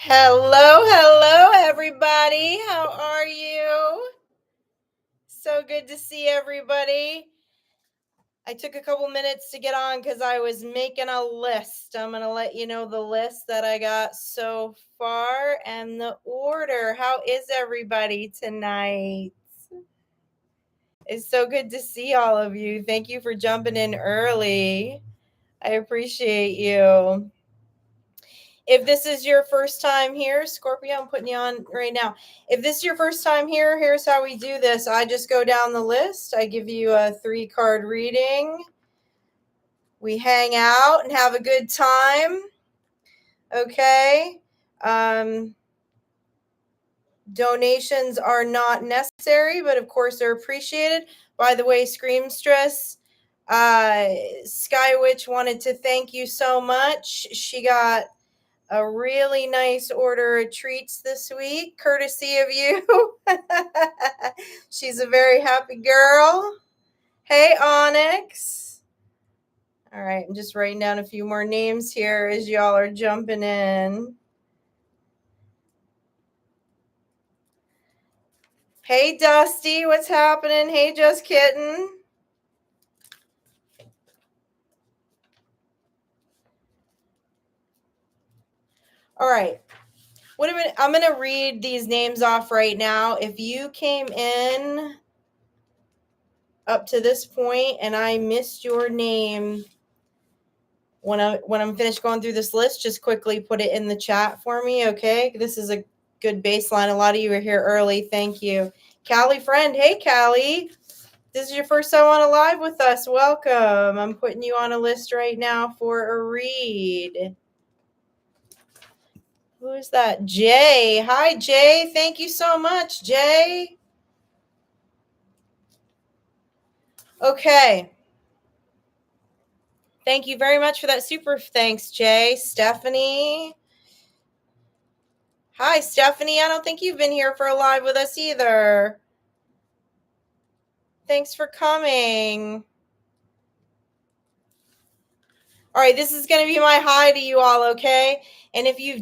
Hello, everybody. How are you? So good to see everybody. I took a couple minutes to get on because I was making a list. I'm going to let you know the list that I got so far and the order. How is everybody tonight? It's so good to see all of you. Thank you for jumping in early. I appreciate you. If this is your first time here, Scorpio, I'm putting you on right now. If this is your first time here, here's how we do this. I just go down the list. I give you a 3-card reading. We hang out and have a good time. Okay. Donations are not necessary, but of course they're appreciated. By the way, Screamstress, Sky Witch wanted to thank you so much. She got a really nice order of treats this week, courtesy of you. She's a very happy girl. Hey, Onyx. All right, I'm just writing down a few more names here as y'all are jumping in. Hey, Dusty, what's happening? Hey, Just Kitten. All right. I'm going to read these names off right now. If you came in up to this point and I missed your name when I'm finished going through this list, just quickly put it in the chat for me, okay? This is a good baseline. A lot of you are here early. Thank you. Callie friend. Hey, Callie. This is your first time on a live with us. Welcome. I'm putting you on a list right now for a read. Who is that? Jay. Hi, Jay. Thank you so much, Jay. Okay. Thank you very much for that super thanks, Jay. Stephanie. Hi, Stephanie. I don't think you've been here for a live with us either. Thanks for coming. All right, this is going to be my hi to you all, okay? And if you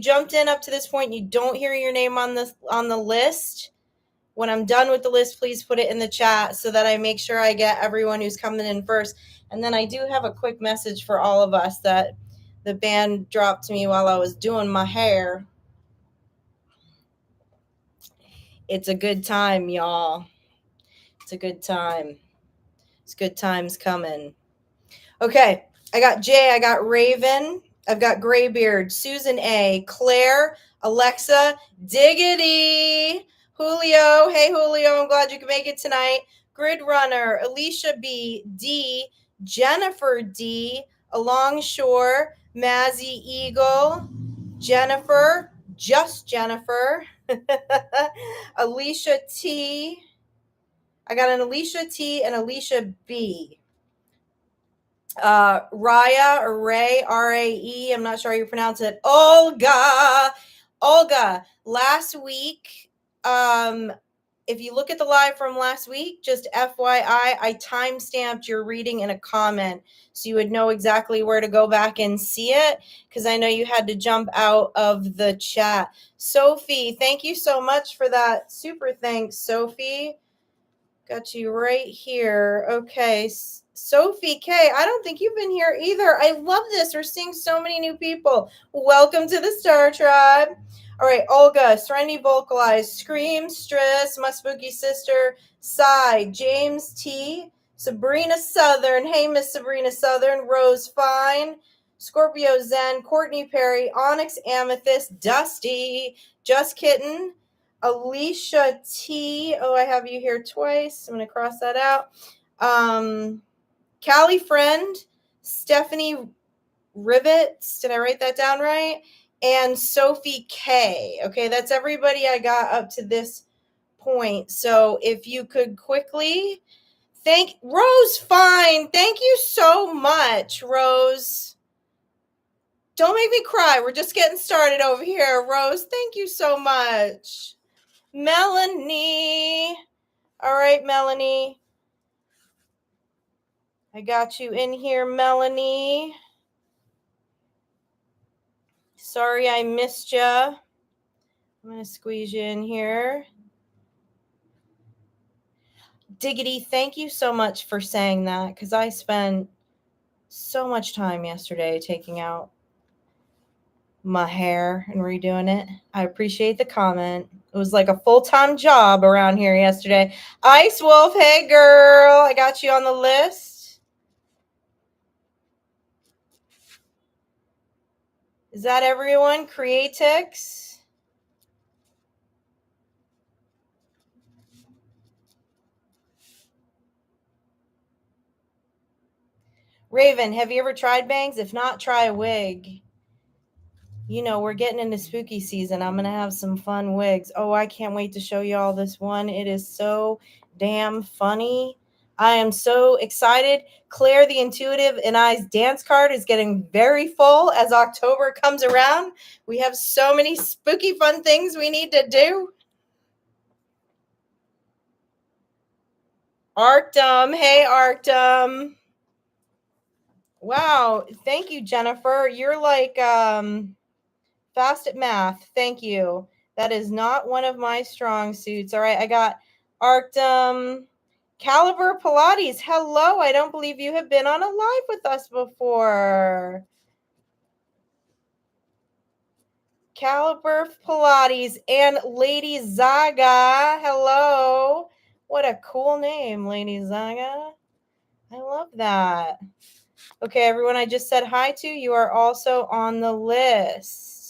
jumped in up to this point and you don't hear your name on the list, when I'm done with the list, please put it in the chat so that I make sure I get everyone who's coming in first. And then I do have a quick message for all of us that the band dropped to me while I was doing my hair. It's a good time, y'all. It's a good time. It's good times coming. Okay, I got Jay, I got Raven, I've got Graybeard, Suzanne A, Claire, Alexa, Diggity, Julio. Hey, Julio, I'm glad you can make it tonight. Gridrunner, Alicia B, D, Jennifer D, Alongshore, Mazy Eagle, Jennifer, just Jennifer, Alicia T. I got an Alicia T and Alicia B. Raya or Ray, R-A-E, I'm not sure how you pronounce it. Olga, last week, if you look at the live from last week, just FYI, I timestamped your reading in a comment so you would know exactly where to go back and see it, because I know you had to jump out of the chat. Sophie, thank you so much for that. Super thanks, Sophie. Got you right here. Okay, Sophie K, I don't think you've been here either. I love this. We're seeing so many new people. Welcome to the Star Tribe. All right, Olga, Serenity Vocalized, Screamstress, my spooky sister, Sigh, James T, Sabrina Southern. Hey, Miss Sabrina Southern. Rose Fine, Scorpio Zen, Courtney Perry, Onyx Amethyst, Dusty, Just Kitten, Alicia T. Oh, I have you here twice. I'm going to cross that out. Callie friend, Stephanie Rivets. Did I write that down right? And Sophie K. Okay, that's everybody I got up to this point. So if you could quickly thank Rose Fine. Thank you so much, Rose. Don't make me cry. We're just getting started over here, Rose. Thank you so much. Melanie. All right, Melanie. I got you in here, Melanie. Sorry I missed you. I'm going to squeeze you in here. Diggity, thank you so much for saying that, because I spent so much time yesterday taking out my hair and redoing it. I appreciate the comment. It was like a full-time job around here yesterday. Ice Wolf, hey girl, I got you on the list. Is that everyone? Creatics? Raven, have you ever tried bangs? If not, try a wig. You know, we're getting into spooky season. I'm going to have some fun wigs. Oh, I can't wait to show you all this one. It is so damn funny. I am so excited. Claire the Intuitive and I's dance card is getting very full as October comes around. We have so many spooky fun things we need to do. Arcum. Hey, Arcum. Wow. Thank you, Jennifer. You're like fast at math. Thank you. That is not one of my strong suits. All right, I got Arctum. Caliber Pilates. Hello. I don't believe you have been on a live with us before. Caliber Pilates and Lady Zaga. Hello. What a cool name, Lady Zaga. I love that. Okay, everyone I just said hi to, you are also on the list.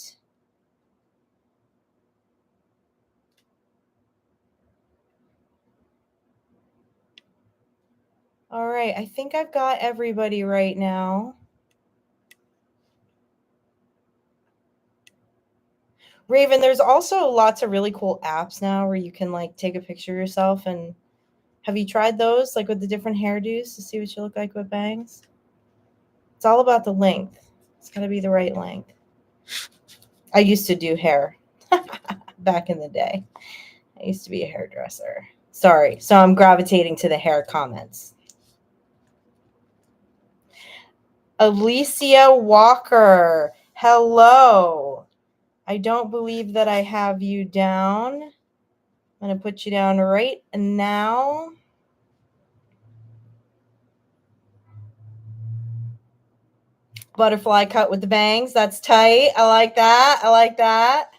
All right, I think I've got everybody right now. Raven, there's also lots of really cool apps now where you can like take a picture of yourself. And have you tried those, like with the different hairdos to see what you look like with bangs? It's all about the length. It's got to be the right length. I used to do hair back in the day. I used to be a hairdresser. Sorry. So I'm gravitating to the hair comments. Alicia Walker. Hello. I don't believe that I have you down. I'm going to put you down right now. Butterfly cut with the bangs. That's tight. I like that. I like that.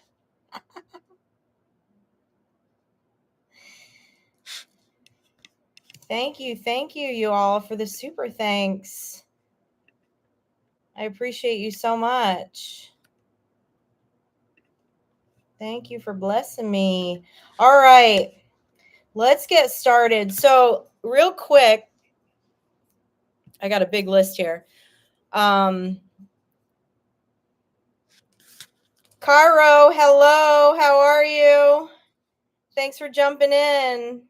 Thank you. Thank you, you all, for the super thanks. I appreciate you so much. Thank you for blessing me. All right. Let's get started. So, real quick, I got a big list here. Caro, hello. How are you? Thanks for jumping in.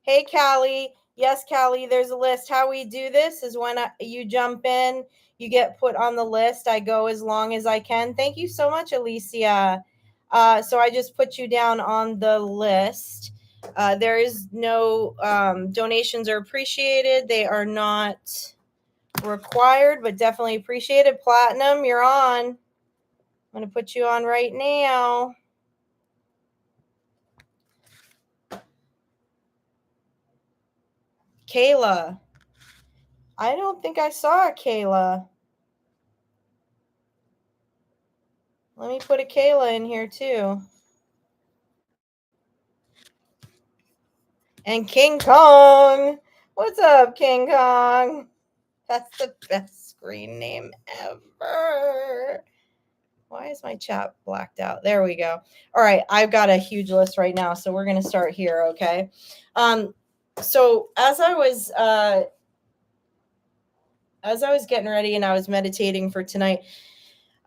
Hey, Callie. Yes, Callie, there's a list. How we do this is when you jump in, you get put on the list. I go as long as I can. Thank you so much, Alicia. So I just put you down on the list. There is no donations are appreciated. They are not required, but definitely appreciated. Platinum, you're on. I'm going to put you on right now. Kayla. I don't think I saw a Kayla. Let me put a Kayla in here too. And King Kong. What's up, King Kong? That's the best screen name ever. Why is my chat blacked out? There we go. All right, I've got a huge list right now, so we're going to start here, okay? So as I was getting ready and I was meditating for tonight,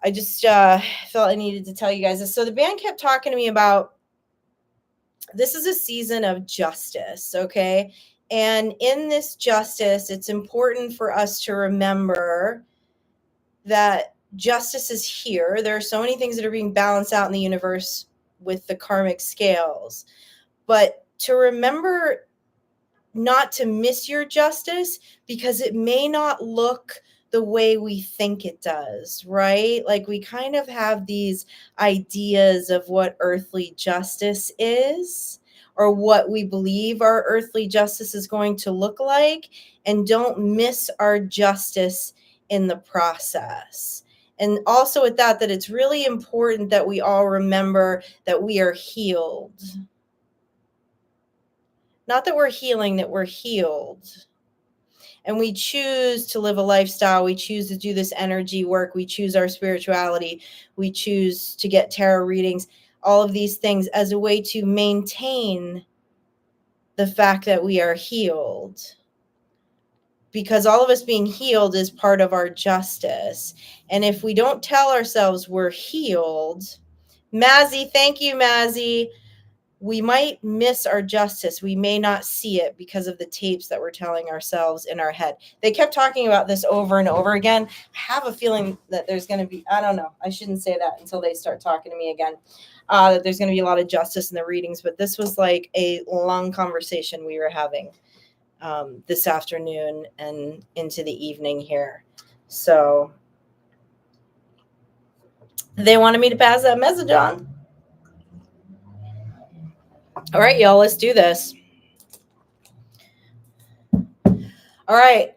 I just felt I needed to tell you guys this. So the band kept talking to me about this is a season of justice, okay? And in this justice, it's important for us to remember that justice is here. There are so many things that are being balanced out in the universe with the karmic scales. But to remember not to miss your justice, because it may not look the way we think it does, right? Like we kind of have these ideas of what earthly justice is, or what we believe our earthly justice is going to look like, and don't miss our justice in the process. And also with that it's really important that we all remember that we are healed. Not that we're healing, that we're healed. And we choose to live a lifestyle. We choose to do this energy work. We choose our spirituality. We choose to get tarot readings, all of these things as a way to maintain the fact that we are healed. Because all of us being healed is part of our justice. And if we don't tell ourselves we're healed, Mazy, thank you, Mazy, we might miss our justice. We may not see it because of the tapes that we're telling ourselves in our head. They kept talking about this over and over again. I have a feeling that there's going to be, I don't know, I shouldn't say that until they start talking to me again, that there's going to be a lot of justice in the readings. But this was like a long conversation we were having this afternoon and into the evening here. So they wanted me to pass that message on. All right, y'all, let's do this. All right,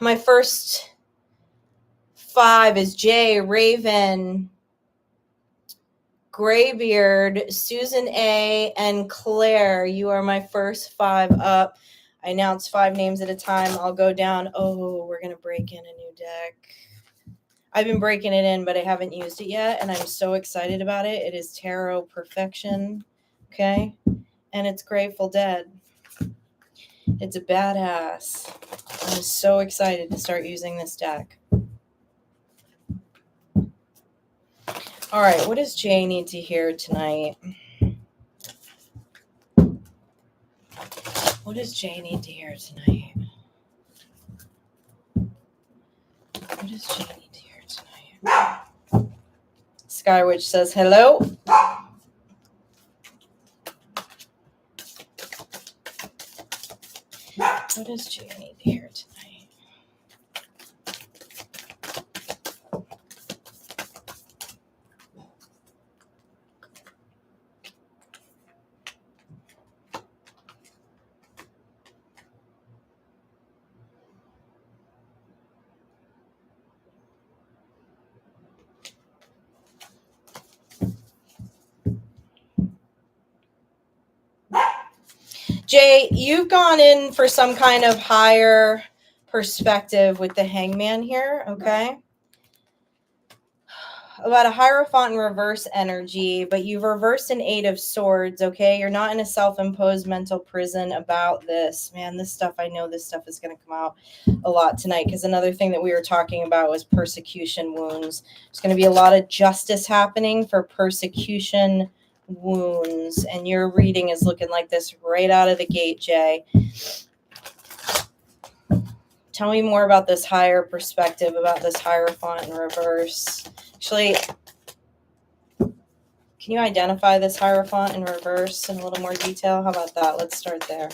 my first 5 is Jay, Raven, Graybeard, Susan A, and Claire. You are my first 5 up. I announce 5 names at a time. I'll go down. Oh, we're going to break in a new deck. I've been breaking it in, but I haven't used it yet, and I'm so excited about it. It is Tarot Perfection, okay? And it's Grateful Dead. It's a badass. I'm so excited to start using this deck. All right, what does Jay need to hear tonight? What does Jay need to hear tonight? What does Jay need to hear tonight? Skywitch says hello. What does Jay need to hear tonight? Jay, you've gone in for some kind of higher perspective with the Hangman here, okay? About a Hierophant in reverse energy, but you've reversed an 8 of Swords, okay? You're not in a self-imposed mental prison about this. Man, this stuff, I know this stuff is going to come out a lot tonight, because another thing that we were talking about was persecution wounds. There's going to be a lot of justice happening for persecution wounds, and your reading is looking like this right out of the gate, Jay. Tell me more about this higher perspective, about this Hierophant in reverse. Actually, can you identify this Hierophant in reverse in a little more detail? How about that? Let's start there.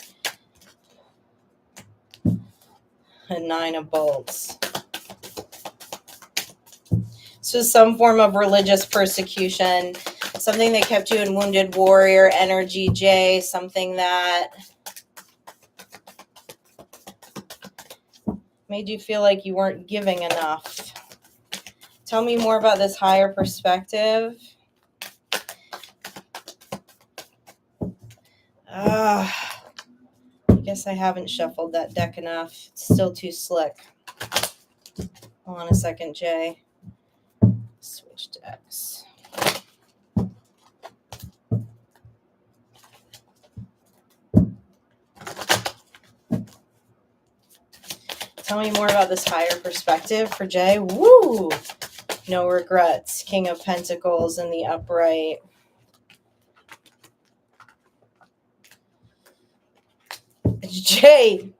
A 9 of bolts. This was some form of religious persecution, something that kept you in wounded warrior energy, Jay, something that made you feel like you weren't giving enough. Tell me more about this higher perspective. I guess I haven't shuffled that deck enough. It's still too slick. Hold on a second, Jay. Switch decks. Tell me more about this higher perspective for Jay. Woo! No regrets. King of Pentacles in the upright. Jay,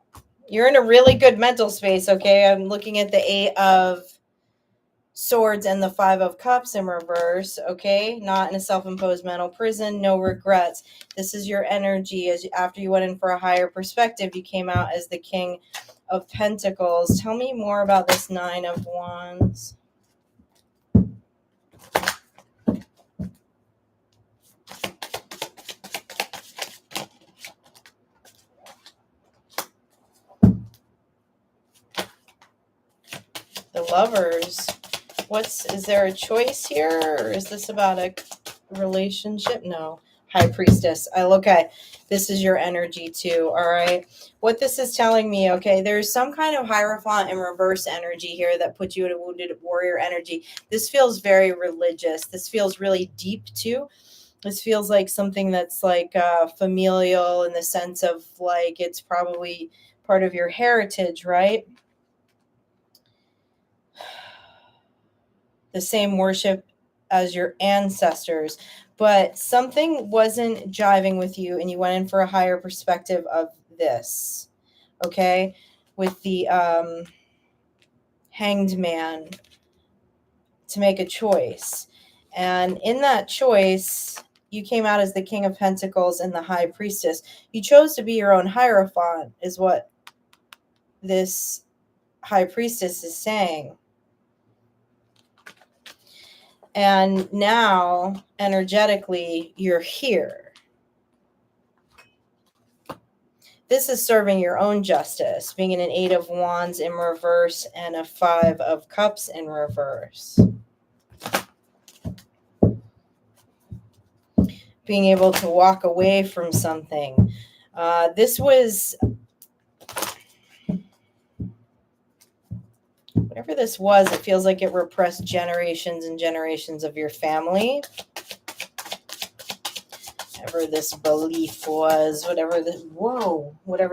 you're in a really good mental space, okay? I'm looking at the 8 of Swords and the 5 of Cups in reverse, okay? Not in a self-imposed mental prison, no regrets. This is your energy. As after you went in for a higher perspective, you came out as the King of Pentacles. Tell me more about this Nine of Wands. The Lovers. Is there a choice here, or is this about a relationship? No. High Priestess. Okay. This is your energy too. All right. What this is telling me, okay, there's some kind of Hierophant in reverse energy here that puts you in a wounded warrior energy. This feels very religious. This feels really deep too. This feels like something that's like familial in the sense of like it's probably part of your heritage, right? The same worship as your ancestors, but something wasn't jiving with you and you went in for a higher perspective of this, okay? With the Hanged Man to make a choice. And in that choice, you came out as the King of Pentacles and the High Priestess. You chose to be your own Hierophant, is what this High Priestess is saying. And now, energetically, you're here. This is serving your own justice, being in an Eight of Wands in reverse and a Five of Cups in reverse. Being able to walk away from something. This was... Whatever this was, it feels like it repressed generations and generations of your family. Whatever this belief was, whatever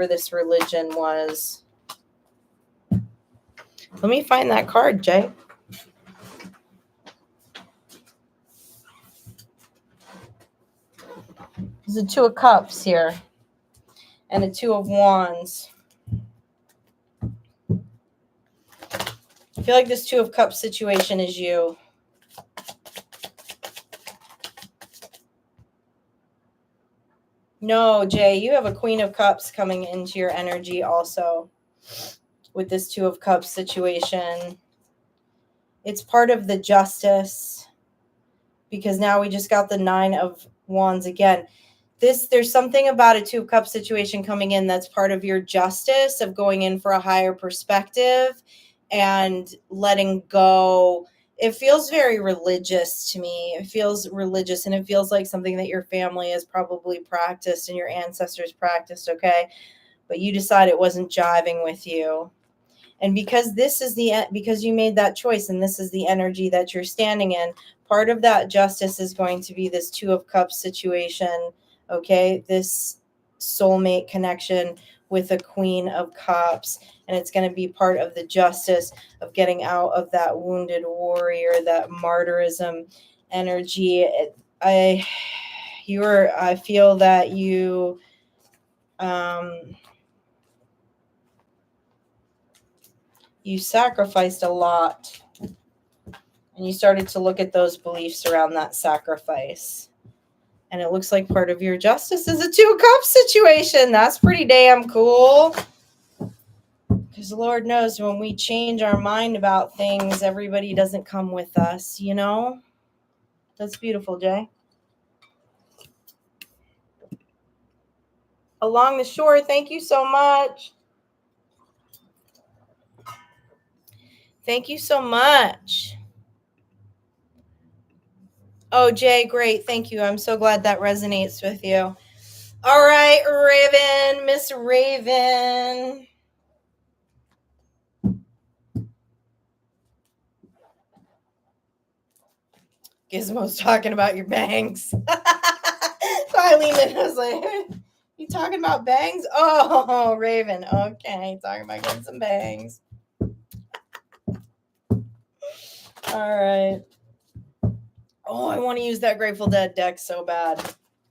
this religion was. Let me find that card, Jay. There's a Two of Cups here and a Two of Wands. I feel like this Two of Cups situation is you. No, Jay, you have a Queen of Cups coming into your energy also with this Two of Cups situation. It's part of the justice because now we just got the Nine of Wands again. There's something about a Two of Cups situation coming in that's part of your justice of going in for a higher perspective and letting go. It feels very religious to me. It feels religious, and it feels like something that your family has probably practiced and your ancestors practiced, okay? But you decide it wasn't jiving with you. And because because you made that choice and this is the energy that you're standing in, part of that justice is going to be this Two of Cups situation, okay? This soulmate connection with a Queen of Cups. And it's going to be part of the justice of getting out of that wounded warrior, that martyrism energy. I feel that you, you sacrificed a lot and you started to look at those beliefs around that sacrifice. And it looks like part of your justice is a Two of Cups situation. That's pretty damn cool. Because Lord knows when we change our mind about things, everybody doesn't come with us, you know? That's beautiful, Jay. Along the Shore, thank you so much. Thank you so much. Oh, Jay, great. Thank you. I'm so glad that resonates with you. All right, Raven, Miss Raven. Gizmo's talking about your bangs. So I leaned in. I was like, you talking about bangs? Oh, Raven. Okay, talking about getting some bangs. All right. Oh, I want to use that Grateful Dead deck so bad.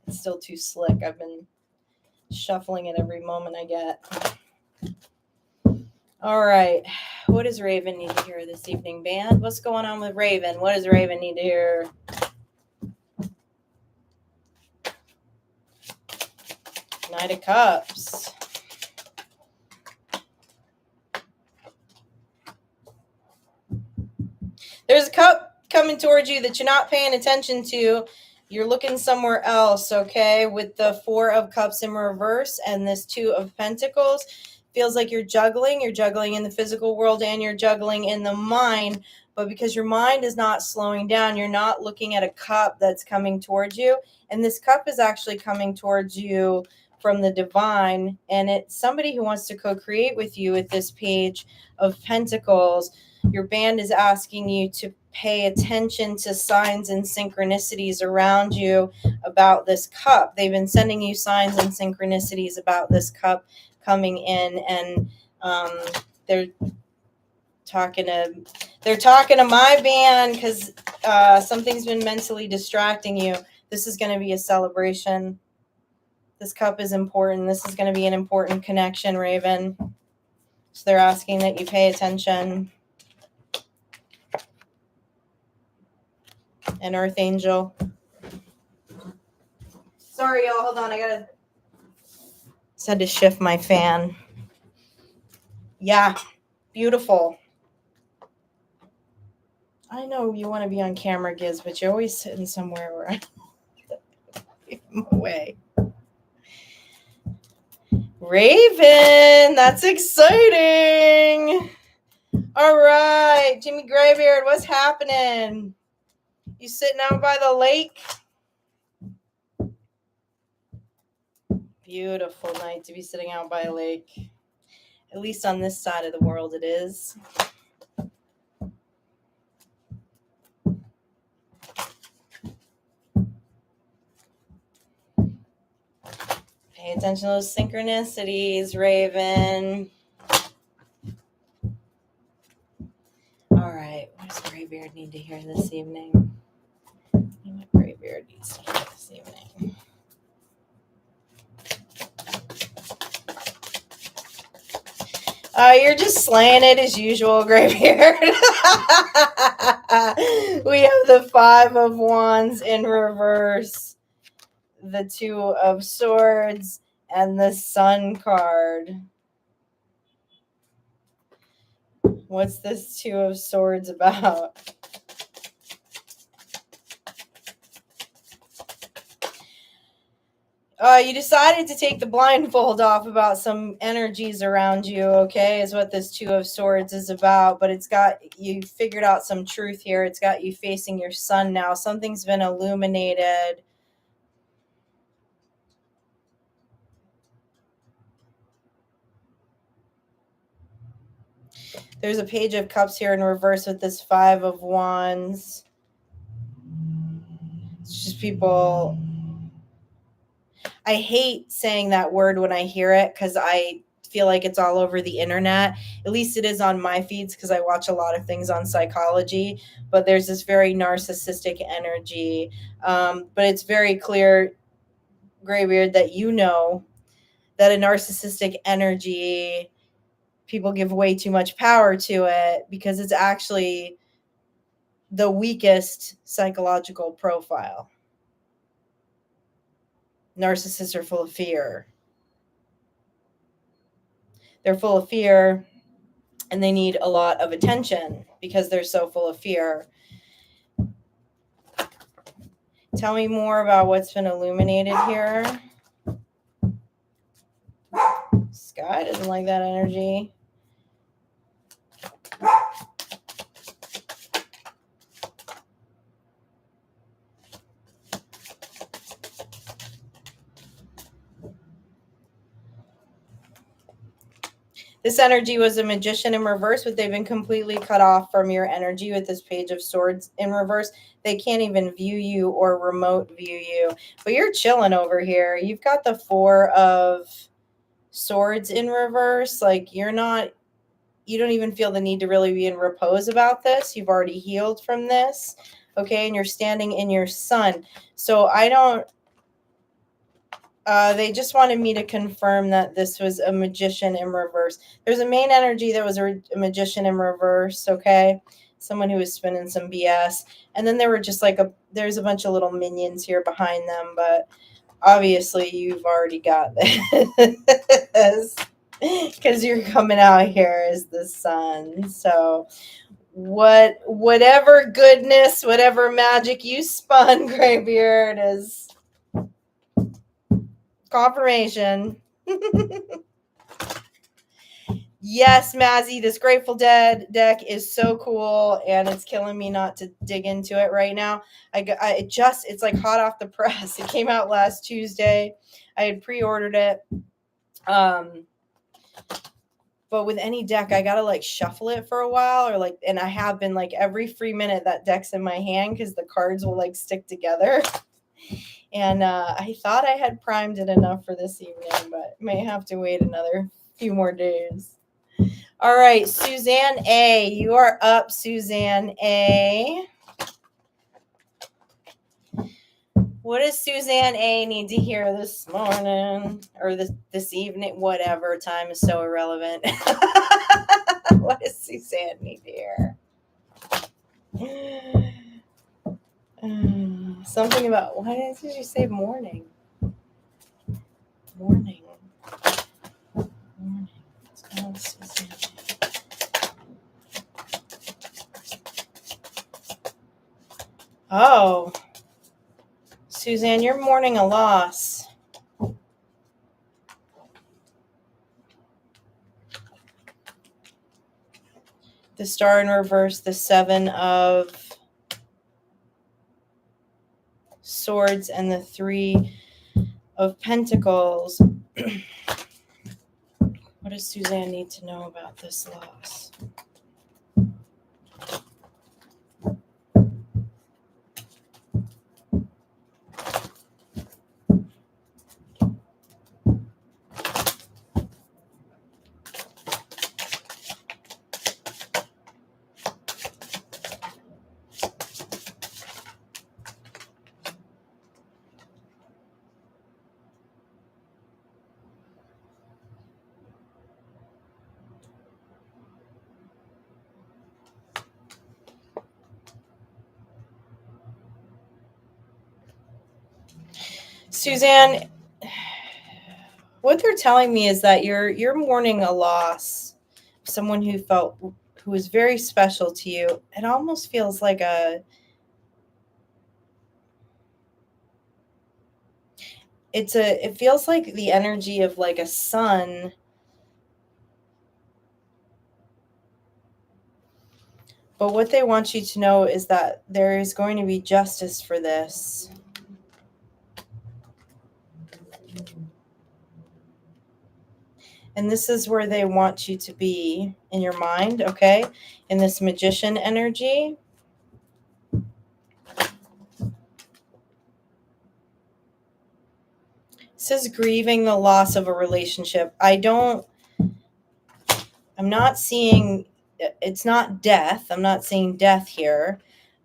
It's still too slick. I've been shuffling it every moment I get. All right. What does Raven need to hear this evening, band? What's going on with Raven? What does Raven need to hear? Knight of Cups. There's a cup coming towards you that you're not paying attention to. You're looking somewhere else, okay? With the 4 of Cups in reverse and this 2 of Pentacles. Feels like you're juggling. You're juggling in the physical world and you're juggling in the mind. But because your mind is not slowing down, you're not looking at a cup that's coming towards you. And this cup is actually coming towards you from the divine. And it's somebody who wants to co-create with you with this Page of Pentacles. Your band is asking you to pay attention to signs and synchronicities around you about this cup. They've been sending you signs and synchronicities about this cup coming in, and they're talking to my band because something's been mentally distracting you. This is going to be a celebration. This cup is important. This is going to be an important connection, Raven. So they're asking that you pay attention. An Earth Angel. Sorry, y'all. Hold on. Just had to shift my fan. Yeah. Beautiful. I know you want to be on camera, Giz, but you're always sitting somewhere where I give them away. Raven, that's exciting. All right, Jimmy Graybeard, what's happening? You sitting out by the lake? Beautiful night to be sitting out by a lake. At least on this side of the world it is. Pay attention to those synchronicities, Raven. All right, what does Graybeard need to hear this evening? What Graybeard needs to hear this evening? You're just slaying it as usual, Graybeard. We have the 5 of Wands in reverse, the 2 of Swords, and the Sun card. What's this 2 of Swords about? You decided to take the blindfold off about some energies around you, okay, is what this 2 of Swords is about. But it's got you figured out some truth here. It's got you facing your sun now. Something's been illuminated. There's a Page of Cups here in reverse with this 5 of Wands. It's just people. I hate saying that word when I hear it because I feel like it's all over the internet. At least it is on my feeds because I watch a lot of things on psychology. But there's this very narcissistic energy. But it's very clear, Graybeard, that you know that a narcissistic energy, people give way too much power to it because it's actually the weakest psychological profile. Narcissists are full of fear. They're full of fear and they need a lot of attention because they're so full of fear. Tell me more about what's been illuminated here. Sky doesn't like that energy. This energy was a Magician in reverse, but they've been completely cut off from your energy with this Page of Swords in reverse. They can't even view you or remote view you. But you're chilling over here. You've got the 4 of Swords in reverse. Like you don't even feel the need to really be in repose about this. You've already healed from this. Okay, and you're standing in your sun. So they just wanted me to confirm that this was a Magician in reverse. There's a main energy that was a Magician in reverse, okay? Someone who was spinning some BS. And then there were just there's a bunch of little minions here behind them, but obviously you've already got this because you're coming out here as the sun. So whatever goodness, whatever magic you spun, Graybeard, is confirmation. Yes, Mazy, this Grateful Dead deck is so cool, and it's killing me not to dig into it right now. It's like hot off the press. It came out last Tuesday. I had pre-ordered it. But with any deck, I gotta like shuffle it for a while, or like, and I have been like every free minute that deck's in my hand because the cards will like stick together. And I thought I had primed it enough for this evening, but may have to wait another few more days. All right, Suzanne A, you are up, Suzanne A. What does Suzanne A need to hear this morning or this evening? Whatever, time is so irrelevant. What does Suzanne need to hear? Something about, why did you say morning? Morning. Suzanne. Oh, Suzanne, you're mourning a loss. The Star in reverse, the Seven of Swords, and the Three of Pentacles. What does Suzanne need to know about this loss? Suzanne, what they're telling me is that you're mourning a loss. Someone who was very special to you. It almost feels like it feels like the energy of like a sun. But what they want you to know is that there is going to be justice for this. And this is where they want you to be in your mind, okay? In this magician energy. This is grieving the loss of a relationship. I'm not seeing, it's not death. I'm not seeing death here.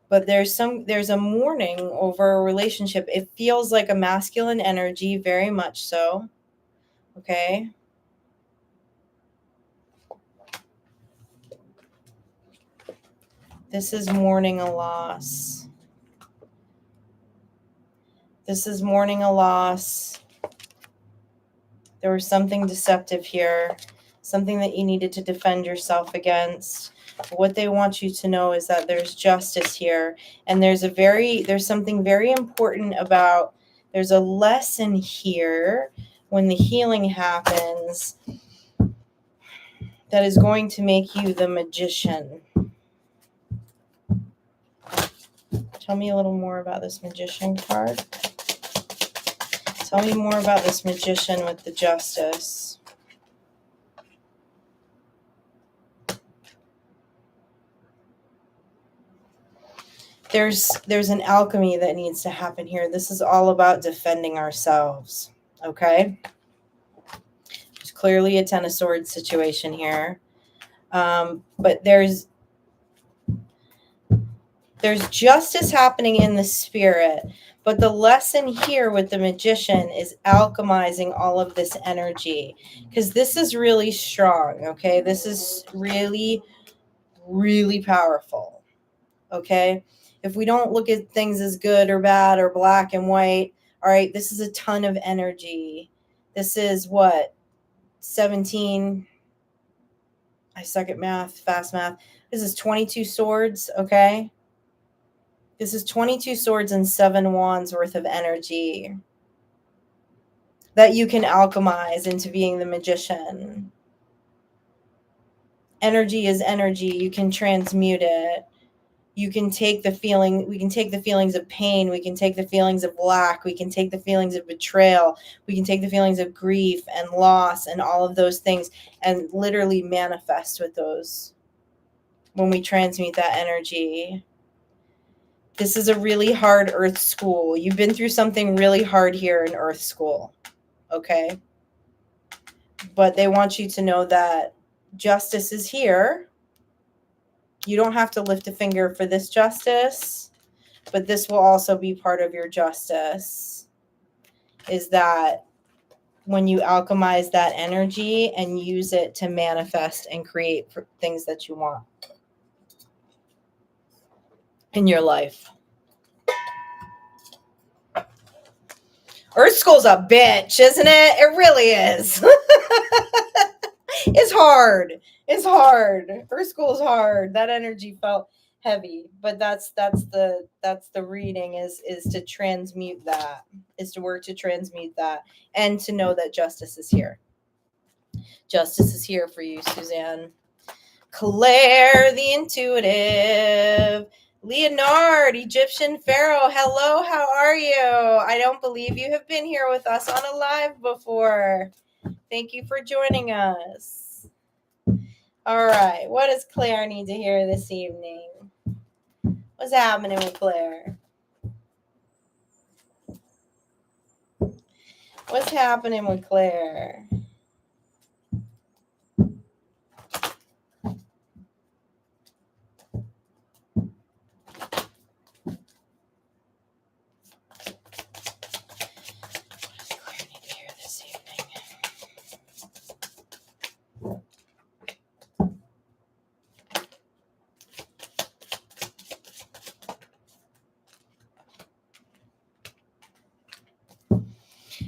But there's a mourning over a relationship. It feels like a masculine energy, very much so. Okay? This is mourning a loss. This is mourning a loss. There was something deceptive here, something that you needed to defend yourself against. What they want you to know is that there's justice here. And there's something very important about, there's a lesson here when the healing happens that is going to make you the magician. Tell me a little more about this magician card. Tell me more about this magician with the justice. There's an alchemy that needs to happen here. This is all about defending ourselves, okay? There's clearly a Ten of Swords situation here. But there's justice happening in the spirit. But the lesson here with the magician is alchemizing all of this energy. Because this is really strong, okay? This is really, really powerful, okay? If we don't look at things as good or bad or black and white, all right, this is a ton of energy. This is what? 17. I suck at math, fast math. This is 22 swords, okay? This is 22 swords and 7 wands worth of energy that you can alchemize into being the magician. Energy is energy. You can transmute it. You can take the feeling, we can take the feelings of pain, we can take the feelings of lack, we can take the feelings of betrayal, we can take the feelings of grief and loss and all of those things and literally manifest with those when we transmute that energy. This is a really hard earth school. You've been through something really hard here in earth school, okay? But they want you to know that justice is here. You don't have to lift a finger for this justice, but this will also be part of your justice, is that when you alchemize that energy and use it to manifest and create things that you want in your life. Earth School's a bitch, isn't it? It really is. It's hard. It's hard. Earth School's hard. That energy felt heavy, but that's the reading is to transmute that, is to work to transmute that, and to know that justice is here. Justice is here for you, Suzanne. Claire, the intuitive. Leonard, Egyptian Pharaoh. Hello, how are you? I don't believe you have been here with us on a live before. Thank you for joining us. All right, what does Claire need to hear this evening? What's happening with Claire? What's happening with Claire?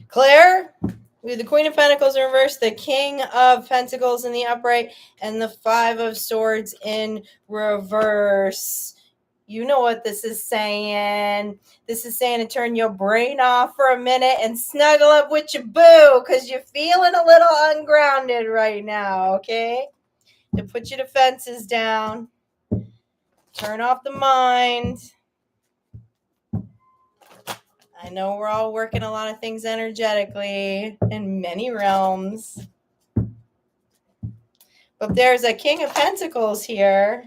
Claire, we have the Queen of Pentacles in reverse, the King of Pentacles in the upright, and the Five of Swords in reverse. You know what this is saying. This is saying to turn your brain off for a minute and snuggle up with your boo because you're feeling a little ungrounded right now, okay? To put your defenses down. Turn off the mind. I know we're all working a lot of things energetically in many realms. But there's a King of Pentacles here.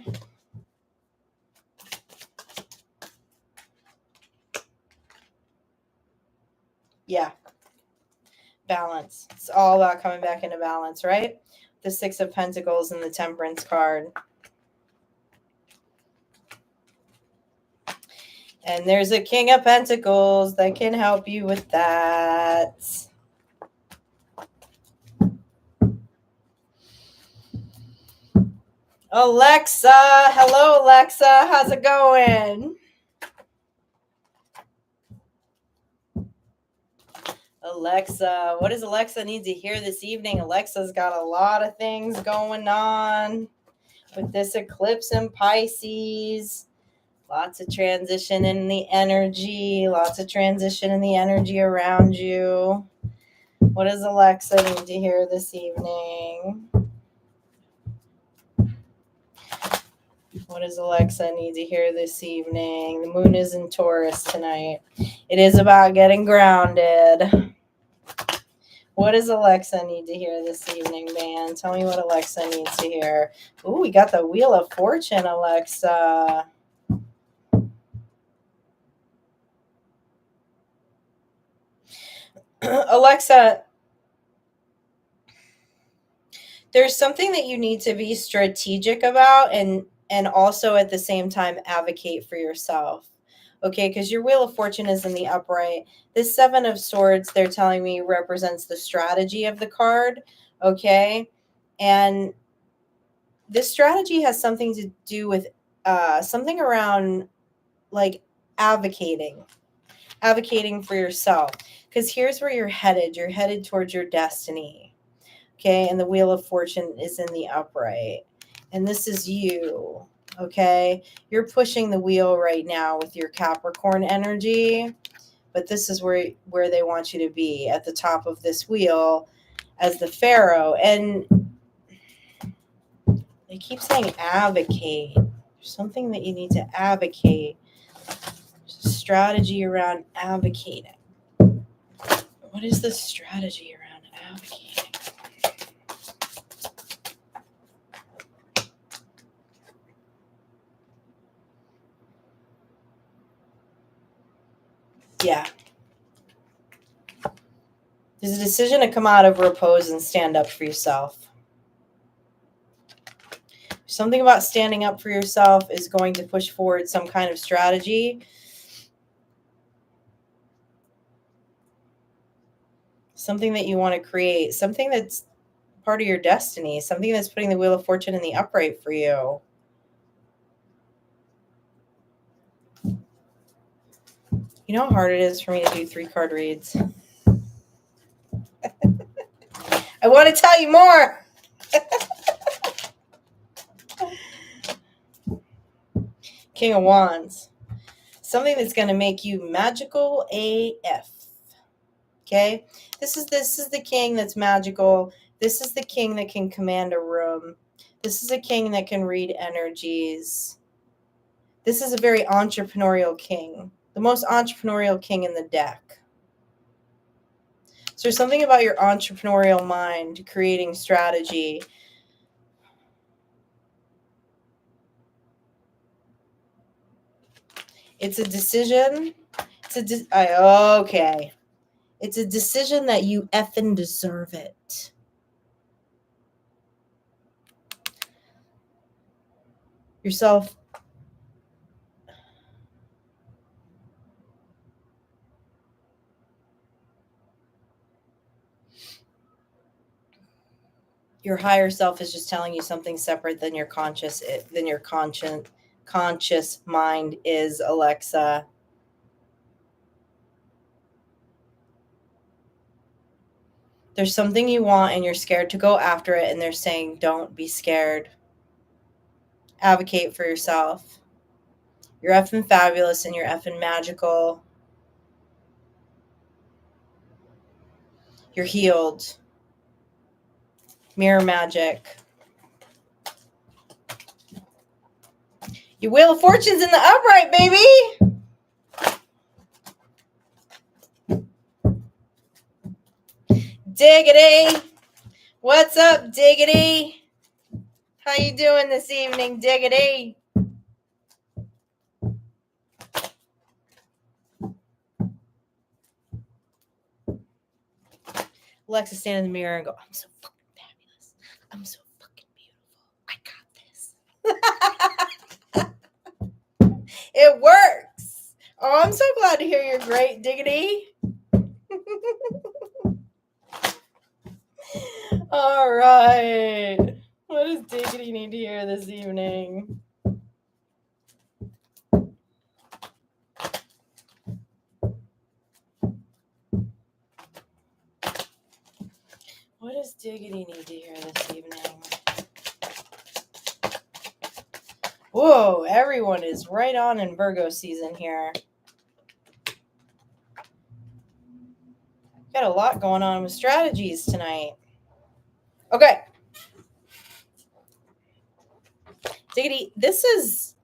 Yeah. Balance. It's all about coming back into balance, right? The Six of Pentacles and the Temperance card. And there's a King of Pentacles that can help you with that. Alexa. Hello, Alexa. How's it going? Alexa. What does Alexa need to hear this evening? Alexa's got a lot of things going on with this eclipse in Pisces. Lots of transition in the energy. Lots of transition in the energy around you. What does Alexa need to hear this evening? What does Alexa need to hear this evening? The moon is in Taurus tonight. It is about getting grounded. What does Alexa need to hear this evening, man? Tell me what Alexa needs to hear. Ooh, we got the Wheel of Fortune, Alexa. Alexa, there's something that you need to be strategic about and also at the same time advocate for yourself. Okay, because your Wheel of Fortune is in the upright. This Seven of Swords, they're telling me, represents the strategy of the card. Okay, and this strategy has something to do with something around like advocating for yourself. Because here's where you're headed. You're headed towards your destiny. Okay, and the Wheel of Fortune is in the upright. And this is you. Okay? You're pushing the wheel right now with your Capricorn energy, but this is where they want you to be, at the top of this wheel as the Pharaoh. And they keep saying advocate. There's something that you need to advocate. There's a strategy around advocating. What is the strategy around advocating? Yeah. There's a decision to come out of repose and stand up for yourself. Something about standing up for yourself is going to push forward some kind of strategy. Something that you want to create. Something that's part of your destiny. Something that's putting the Wheel of Fortune in the upright for you. You know how hard it is for me to do 3-card reads? I want to tell you more. King of Wands. Something that's going to make you magical AF. Okay? This is the king that's magical. This is the king that can command a room. This is a king that can read energies. This is a very entrepreneurial king. The most entrepreneurial king in the deck. So there's something about your entrepreneurial mind creating strategy. It's a decision. Okay. It's a decision that you effing deserve it. Yourself. Your higher self is just telling you something separate than your conscious mind is, Alexa. There's something you want and you're scared to go after it, and they're saying, don't be scared. Advocate for yourself. You're effing fabulous and you're effing magical. You're healed. Mirror magic. Your Wheel of Fortune's in the upright, baby. Diggity. What's up, Diggity? How you doing this evening, Diggity? Alexa, stand in the mirror and go, I'm so fucking fabulous. I'm so fucking beautiful. I got this. It works. Oh, I'm so glad to hear you're great, Diggity. All right. What does Diggity need to hear this evening? What does Diggity need to hear this evening? Whoa, everyone is right on in Virgo season here. Got a lot going on with strategies tonight. Okay. Diggity, this is,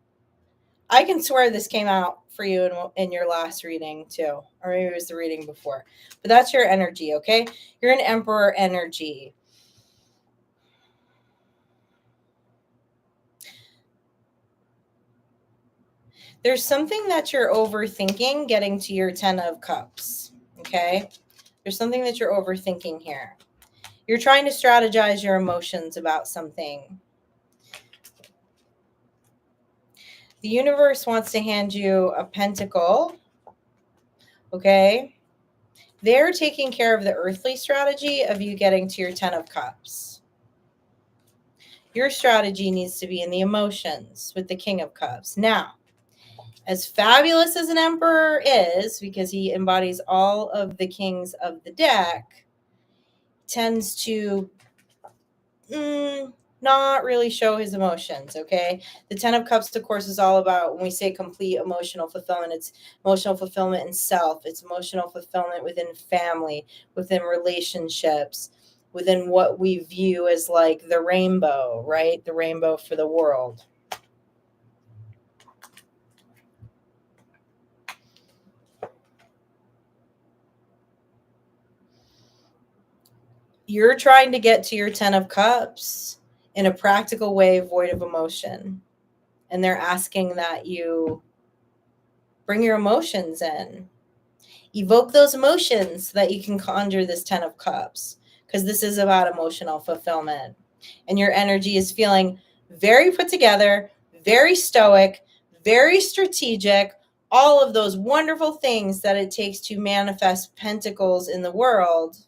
I can swear this came out for you in your last reading too. Or maybe it was the reading before. But that's your energy, okay? You're an Emperor energy. There's something that you're overthinking getting to your 10 of Cups, okay? There's something that you're overthinking here. You're trying to strategize your emotions about something. The universe wants to hand you a pentacle, okay? They're taking care of the earthly strategy of you getting to your 10 of Cups. Your strategy needs to be in the emotions with the King of Cups. Now, as fabulous as an Emperor is, because he embodies all of the kings of the deck, tends to not really show his emotions, okay? The 10 of Cups, of course, is all about, when we say complete emotional fulfillment, it's emotional fulfillment in self. It's emotional fulfillment within family, within relationships, within what we view as like the rainbow, right? The rainbow for the world. You're trying to get to your 10 of Cups in a practical way, void of emotion. And they're asking that you bring your emotions in. Evoke those emotions so that you can conjure this 10 of Cups, because this is about emotional fulfillment. And your energy is feeling very put together, very stoic, very strategic, all of those wonderful things that it takes to manifest pentacles in the world.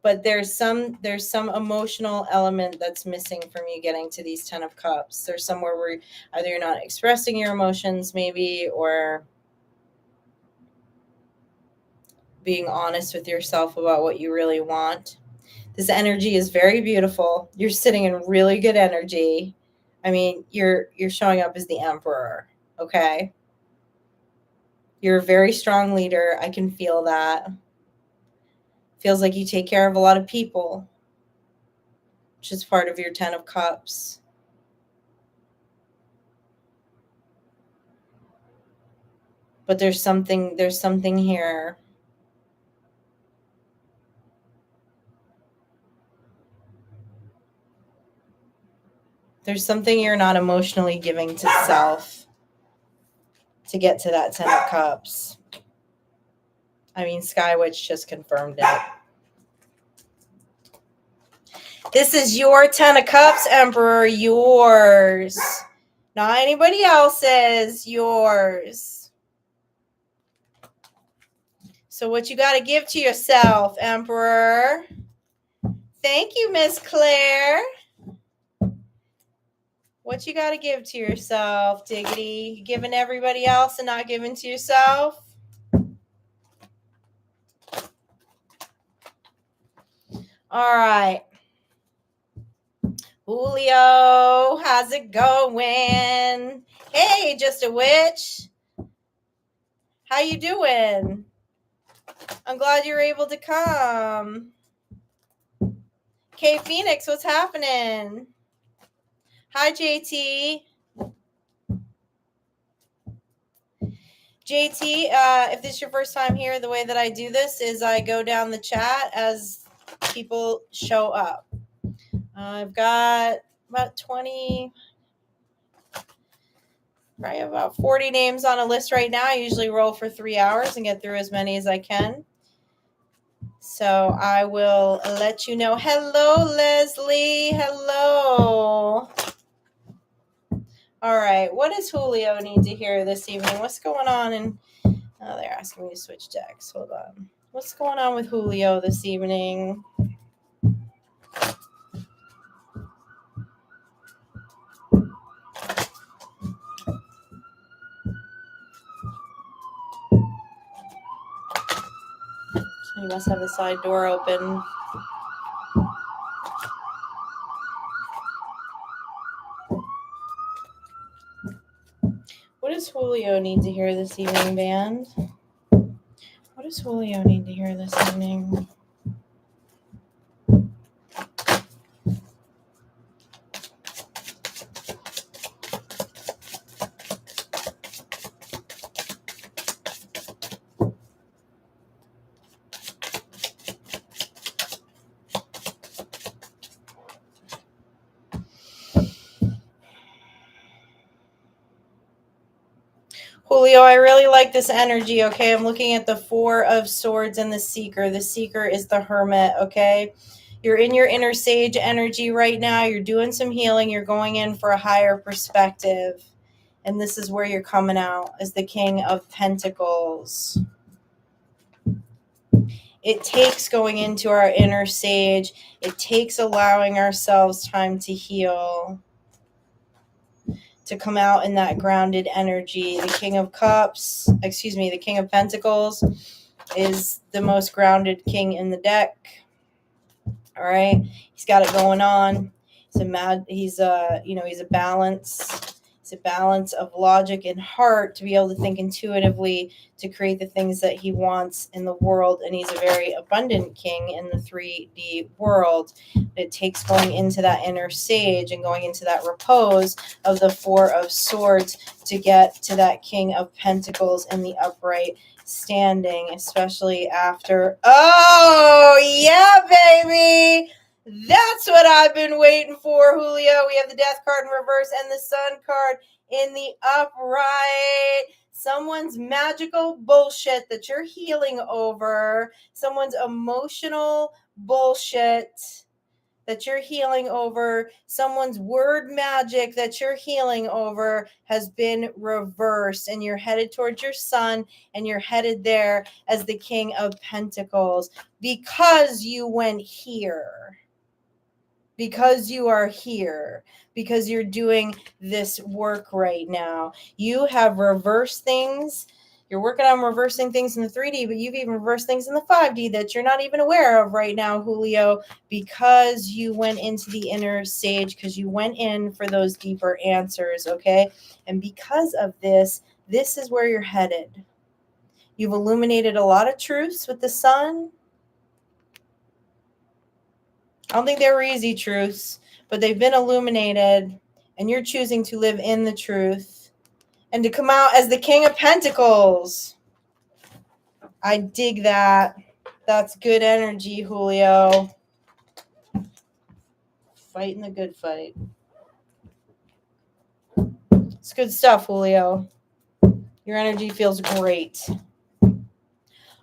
But there's some emotional element that's missing from you getting to these 10 of Cups. There's somewhere where either you're not expressing your emotions maybe, or being honest with yourself about what you really want. This energy is very beautiful. You're sitting in really good energy. I mean, you're showing up as the Emperor, okay? You're a very strong leader. I can feel that. Feels like you take care of a lot of people, which is part of your 10 of Cups. But there's something here. There's something you're not emotionally giving to self to get to that 10 of Cups. I mean, Sky Witch just confirmed it. This is your 10 of Cups, Emperor. Yours. Not anybody else's. Yours. So what you got to give to yourself, Emperor? Thank you, Miss Claire. What you got to give to yourself, Diggity? You giving everybody else and not giving to yourself? All right. Julio, how's it going? Hey, Just a Witch. How you doing? I'm glad you're able to come. K Phoenix, what's happening? Hi, JT. JT, if this is your first time here, the way that I do this is I go down the chat as people show up. I've got about 20, probably about 40 names on a list right now. I usually roll for 3 hours and get through as many as I can. So I will let you know. Hello, Leslie. Hello. All right. What does Julio need to hear this evening? What's going on? Oh, they're asking me to switch decks. Hold on. What's going on with Julio this evening? He must have the side door open. What does Julio need to hear this evening, band? What does Julio need to hear this evening? Julio, I really like this energy, okay? I'm looking at the 4 of Swords and the Seeker. The Seeker is the Hermit, okay? You're in your inner sage energy right now. You're doing some healing. You're going in for a higher perspective. And this is where you're coming out as the King of Pentacles. It takes going into our inner sage. It takes allowing ourselves time to heal, to come out in that grounded energy. The King of Pentacles is the most grounded king in the deck. All right. He's got it going on. He's a balance. It's a balance of logic and heart to be able to think intuitively to create the things that he wants in the world. And he's a very abundant king in the 3D world. It takes going into that inner sage and going into that repose of the 4 of Swords to get to that King of Pentacles in the upright standing, especially after. Oh, yeah, baby. That's what I've been waiting for, Julio. We have the Death card in reverse and the Sun card in the upright. Someone's magical bullshit that you're healing over. Someone's emotional bullshit that you're healing over. Someone's word magic that you're healing over has been reversed. And you're headed towards your Sun, and you're headed there as the King of Pentacles because you went here. Because you are here, because you're doing this work right now. You have reversed things. You're working on reversing things in the 3D, but you've even reversed things in the 5D that you're not even aware of right now, Julio, because you went into the inner sage, because you went in for those deeper answers, okay? And because of this, this is where you're headed. You've illuminated a lot of truths with the Sun. I don't think they were easy truths, but they've been illuminated, and you're choosing to live in the truth and to come out as the King of Pentacles. I dig that. That's good energy, Julio. Fighting the good fight. It's good stuff, Julio. Your energy feels great.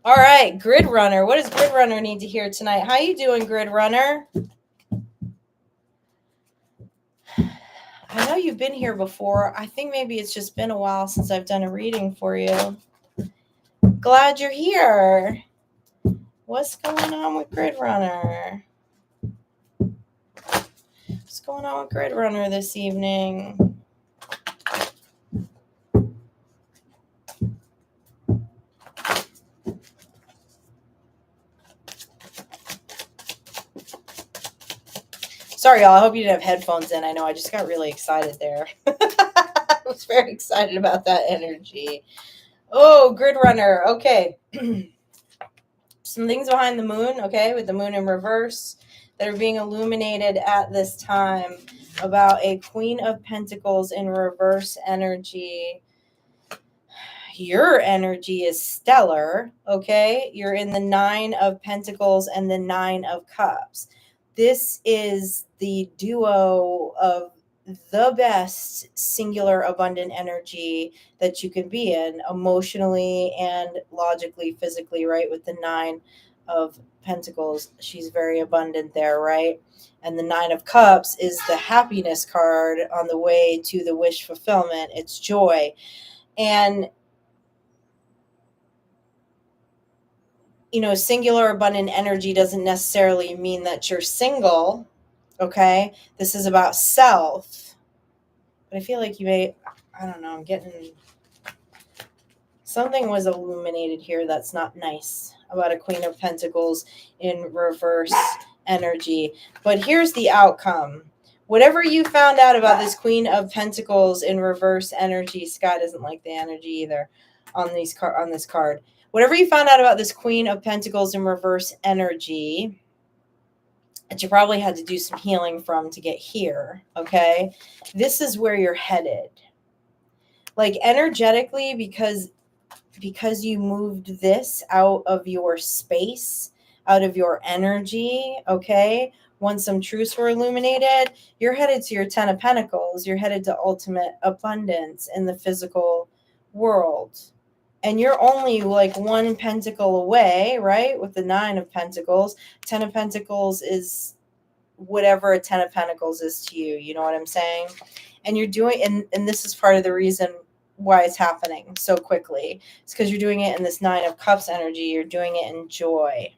All right, Gridrunner. What does Gridrunner need to hear tonight? How you doing, Gridrunner? I know you've been here before. I think maybe it's just been a while since I've done a reading for you. Glad you're here. What's going on with Gridrunner? What's going on with Gridrunner this evening? Sorry, y'all. I hope you didn't have headphones in. I know I just got really excited there. I was very excited about that energy. Oh, Gridrunner. Okay. Some things behind the moon, okay, with the moon in reverse that are being illuminated at this time about a Queen of Pentacles in reverse energy. Your energy is stellar, okay? You're in the 9 of Pentacles and the 9 of Cups. This is the duo of the best singular abundant energy that you can be in emotionally and logically, physically, right? With the 9 of Pentacles, she's very abundant there, right? And the 9 of Cups is the happiness card on the way to the wish fulfillment. It's joy. And singular abundant energy doesn't necessarily mean that you're single, okay? This is about self. But I feel like I don't know, I'm getting, something was illuminated here that's not nice about a Queen of Pentacles in reverse energy. But here's the outcome. Whatever you found out about this Queen of Pentacles in reverse energy, Scott doesn't like the energy either on this card. Whatever you found out about this Queen of Pentacles in reverse energy, that you probably had to do some healing from to get here, okay? This is where you're headed. Like energetically, because you moved this out of your space, out of your energy, okay? Once some truths were illuminated, you're headed to your 10 of Pentacles. You're headed to ultimate abundance in the physical world. And you're only like 1 pentacle away, right? With the 9 of Pentacles. 10 of Pentacles is whatever a 10 of Pentacles is to you. You know what I'm saying? And you're doing, and this is part of the reason why it's happening so quickly. It's because you're doing it in this 9 of Cups energy. You're doing it in joy.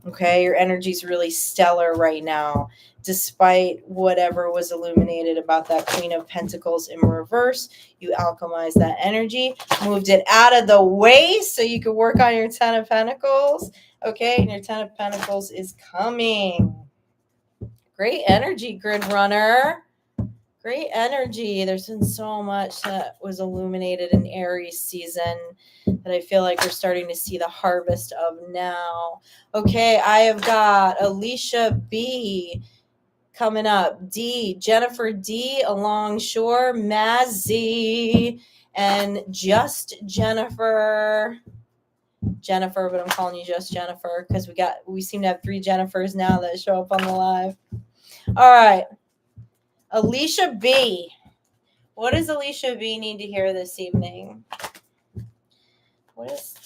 Okay? Your energy's really stellar right now, despite whatever was illuminated about that Queen of Pentacles in reverse. You alchemized that energy, moved it out of the way so you could work on your 10 of Pentacles. Okay? And your 10 of Pentacles is coming. Great energy, Gridrunner. Great energy. There's been so much that was illuminated in Aries season that I feel like we're starting to see the harvest of now. Okay, I have got Alicia B coming up. D, Jennifer D, Alongshore, Mazy, and just Jennifer. Jennifer, but I'm calling you just Jennifer because we seem to have 3 Jennifers now that show up on the live. All right. Alicia B. What does Alicia B need to hear this evening? What does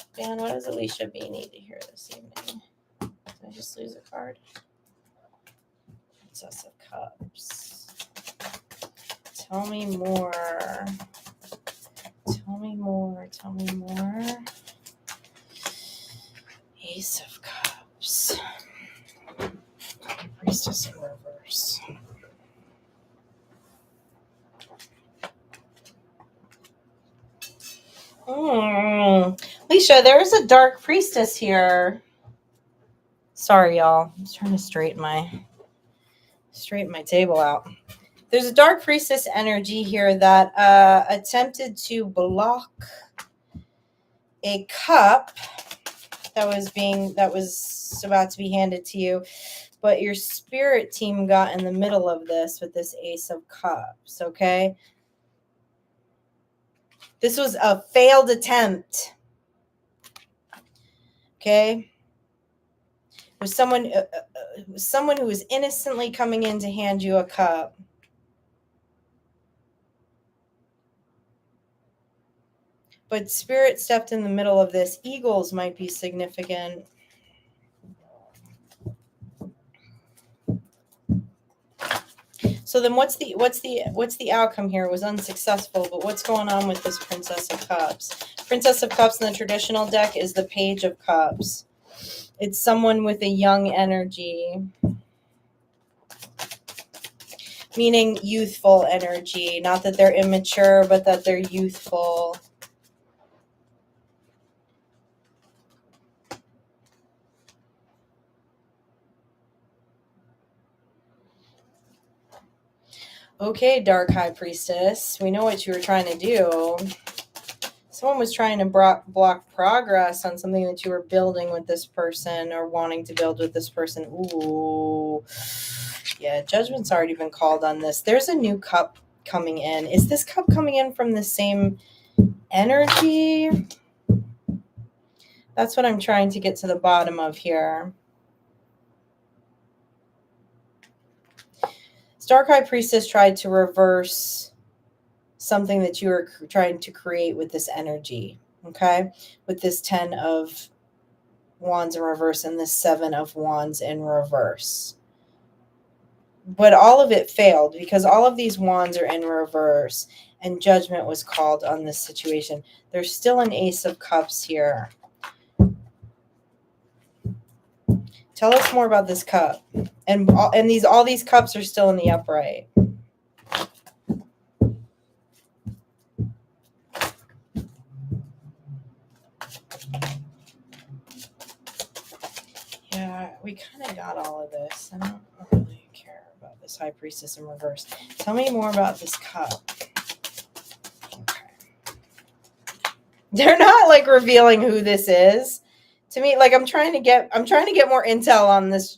Alicia B need to hear this evening? Did I just lose a card? Princess of Cups. Tell me more. Tell me more. Tell me more. Ace of Cups. Priestess in reverse. Alicia, there's a dark priestess here. Sorry, y'all. I'm just trying to straighten my table out. There's a dark priestess energy here that attempted to block a cup that was about to be handed to you, but your spirit team got in the middle of this with this Ace of Cups, okay? This was a failed attempt. Okay? It was someone who was innocently coming in to hand you a cup. But spirit stepped in the middle of this. Eagles might be significant. So then what's the outcome here? It was unsuccessful, but what's going on with this Princess of Cups? Princess of Cups in the traditional deck is the Page of Cups. It's someone with a young energy, meaning youthful energy. Not that they're immature, but that they're youthful. Okay, Dark High Priestess, we know what you were trying to do. Someone was trying to block progress on something that you were building with this person or wanting to build with this person. Ooh. Yeah, judgment's already been called on this. There's a new cup coming in. Is this cup coming in from the same energy? That's what I'm trying to get to the bottom of here. Dark High Priestess tried to reverse something that you were trying to create with this energy, okay? With this 10 of Wands in reverse and this 7 of Wands in reverse. But all of it failed because all of these Wands are in reverse and judgment was called on this situation. There's still an Ace of Cups here. Tell us more about this cup. And all these cups are still in the upright. Yeah, we kind of got all of this. I don't really care about this High Priestess in reverse. Tell me more about this cup. Okay. They're not like revealing who this is. To me, like I'm trying to get more intel on this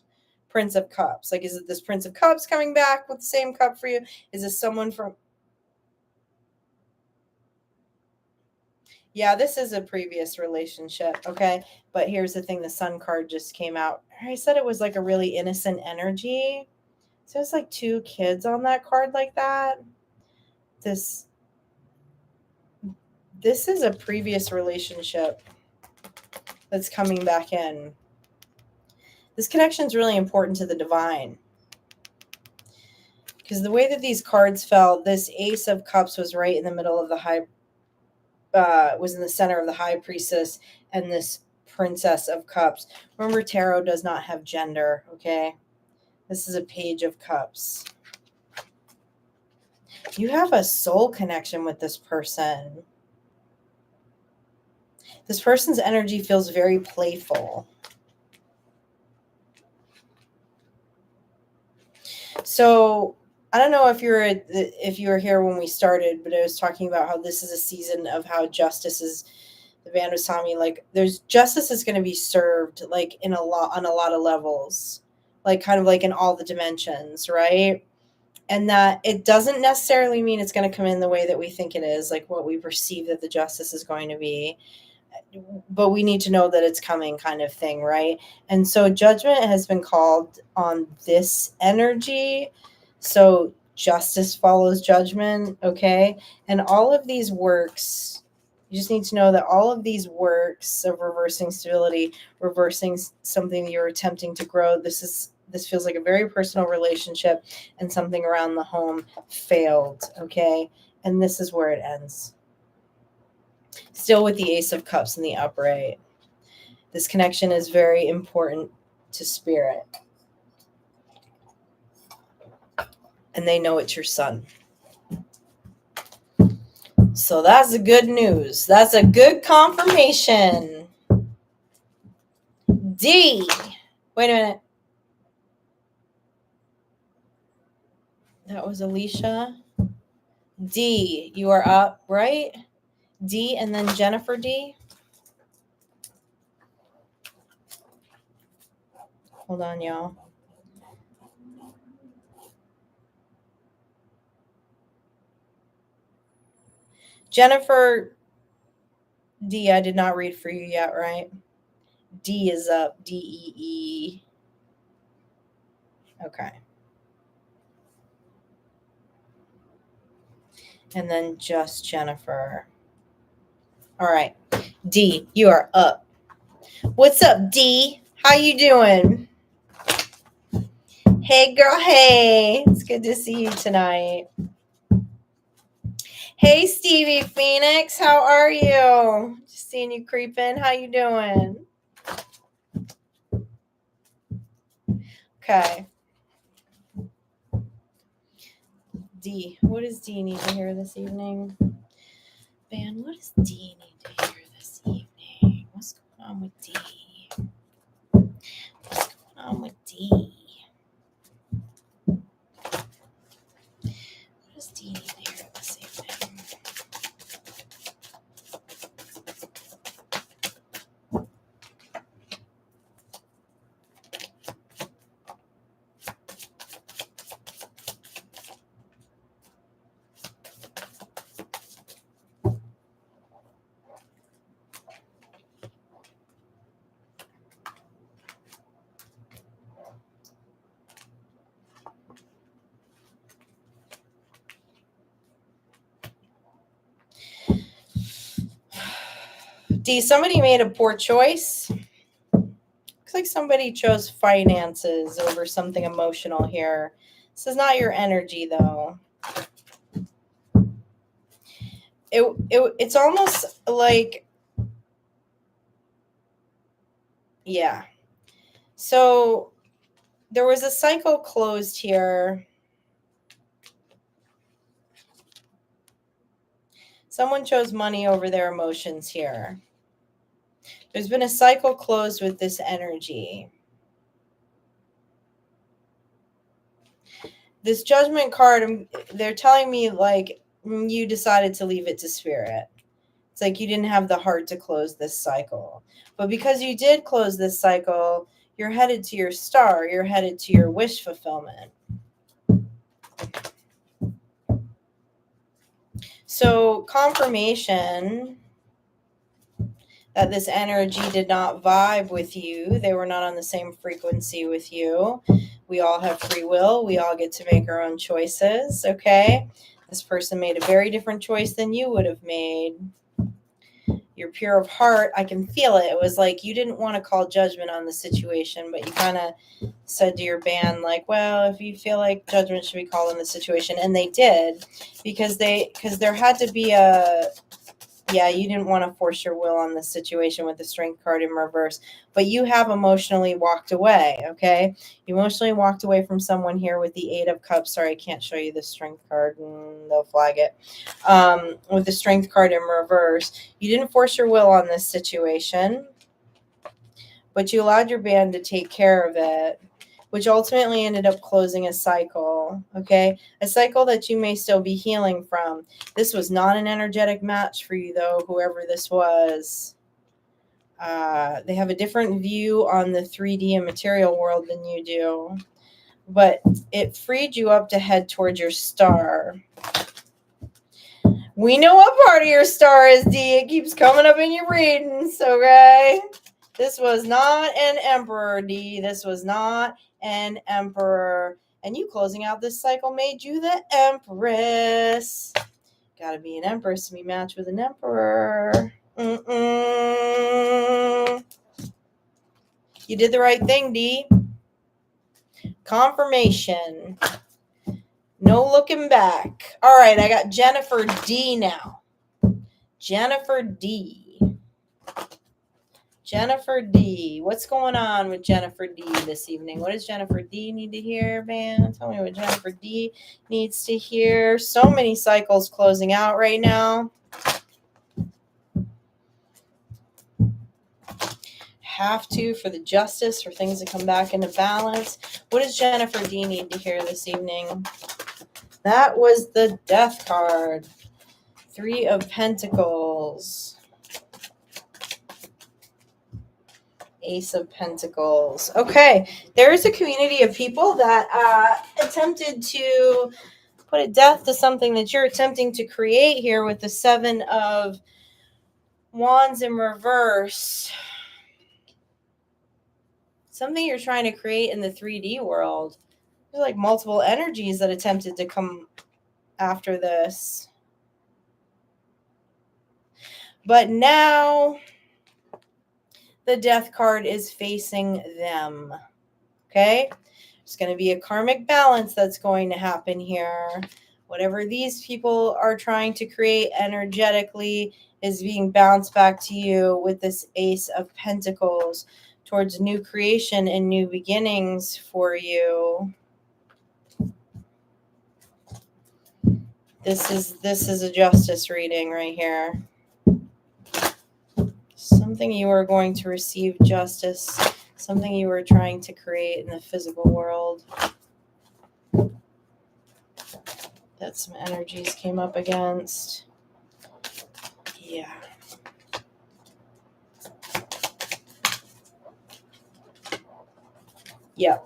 Prince of Cups. Like, is it this Prince of Cups coming back with the same cup for you? Is this someone from... Yeah, this is a previous relationship, okay? But here's the thing, the Sun card just came out. I said it was like a really innocent energy. So it's like 2 kids on that card like that. This is a previous relationship that's coming back in. This connection is really important to the divine. Because the way that these cards fell, this Ace of Cups was right in the middle of the was in the center of the High Priestess and this Princess of Cups. Remember, tarot does not have gender, okay? This is a Page of Cups. You have a soul connection with this person. This person's energy feels very playful. So I don't know if you were here when we started, but I was talking about how this is a season of how justice is. The band was telling me like there's justice is going to be served like in a lot on a lot of levels, like kind of like in all the dimensions, right? And that it doesn't necessarily mean it's going to come in the way that we think it is, like what we perceive that the justice is going to be, but we need to know that it's coming, kind of thing, right? And so judgment has been called on this energy. So justice follows judgment, okay? And all of these works, you just need to know that all of these works of reversing stability, reversing something that you're attempting to grow, this feels like a very personal relationship, and something around the home failed, okay? And this is where it ends. Still with the Ace of Cups in the upright. This connection is very important to spirit. And they know it's your son. So that's the good news. That's a good confirmation. D. Wait a minute. That was Alicia. D. You are up, right? D and then Jennifer D. Hold on, y'all. Jennifer D, I did not read for you yet, right? D is up. D-E-E. Okay. And then just Jennifer. All right. D, you are up. What's up, D? How you doing? Hey, girl. Hey. It's good to see you tonight. Hey, Stevie Phoenix. How are you? Just seeing you creeping. How you doing? Okay. D. What does D need to hear this evening? Ben, what does D need to hear this evening? What's going on with D? What's going on with D? What does D need to hear this evening? D, somebody made a poor choice. Looks like somebody chose finances over something emotional here. This is not your energy, though. It's almost like, yeah. So there was a cycle closed here. Someone chose money over their emotions here. There's been a cycle closed with this energy. This judgment card, they're telling me like you decided to leave it to spirit. It's like you didn't have the heart to close this cycle. But because you did close this cycle, you're headed to your star. You're headed to your wish fulfillment. So confirmation that this energy did not vibe with you. They were not on the same frequency with you. We all have free will. We all get to make our own choices, okay? This person made a very different choice than you would have made. You're pure of heart. I can feel it. It was like you didn't want to call judgment on the situation, but you kind of said to your band, like, well, if you feel like judgment should be called on the situation. And they did, because there had to be you didn't want to force your will on the situation with the strength card in reverse, but you have emotionally walked away, okay? You emotionally walked away from someone here with the 8 of Cups. Sorry, I can't show you the strength card and they'll flag it. With the strength card in reverse, you didn't force your will on this situation, but you allowed your band to take care of it which ultimately ended up closing a cycle, okay? A cycle that you may still be healing from. This was not an energetic match for you, though, whoever this was. They have a different view on the 3D and material world than you do, but it freed you up to head towards your star. We know what part of your star is, D. It keeps coming up in your readings, okay? This was not an emperor, D. This was not an emperor. And you closing out this cycle made you the empress. Gotta be an empress to be matched with an emperor. You did the right thing, D. Confirmation. No looking back. All right, I got Jennifer D now. Jennifer D. Jennifer D. What's going on with Jennifer D this evening? What does Jennifer D need to hear, man? Tell me what Jennifer D needs to hear. So many cycles closing out right now. Have to for the justice, for things to come back into balance. What does Jennifer D need to hear this evening? That was the Death card. 3 of Pentacles. Ace of Pentacles. Okay, there is a community of people that attempted to put a death to something that you're attempting to create here with the 7 of Wands in reverse. Something you're trying to create in the 3D world. There's like multiple energies that attempted to come after this. But now the Death card is facing them. Okay? There's going to be a karmic balance that's going to happen here. Whatever these people are trying to create energetically is being bounced back to you with this Ace of Pentacles towards new creation and new beginnings for you. This is a justice reading right here. Something you are going to receive justice. Something you were trying to create in the physical world. That some energies came up against. Yeah. Yep.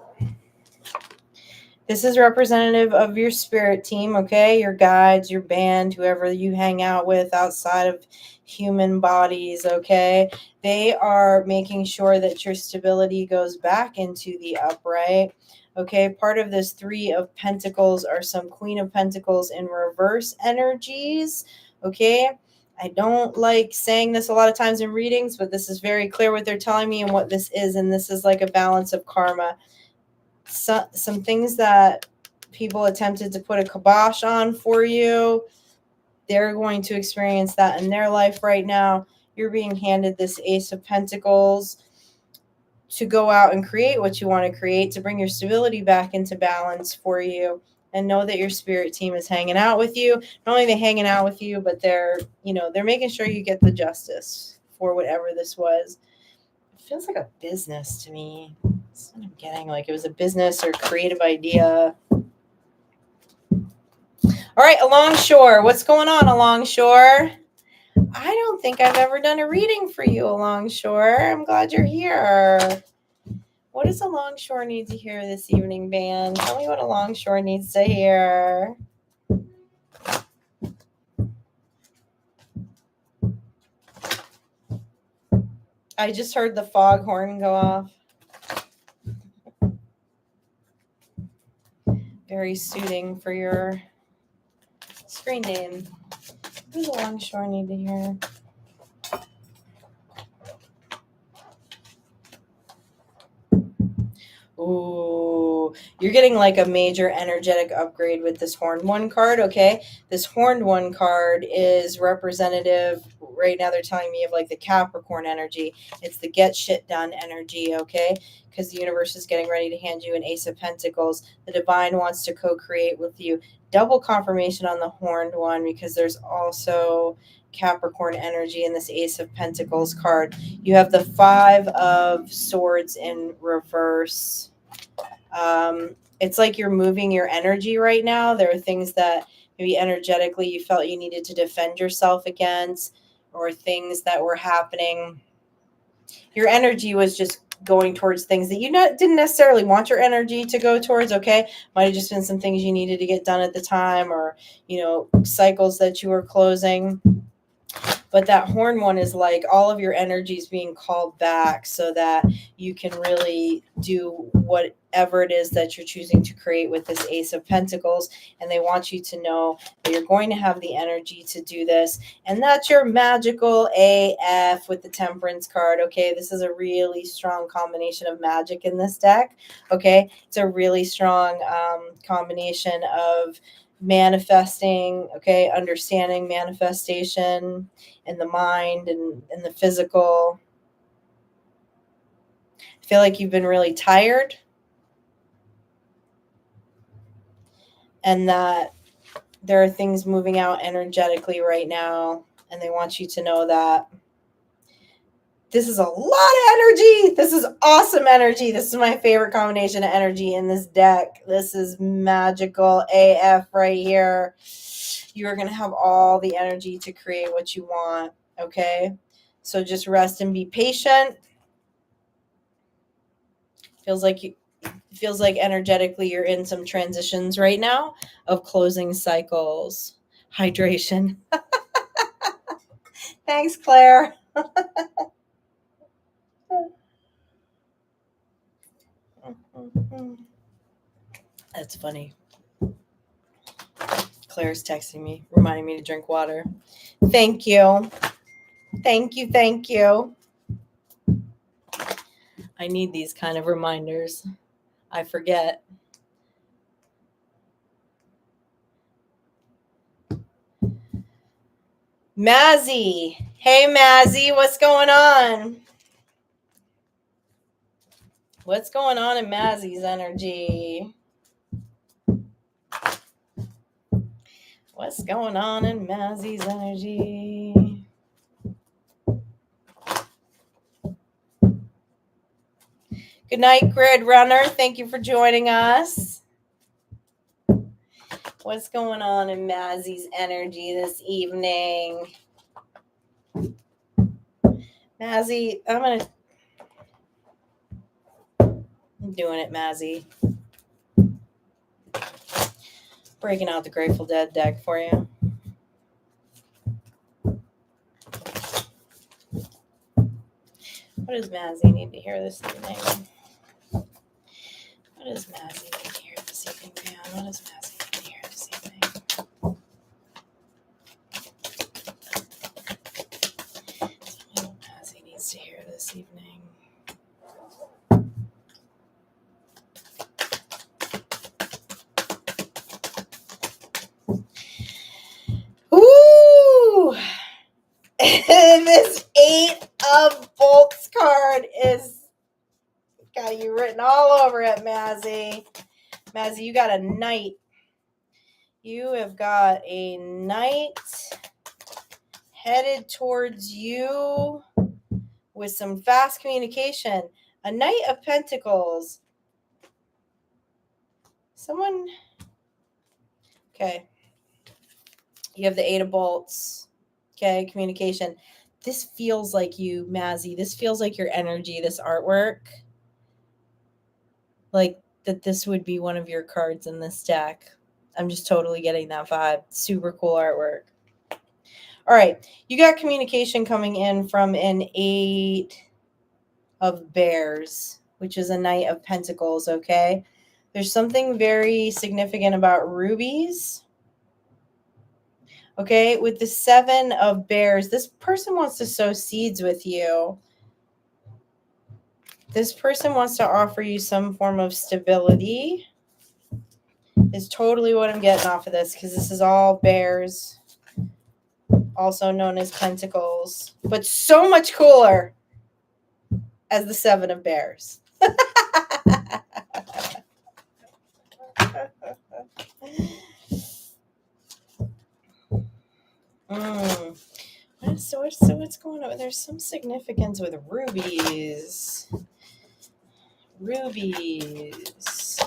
This is representative of your spirit team, okay? Your guides, your band, whoever you hang out with outside of human bodies, okay? They are making sure that your stability goes back into the upright, okay? Part of this 3 of Pentacles are some Queen of Pentacles in reverse energies, okay? I don't like saying this a lot of times in readings, but this is very clear what they're telling me and what this is, and this is like a balance of karma. Some things that people attempted to put a kibosh on for you, they're going to experience that in their life right now. You're being handed this Ace of Pentacles to go out and create what you want to create, to bring your stability back into balance for you, and know that your spirit team is hanging out with you. Not only are they hanging out with you, but they're making sure you get the justice for whatever this was. It feels like a business to me. That's what I'm getting, like it was a business or creative idea. All right, Alongshore. What's going on, Alongshore? I don't think I've ever done a reading for you, Alongshore. I'm glad you're here. What does Alongshore need to hear this evening, band? Tell me what Alongshore needs to hear. I just heard the foghorn go off. Very suiting for your screen name. What does Alongshore need to hear? Ooh, you're getting like a major energetic upgrade with this Horned One card, okay? This Horned One card is representative, right now they're telling me, of like the Capricorn energy. It's the get shit done energy, okay? Because the universe is getting ready to hand you an Ace of Pentacles. The divine wants to co-create with you. Double confirmation on the Horned One, because there's also Capricorn energy in this Ace of Pentacles card. You have the 5 of Swords in reverse. It's like you're moving your energy right now. There are things that maybe energetically you felt you needed to defend yourself against, or things that were happening. Your energy was just going towards things that you didn't necessarily want your energy to go towards. Okay, might have just been some things you needed to get done at the time, or cycles that you were closing. But that horn one is like all of your energies being called back so that you can really do whatever it is that you're choosing to create with this Ace of Pentacles. And they want you to know that you're going to have the energy to do this. And that's your magical AF with the Temperance card. Okay, this is a really strong combination of magic in this deck. Okay, it's a really strong combination of manifesting, okay, understanding manifestation in the mind and in the physical. I feel like you've been really tired, and that there are things moving out energetically right now, and they want you to know that this is a lot of energy. This is awesome energy. This is my favorite combination of energy in this deck. This is magical AF right here. You are going to have all the energy to create what you want, okay? So just rest and be patient. Feels like energetically you're in some transitions right now of closing cycles. Hydration. Thanks, Claire. That's funny. Claire's texting me, reminding me to drink water. Thank you. Thank you. Thank you. I need these kind of reminders. I forget. Mazy. Hey, Mazy. What's going on? What's going on in Mazy's energy? What's going on in Mazy's energy? Good night, Gridrunner. Thank you for joining us. What's going on in Mazy's energy this evening? Mazy, I'm doing it, Mazy. Breaking out the Grateful Dead deck for you. What does Mazy need to hear this evening? What does Mazy need to hear this evening, man? What does Mazy need to hear this evening? Tell me what Mazy needs to hear this evening. Ooh! This 8 of Bolts card is got you written all over it, Mazy. Mazy, you got a knight. You have got a knight headed towards you with some fast communication. A Knight of Pentacles. Someone... Okay. You have the 8 of Bolts. Okay, communication. This feels like you, Mazy. This feels like your energy, this artwork. Like that this would be one of your cards in this deck. I'm just totally getting that vibe. Super cool artwork. All right. You got communication coming in from an 8 of Bears, which is a Knight of Pentacles, okay? There's something very significant about rubies. Okay, with the 7 of Bears, this person wants to sow seeds with you. This person wants to offer you some form of stability. Is totally what I'm getting off of this, because this is all Bears, also known as Pentacles, but so much cooler as the 7 of Bears. So what's going on? There's some significance with rubies. Rubies.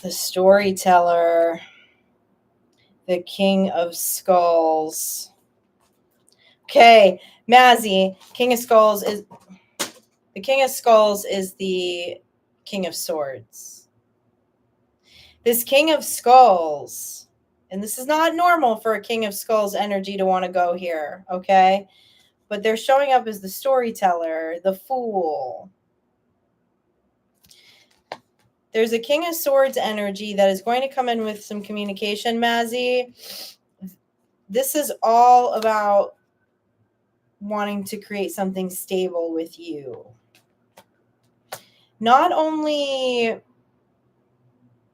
The storyteller, the King of Skulls. Okay, Mazy, King of Skulls is the King of Skulls is the King of Swords. This King of Skulls, and this is not normal for a King of Skulls energy to want to go here, okay? But they're showing up as the storyteller, the fool. There's a King of Swords energy that is going to come in with some communication, Mazy. This is all about wanting to create something stable with you. Not only...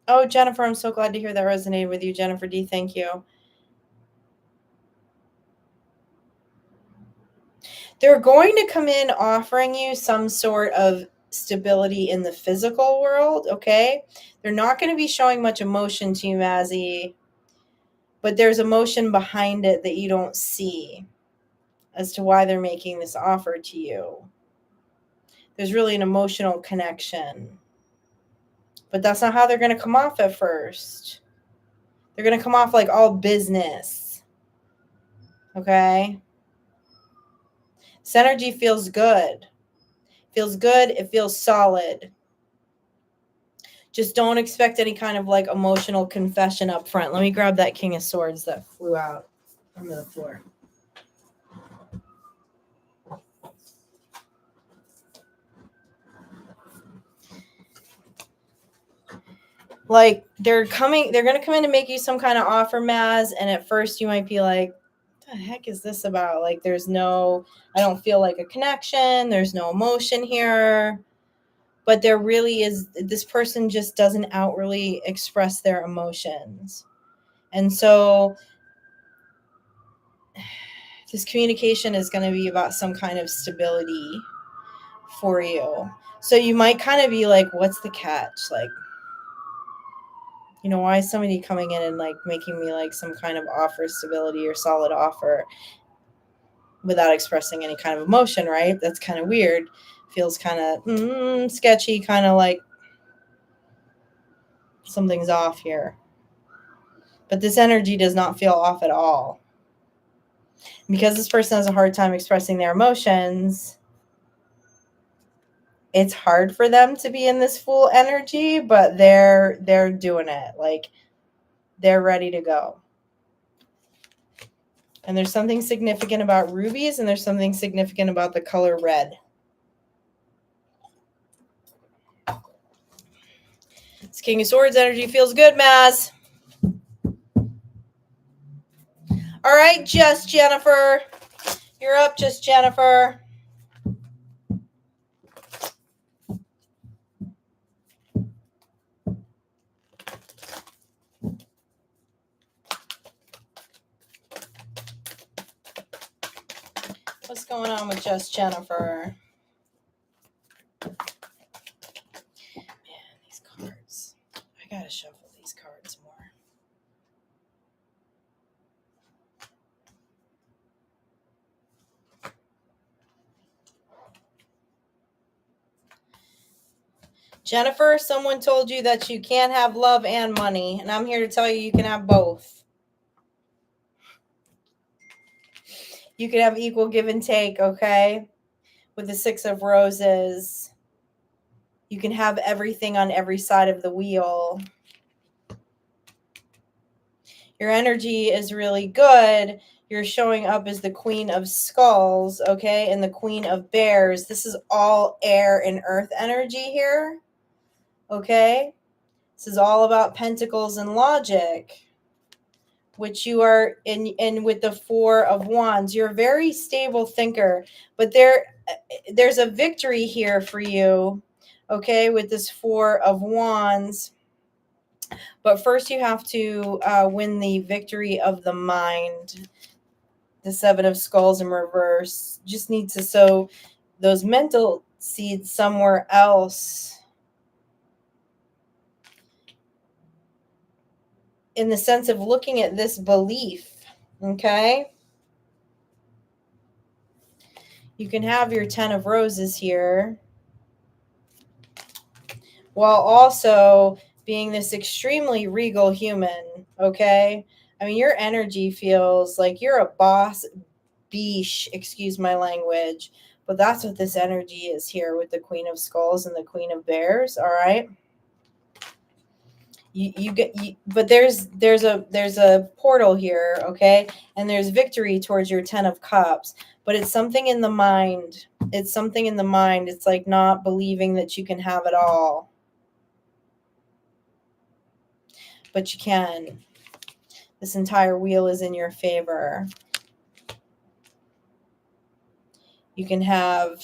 Oh, Jennifer, I'm so glad to hear that resonated with you. Jennifer D, thank you. They're going to come in offering you some sort of stability in the physical world, okay? They're not going to be showing much emotion to you, Mazy, but there's emotion behind it that you don't see as to why they're making this offer to you. There's really an emotional connection. But that's not how they're going to come off at first. They're going to come off like all business. Okay? This energy feels good. Feels good. It feels solid. Just don't expect any kind of like emotional confession up front. Let me grab that King of Swords that flew out onto the floor. Like they're going to come in to make you some kind of offer, Maz, and at first you might be like, what the heck is this about? Like I don't feel like a connection. There's no emotion here. But there really is, this person just doesn't outwardly express their emotions. And so this communication is going to be about some kind of stability for you. So you might kind of be like, what's the catch? Like, why is somebody coming in and like making me like some kind of offer stability or solid offer without expressing any kind of emotion, right? That's kind of weird. Feels kind of sketchy, kind of like something's off here. But this energy does not feel off at all. Because this person has a hard time expressing their emotions, it's hard for them to be in this full energy, but they're doing it. Like they're ready to go. And there's something significant about rubies, and there's something significant about the color red. This King of Swords energy feels good, Maz. All right, Just Jennifer. You're up, Just Jennifer. What's going on with Just Jennifer? Man, these cards. I gotta shuffle these cards more. Jennifer, someone told you that you can't have love and money, and I'm here to tell you you can have both. You can have equal give and take, okay? With the Six of Roses. You can have everything on every side of the wheel. Your energy is really good. You're showing up as the Queen of Skulls, okay? And the Queen of Bears. This is all air and earth energy here, okay? This is all about pentacles and logic, which you are in with the Four of Wands. You're a very stable thinker, but there's a victory here for you, okay, with this Four of Wands. But first you have to win the victory of the mind. The Seven of Skulls in reverse. Just need to sow those mental seeds somewhere else. In the sense of looking at this belief, okay? You can have your Ten of Roses here, while also being this extremely regal human, okay? I mean, your energy feels like you're a boss beesh, excuse my language, but that's what this energy is here with the Queen of Skulls and the Queen of Bears, all right? But there's a portal here, okay? And there's victory towards your 10 of Cups, but it's something in the mind. It's something in the mind. It's like not believing that you can have it all. But you can. This entire wheel is in your favor. You can have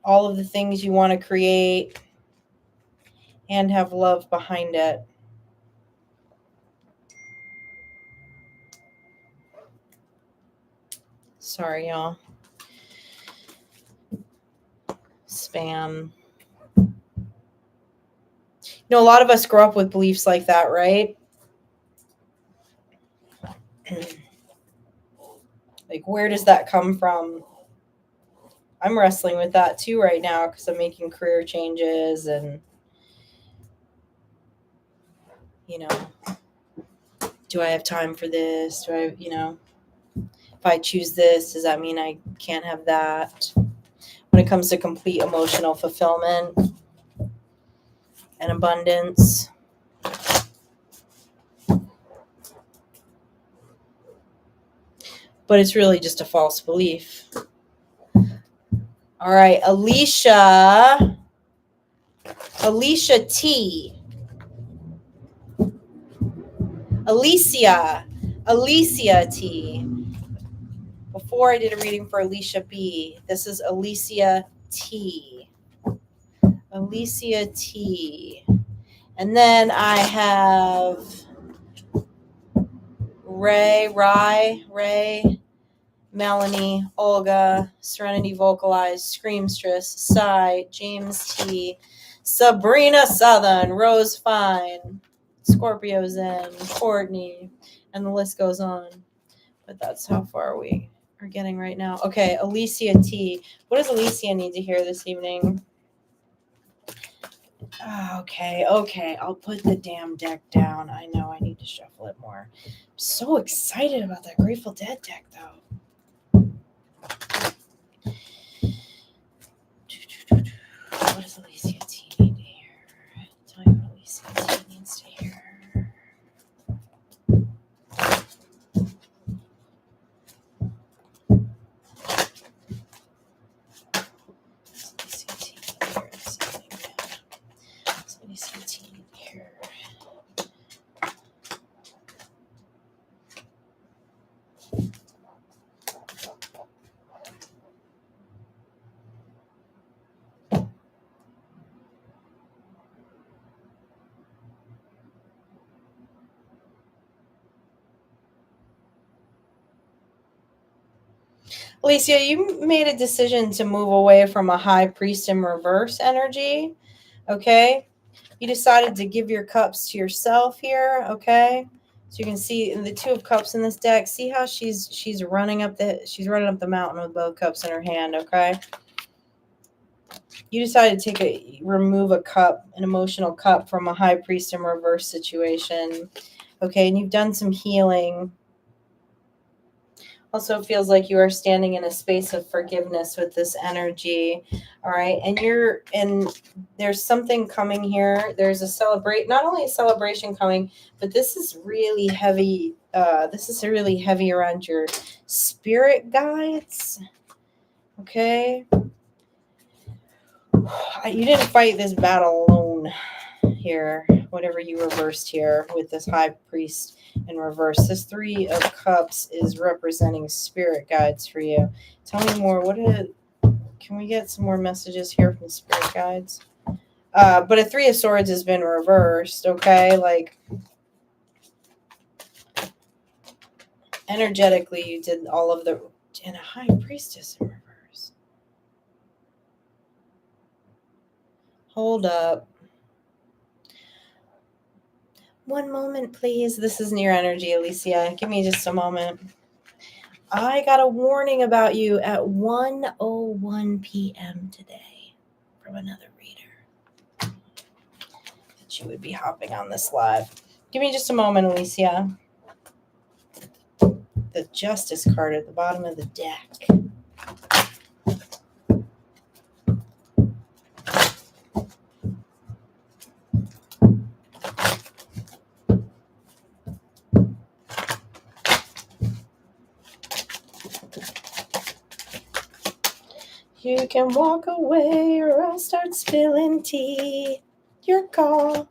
all of the things you want to create and have love behind it. Sorry, y'all. Spam. You know, a lot of us grow up with beliefs like that, right? Like, where does that come from? I'm wrestling with that too right now because I'm making career changes and, you know, do I have time for this? Do I, you know, if I choose this, does that mean I can't have that? When it comes to complete emotional fulfillment and abundance. But it's really just a false belief. All right, Alicia T. Alicia T. Before I did a reading for Alicia B, this is Alicia T. Alicia T. And then I have Ray, Melanie, Olga, Serenity Vocalized, Screamstress, Sigh, James T, Sabrina Southern, Rose Fine, Scorpio Zen, Courtney, and the list goes on. But that's how far we are getting right now. Okay, Alicia T. What does Alicia need to hear this evening? Okay. I'll put the damn deck down. I know I need to shuffle it more. I'm so excited about that Grateful Dead deck, though. What does Alicia T need to hear? Tell me what Alicia T needs to hear. Alicia, you made a decision to move away from a high priest in reverse energy, okay? You decided to give your cups to yourself here, okay? So you can see in the 2 of Cups in this deck, see how she's running up the mountain with both cups in her hand, okay? You decided to remove a cup, an emotional cup from a high priest in reverse situation, okay? And you've done some healing. Also feels like you are standing in a space of forgiveness with this energy. All right. And there's something coming here. There's not only a celebration coming, but this is really heavy. This is really heavy around your spirit guides. Okay. You didn't fight this battle alone here, whatever you reversed here with this high priest in reverse. This 3 of Cups is representing spirit guides for you. Tell me more. Can we get some more messages here from spirit guides? But a 3 of Swords has been reversed, okay? Like, energetically, you did all of the... And a high priestess in reverse. Hold up. One moment, please. This isn't your energy, Alicia. Give me just a moment. I got a warning about you at 1:01 p.m. today. from another reader that she would be hopping on this live. Give me just a moment, Alicia. The Justice card at the bottom of the deck. You can walk away or I'll start spilling tea. Your call.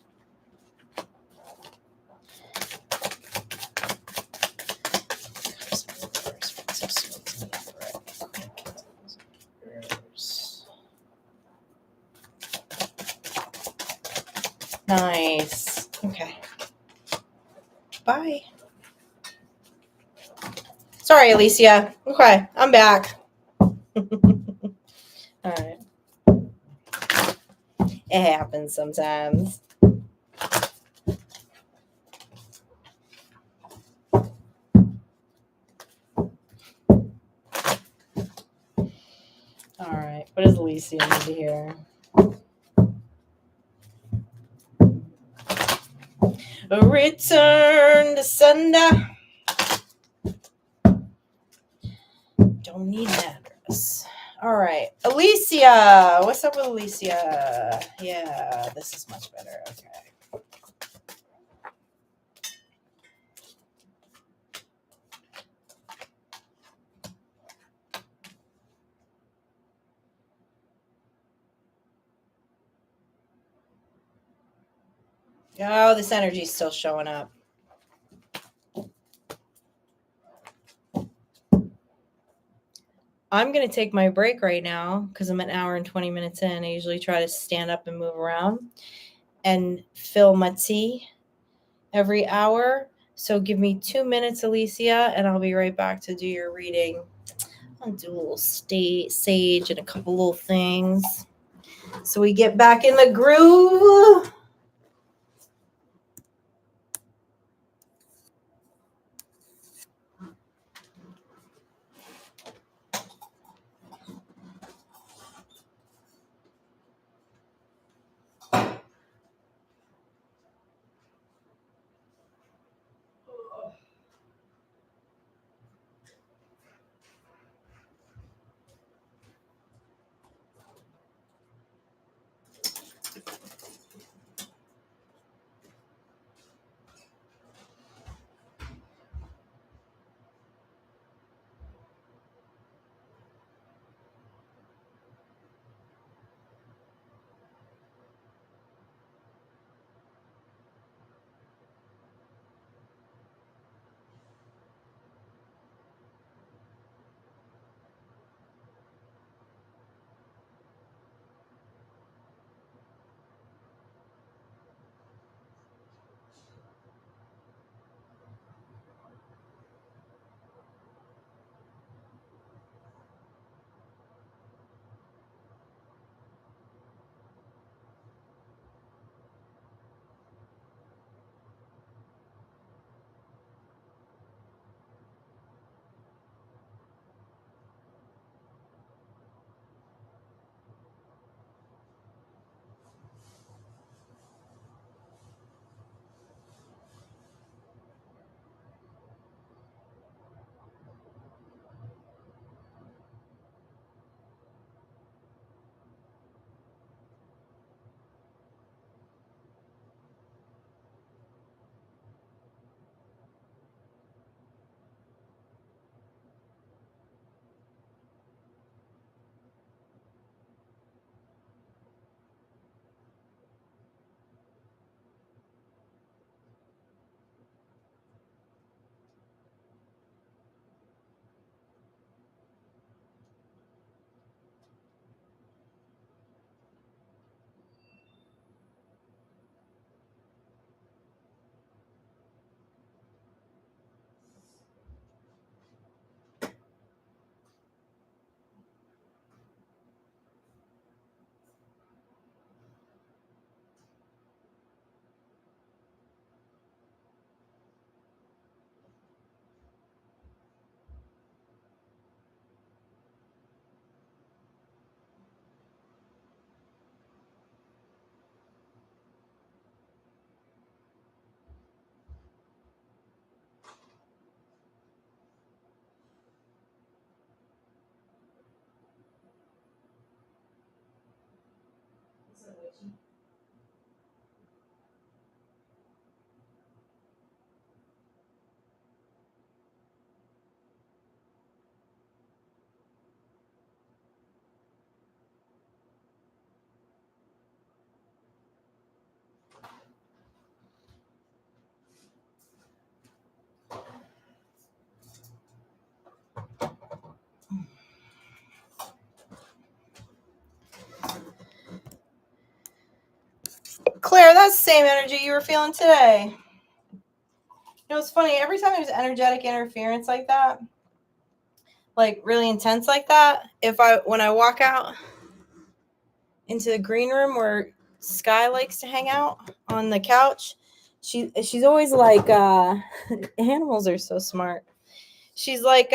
Nice. Okay. Bye. Sorry, Alicia. Okay, I'm back. All right. It happens sometimes. All right. What does Alicia need to hear? A return to sender. Don't need an address. All right. Alicia. What's up with Alicia? Yeah, this is much better. Okay. Oh, this energy's still showing up. I'm going to take my break right now because I'm an hour and 20 minutes in. I usually try to stand up and move around and fill my tea every hour. So give me 2 minutes, Alicia, and I'll be right back to do your reading. I'll do a little sage and a couple little things so we get back in the groove. Claire, that's the same energy you were feeling today. You know, it's funny. Every time there's energetic interference like that, like really intense like that, when I walk out into the green room where Sky likes to hang out on the couch, she's always like, animals are so smart. She's like,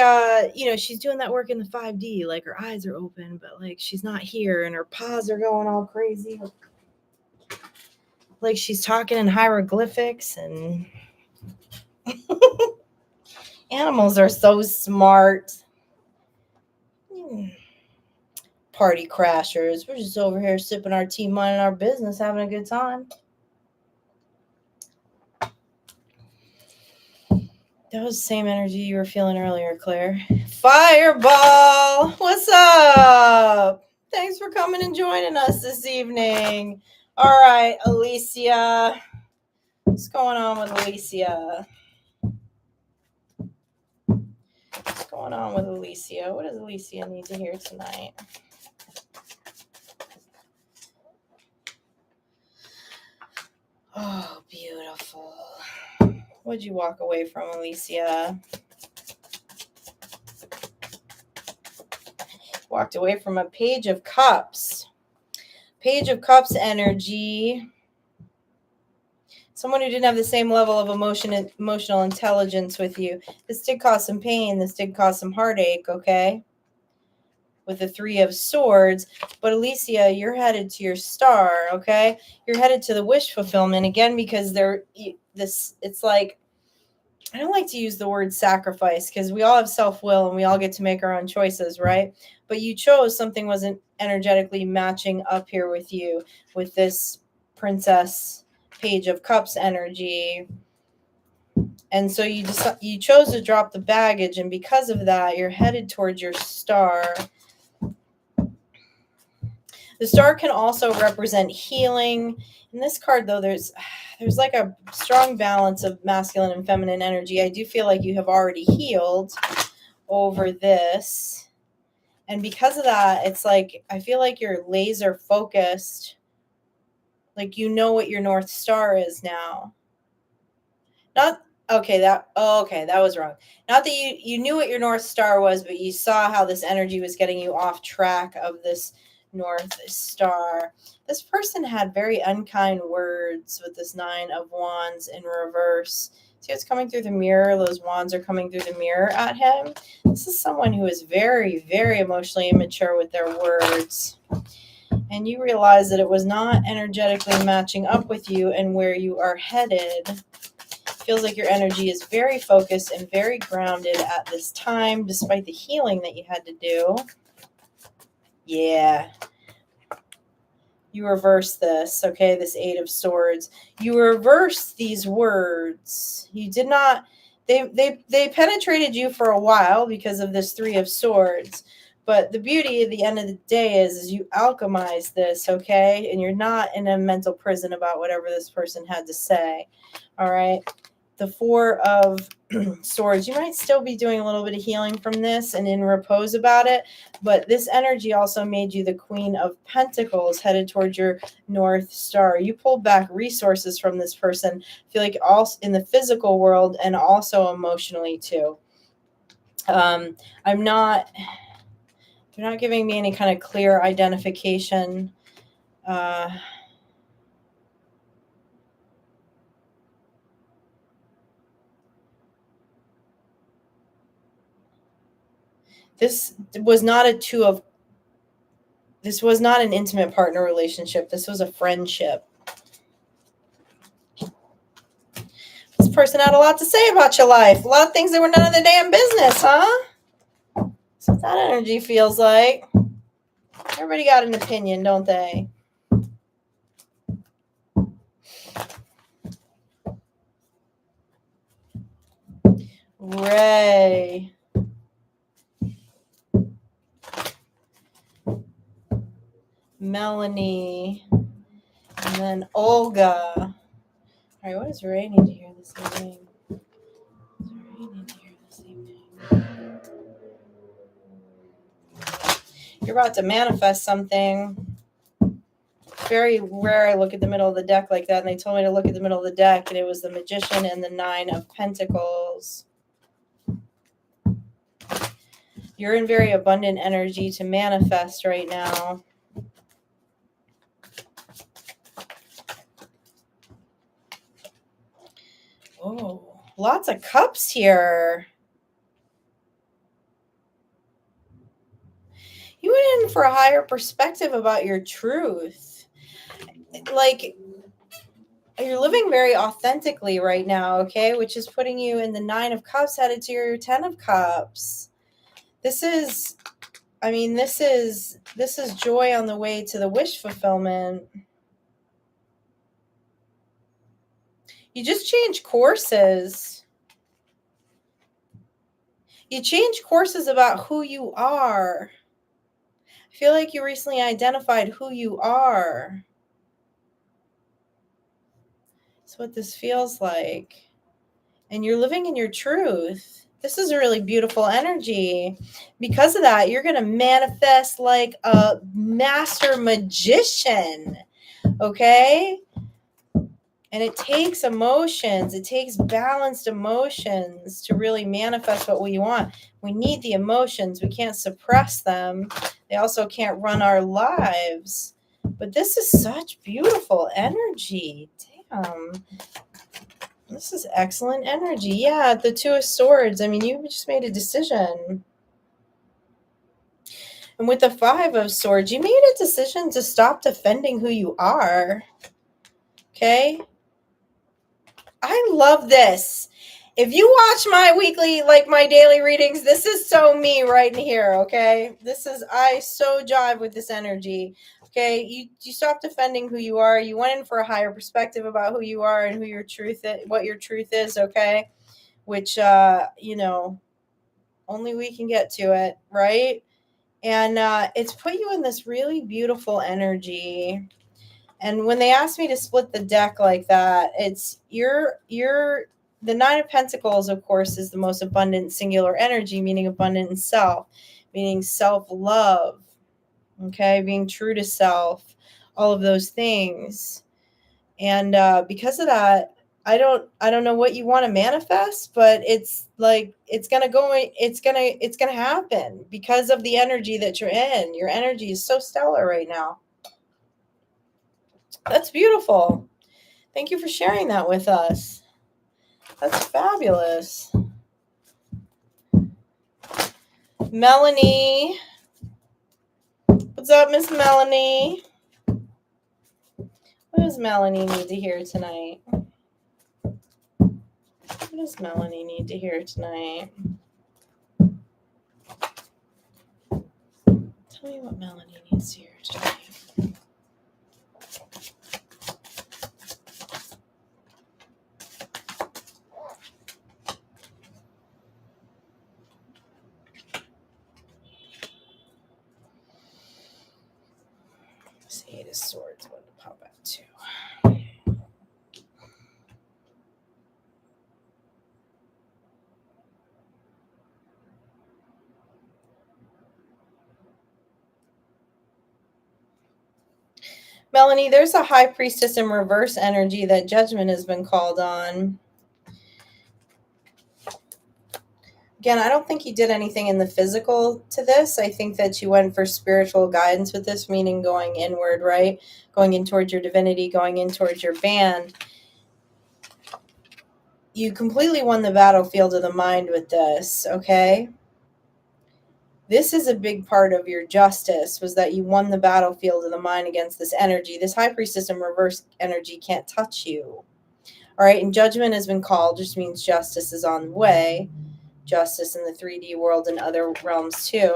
she's doing that work in the 5D, like her eyes are open, but like she's not here, and her paws are going all crazy, like she's talking in hieroglyphics. And animals are so smart. Party crashers. We're just over here sipping our tea, minding our business, having a good time. That was the same energy you were feeling earlier, Claire. Fireball! What's up? Thanks for coming and joining us this evening. All right, Alicia. What's going on with Alicia? What's going on with Alicia? What does Alicia need to hear tonight? Oh, beautiful. What'd you walk away from, Alicia? Walked away from a Page of Cups. Page of Cups energy. Someone who didn't have the same level of emotional intelligence with you. This did cause some pain. This did cause some heartache, okay? With the Three of Swords. But Alicia, you're headed to your star, okay? You're headed to the wish fulfillment. Again, because it's like, I don't like to use the word sacrifice because we all have self-will and we all get to make our own choices, right? But you chose something wasn't energetically matching up here with you with this Princess Page of Cups energy. And so you chose to drop the baggage, and because of that, you're headed towards your star. The star can also represent healing. In this card, though, there's like a strong balance of masculine and feminine energy. I do feel like you have already healed over this. And because of that, it's like, I feel like you're laser focused. Like, you know what your North Star is now. That was wrong. Not that you knew what your North Star was, but you saw how this energy was getting you off track of this North Star. This person had very unkind words with this Nine of Wands in reverse. See what's coming through the mirror? Those wands are coming through the mirror at him. This is someone who is very, very emotionally immature with their words. And you realize that it was not energetically matching up with you and where you are headed. Feels like your energy is very focused and very grounded at this time, despite the healing that you had to do. Yeah. You reverse this, okay? This Eight of Swords. You reverse these words. You did not. They penetrated you for a while because of this Three of Swords. But the beauty at the end of the day is you alchemize this, okay? And you're not in a mental prison about whatever this person had to say. All right? The Four of Swords. You might still be doing a little bit of healing from this and in repose about it, but this energy also made you the Queen of Pentacles headed towards your North Star. You pulled back resources from this person, I feel like also in the physical world and also emotionally too. They're not giving me any kind of clear identification. This was not this was not an intimate partner relationship. This was a friendship. This person had a lot to say about your life. A lot of things that were none of their damn business, huh? That's what that energy feels like. Everybody got an opinion, don't they? Ray. Melanie. And then Olga. All right, what does Ray need to hear this evening? What does Ray need to hear this evening? You're about to manifest something. Very rare I look at the middle of the deck like that, and they told me to look at the middle of the deck, and it was the Magician and the Nine of Pentacles. You're in very abundant energy to manifest right now. Oh, lots of cups here. You went in for a higher perspective about your truth. Like, you're living very authentically right now, okay? Which is putting you in the Nine of Cups headed to your Ten of Cups. This is joy on the way to the wish fulfillment. You just changed courses. You changed courses about who you are. I feel like you recently identified who you are. That's what this feels like. And you're living in your truth. This is a really beautiful energy. Because of that, you're going to manifest like a master magician. Okay? And it takes emotions. It takes balanced emotions to really manifest what we want. We need the emotions. We can't suppress them. They also can't run our lives. But this is such beautiful energy. Damn. This is excellent energy. Yeah, the Two of Swords. I mean, you just made a decision. And with the Five of Swords, you made a decision to stop defending who you are. Okay? I love this. If you watch my weekly, like my daily readings, this is so me right in here, okay? I so jive with this energy. Okay, you stop defending who you are. You went in for a higher perspective about who you are and who your truth is, what your truth is, okay? Which only we can get to it, right? And it's put you in this really beautiful energy. And when they asked me to split the deck like that, it's you're the Nine of Pentacles, of course, is the most abundant singular energy, meaning abundant in self, meaning self-love, okay, being true to self, all of those things. And because of that, I don't know what you want to manifest, but it's like it's gonna happen because of the energy that you're in. Your energy is so stellar right now. That's beautiful. Thank you for sharing that with us. That's fabulous. Melanie. What's up, Miss Melanie? What does Melanie need to hear tonight? What does Melanie need to hear tonight? Tell me what Melanie needs to hear tonight. Eight of Swords, what to pop out to? Melanie, there's a High Priestess in reverse energy that judgment has been called on. Again, I don't think you did anything in the physical to this. I think that you went for spiritual guidance with this, meaning going inward, right? Going in towards your divinity, going in towards your band. You completely won the battlefield of the mind with this, okay? This is a big part of your justice, was that you won the battlefield of the mind against this energy. This High Priestess in reverse energy can't touch you. All right, and judgment has been called, just means justice is on the way. Justice in the 3D world and other realms too.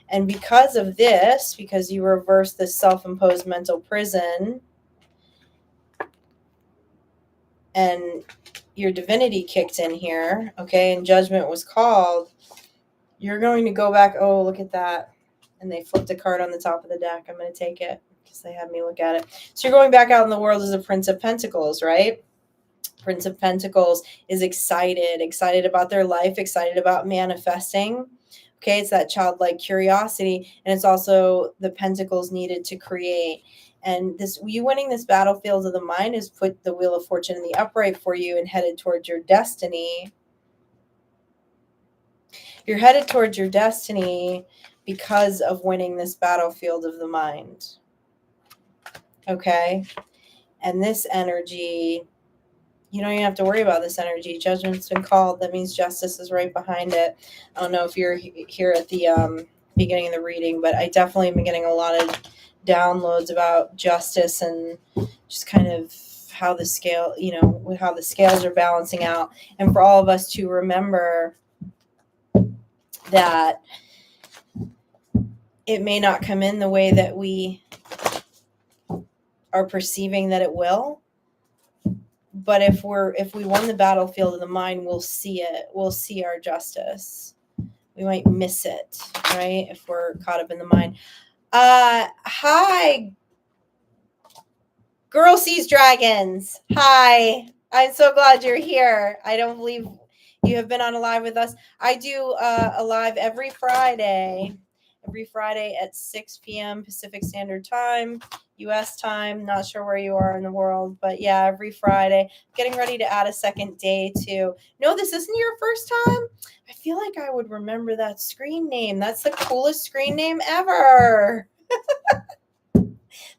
And because of this, because you reverse this self-imposed mental prison, and your divinity kicked in here, okay, and judgment was called, you're going to go back. Oh, look at that. And they flipped a card on the top of the deck. I'm going to take it because they had me look at it. So you're going back out in the world as a Prince of Pentacles, right? Prince of Pentacles is excited about their life, excited about manifesting. Okay, it's that childlike curiosity, and it's also the pentacles needed to create. And this, you winning this battlefield of the mind has put the Wheel of Fortune in the upright for you and headed towards your destiny. You're headed towards your destiny because of winning this battlefield of the mind. Okay? And this energy, you don't even have to worry about this energy. Judgment's been called. That means justice is right behind it. I don't know if you're here at the beginning of the reading, but I definitely have been getting a lot of downloads about justice and just kind of how the scale, how the scales are balancing out. And for all of us to remember that it may not come in the way that we are perceiving that it will. But if we won the battlefield of the mind, we'll see it. We'll see our justice. We might miss it, right? If we're caught up in the mind. Hi, Girl Sees Dragons. Hi. I'm so glad you're here. I don't believe you have been on a live with us. I do a live every Friday at 6 p.m. Pacific Standard Time, U.S. time. Not sure where you are in the world, but yeah, every Friday. Getting ready to add a second day too. No, this isn't your first time? I feel like I would remember that screen name. That's the coolest screen name ever.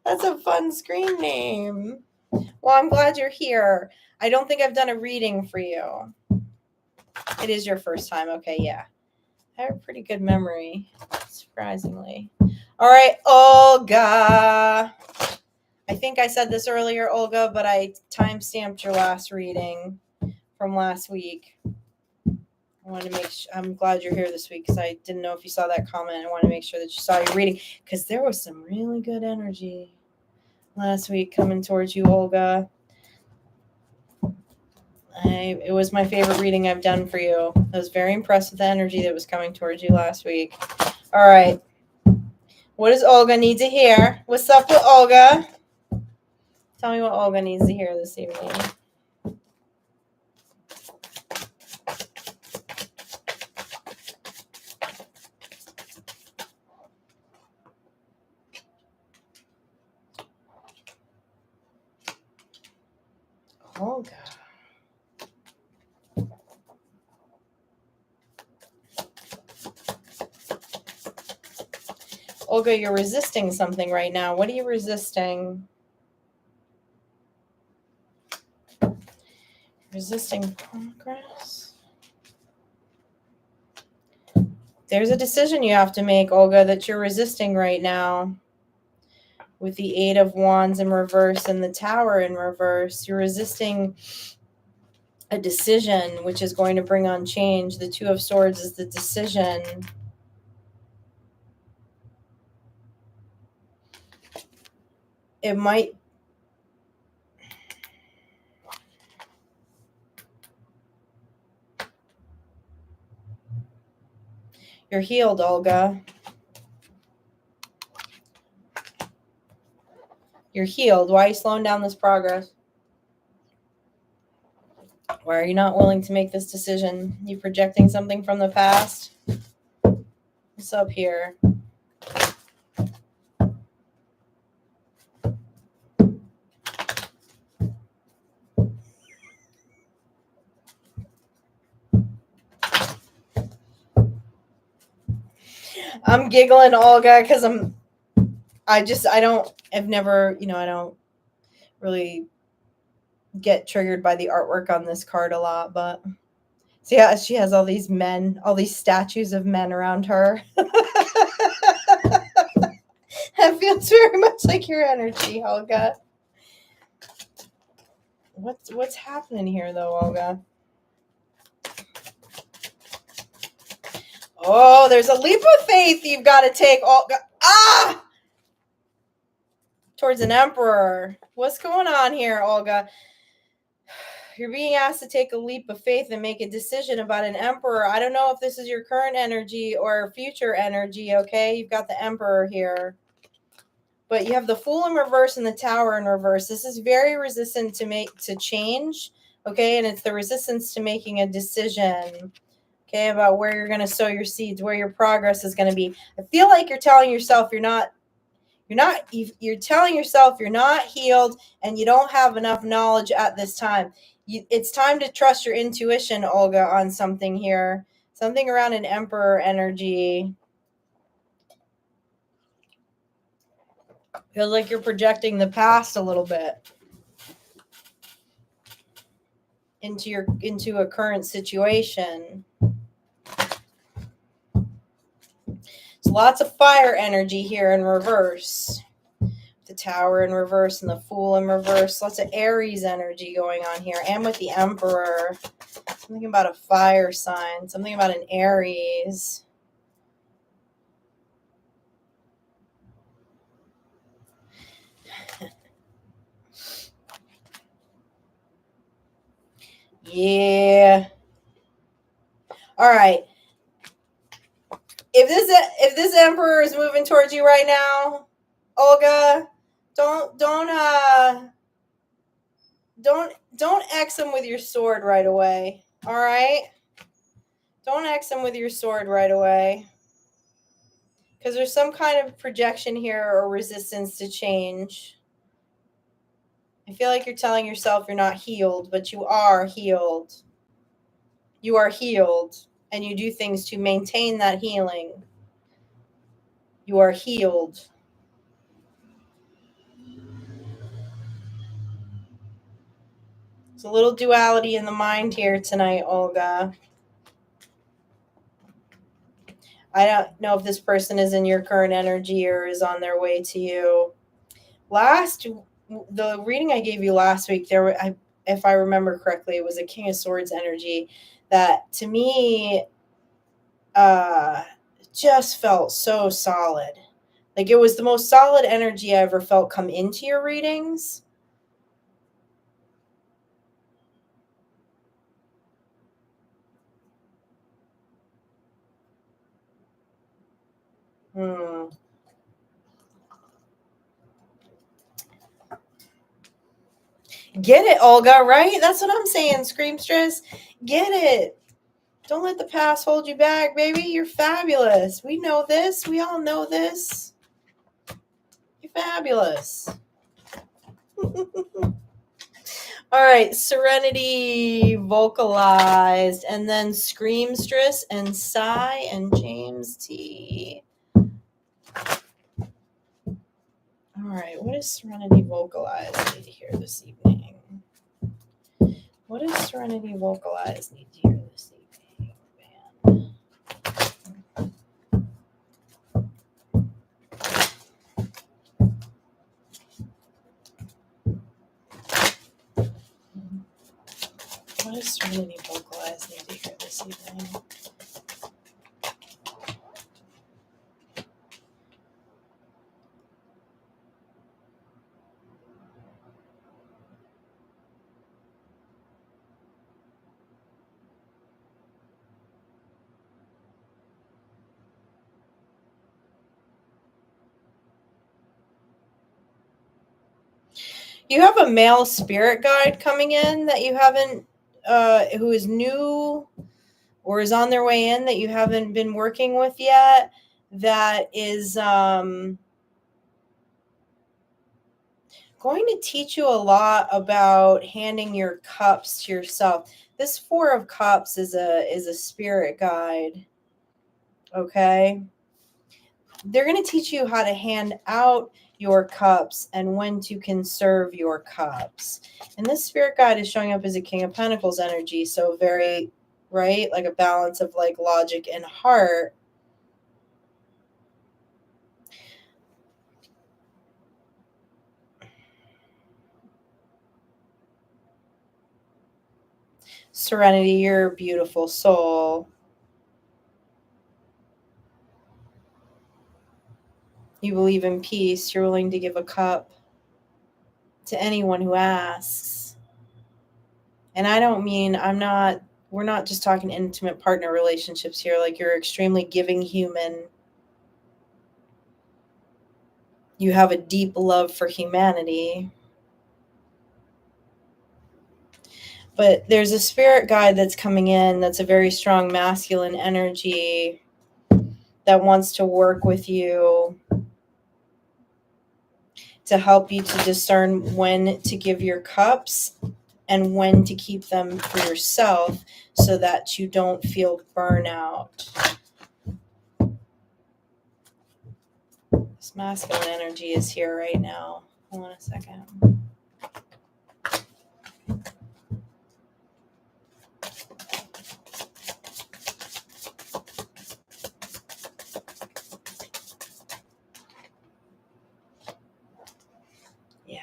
That's a fun screen name. Well, I'm glad you're here. I don't think I've done a reading for you. It is your first time. Okay, yeah. I have a pretty good memory, surprisingly. All right, Olga. I think I said this earlier, Olga, but I time-stamped your last reading from last week. I wanted to make sure, I'm glad you're here this week because I didn't know if you saw that comment. I wanted to make sure that you saw your reading because there was some really good energy last week coming towards you, Olga. It was my favorite reading I've done for you. I was very impressed with the energy that was coming towards you last week. All right. What does Olga need to hear? What's up with Olga? Tell me what Olga needs to hear this evening. Olga. Olga, you're resisting something right now. What are you resisting? Resisting progress? There's a decision you have to make, Olga, that you're resisting right now. With the Eight of Wands in reverse and the Tower in reverse, you're resisting a decision which is going to bring on change. The Two of Swords is the decision. It might You're healed, Olga. You're healed. Why are you slowing down this progress? Why are you not willing to make this decision? You projecting something from the past? What's up here? I'm giggling, Olga, because I don't really get triggered by the artwork on this card a lot, but see, yeah, she has all these men, all these statues of men around her. That feels very much like your energy, Olga. What's happening here, though, Olga? Oh, there's a leap of faith you've got to take, Olga. Towards an emperor. What's going on here, Olga? You're being asked to take a leap of faith and make a decision about an emperor. I don't know if this is your current energy or future energy, okay? You've got the emperor here. But you have the Fool in reverse and the Tower in reverse. This is very resistant to change, okay? And it's the resistance to making a decision, okay, about where you're going to sow your seeds, where your progress is going to be. I feel like you're telling yourself you're telling yourself you're not healed and you don't have enough knowledge at this time. It's time to trust your intuition, Olga, on something here. Something around an emperor energy. Feels like you're projecting the past a little bit into a current situation. There's lots of fire energy here in reverse. The Tower in reverse and the Fool in reverse. Lots of Aries energy going on here. And with the Emperor. Something about a fire sign. Something about an Aries. Yeah. All right. If this Emperor is moving towards you right now, Olga, don't X him with your sword right away. All right? Don't X him with your sword right away. Because there's some kind of projection here or resistance to change. I feel like you're telling yourself you're not healed, but you are healed. You are healed, and you do things to maintain that healing. You are healed. There's a little duality in the mind here tonight, Olga. I don't know if this person is in your current energy or is on their way to you. The reading I gave you last week, if I remember correctly, it was a King of Swords energy that to me just felt so solid. Like it was the most solid energy I ever felt come into your readings. Get it, Olga, right? That's what I'm saying, Screamstress. Get it. Don't let the past hold you back, baby. You're fabulous. We know this. We all know this. You're fabulous. All right, Serenity vocalized, and then Screamstress and Sigh and James T. All right, what does Serenity vocalize need to hear this evening? What does Serenity vocalize need to hear this evening, man? What does Serenity vocalize need to hear this evening? You have a male spirit guide coming in that you haven't, who is new or is on their way in that you haven't been working with yet, that is going to teach you a lot about handing your cups to yourself. This Four of Cups is a spirit guide, okay? They're going to teach you how to hand out your cups and when to conserve your cups. And this spirit guide is showing up as a King of Pentacles energy, so very, right, like a balance of like logic and heart. Serenity, you're a beautiful soul. You believe in peace. You're willing to give a cup to anyone who asks. And I don't mean, we're not just talking intimate partner relationships here. Like, you're extremely giving human. You have a deep love for humanity. But there's a spirit guide that's coming in that's a very strong masculine energy that wants to work with you to help you to discern when to give your cups and when to keep them for yourself so that you don't feel burnout. This masculine energy is here right now. Hold on a second. Yeah.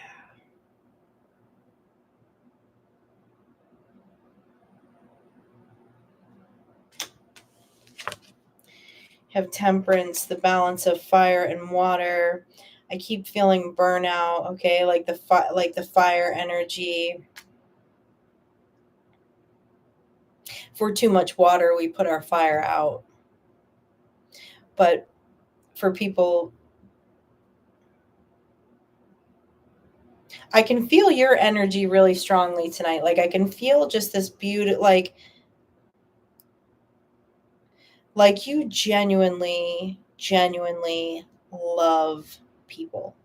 Have temperance, the balance of fire and water. I keep feeling burnout, okay? Like the fire energy. For too much water, we put our fire out. But for people, I can feel your energy really strongly tonight. Like, I can feel just this beauty, like you genuinely love people.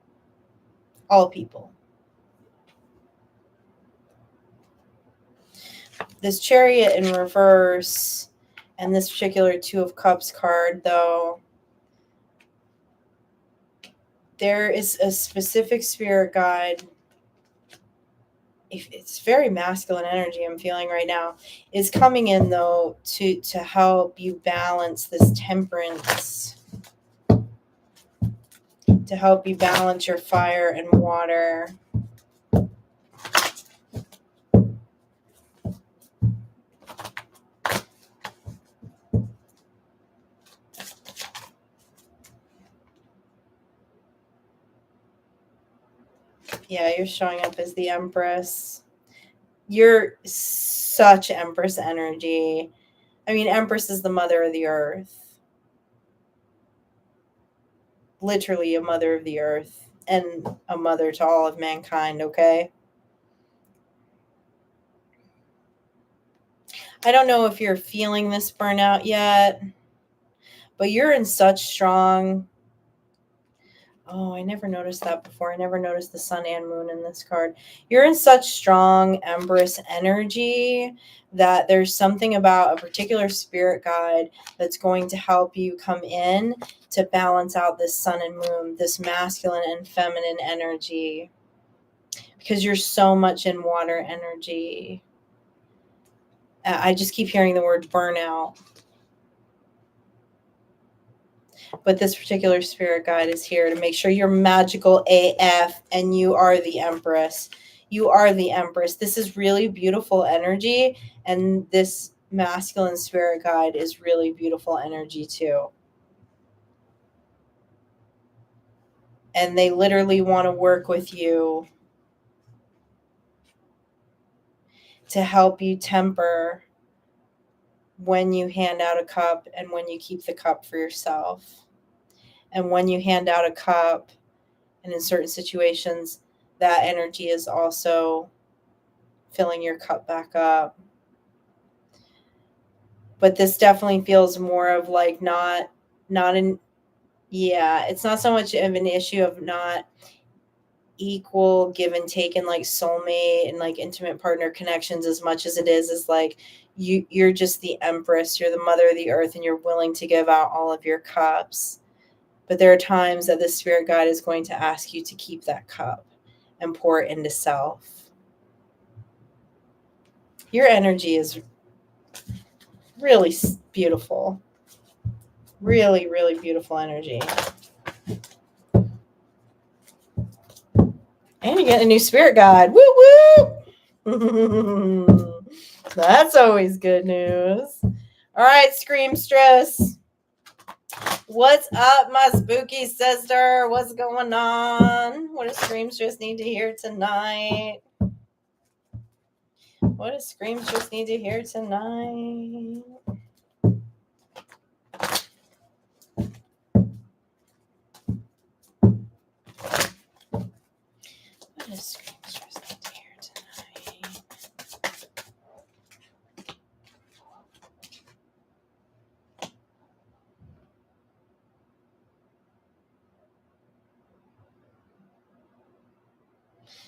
All people. This Chariot in reverse and this particular Two of Cups card, though, there is a specific spirit guide. It's very masculine energy I'm feeling right now, is coming in, though, to help you balance this temperance, to help you balance your fire and water. Yeah, you're showing up as the Empress. You're such Empress energy. I mean, Empress is the mother of the earth. Literally a mother of the earth and a mother to all of mankind, okay? I don't know if you're feeling this burnout yet, but you're in such strong. Oh, I never noticed that before. I never noticed the sun and moon in this card. You're in such strong Empress energy that there's something about a particular spirit guide that's going to help you come in to balance out this sun and moon, this masculine and feminine energy, because you're so much in water energy. I just keep hearing the word burnout. But this particular spirit guide is here to make sure you're magical AF and you are the Empress. You are the Empress. This is really beautiful energy, and this masculine spirit guide is really beautiful energy too. And they literally want to work with you to help you temper when you hand out a cup and when you keep the cup for yourself. And when you hand out a cup, and in certain situations, that energy is also filling your cup back up. But this definitely feels more of like not it's not so much of an issue of not equal give and take and like soulmate and like intimate partner connections, as much as it is like you're just the Empress, you're the mother of the earth, and you're willing to give out all of your cups. But there are times that the spirit guide is going to ask you to keep that cup and pour it into self. Your energy is really beautiful. Really, really beautiful energy. And you get a new spirit guide. Woo woo! That's always good news. All right, Screamstress. What's up, my spooky sister? What's going on? What does Screamstress need to hear tonight? What does Screamstress need to hear tonight? What does Screamstress need to hear tonight?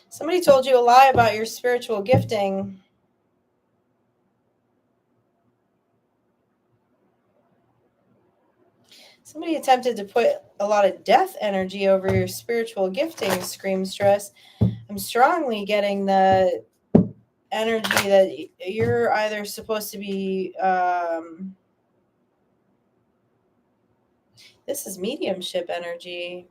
Somebody told you a lie about your spiritual gifting. Somebody attempted to put a lot of death energy over your spiritual gifting, Screamstress. I'm strongly getting the energy that you're either supposed to be... this is mediumship energy.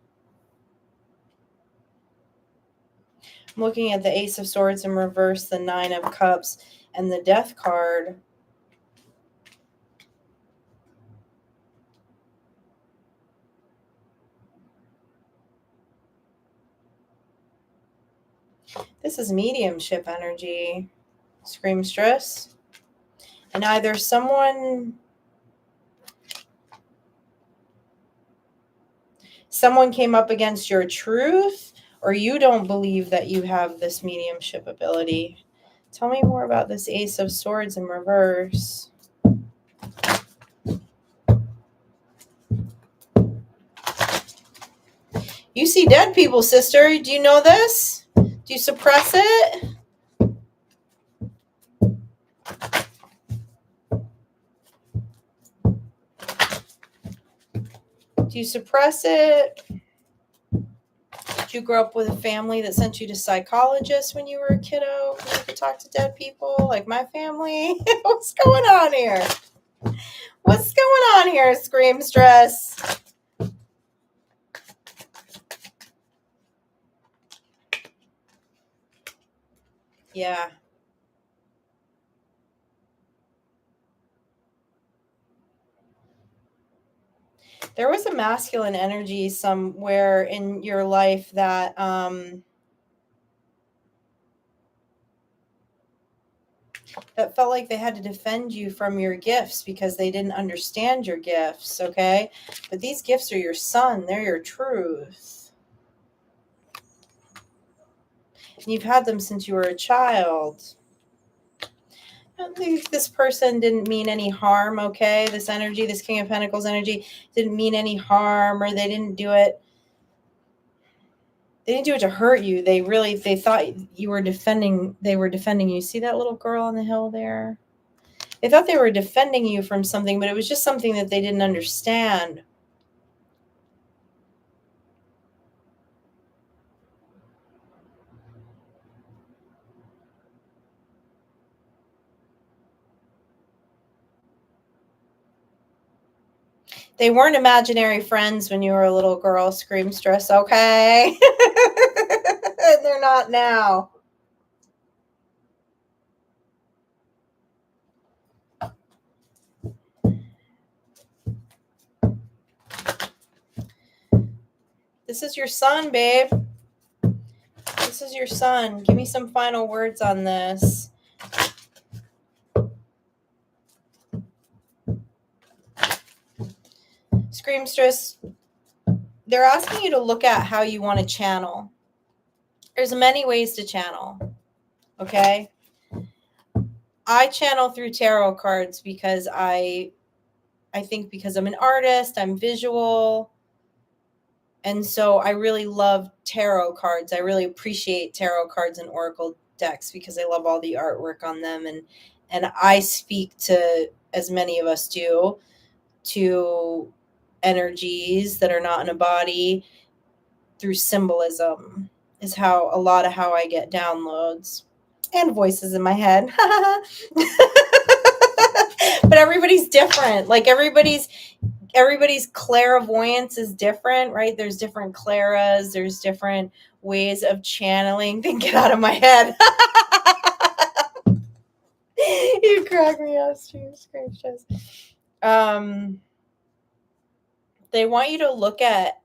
I'm looking at the Ace of Swords in reverse, the Nine of Cups, and the Death card. This is mediumship energy, Screamstress. And either someone came up against your truth, or you don't believe that you have this mediumship ability. Tell me more about this Ace of Swords in reverse. You see dead people, sister. Do you know this? Do you suppress it? Do you suppress it? Did you grow up with a family that sent you to psychologists when you were a kiddo? You could talk to dead people like my family? What's going on here? What's going on here, Screamstress? Yeah. There was a masculine energy somewhere in your life that that felt like they had to defend you from your gifts because they didn't understand your gifts, okay? But these gifts are your sun. They're your truth. And you've had them since you were a child. I think this person didn't mean any harm, okay? This energy, this King of Pentacles energy, didn't mean any harm, or they didn't do it. They didn't do it to hurt you. They thought you were defending. They were defending you. See that little girl on the hill there? They thought they were defending you from something, but it was just something that they didn't understand. They weren't imaginary friends when you were a little girl, Screamstress, okay? They're not now. This is your son, babe. This is your son. Give me some final words on this. Screamstress, they're asking you to look at how you want to channel. There's many ways to channel, okay? I channel through tarot cards because I think because I'm an artist, I'm visual. And so I really love tarot cards. I really appreciate tarot cards and oracle decks because I love all the artwork on them. And I speak to, as many of us do, to energies that are not in a body through symbolism is how a lot of how I get downloads and voices in my head. But everybody's different. Like everybody's clairvoyance is different, right? There's different claras. There's different ways of channeling. Then get out of my head. You crack me up, Screamstress. They want you to look at,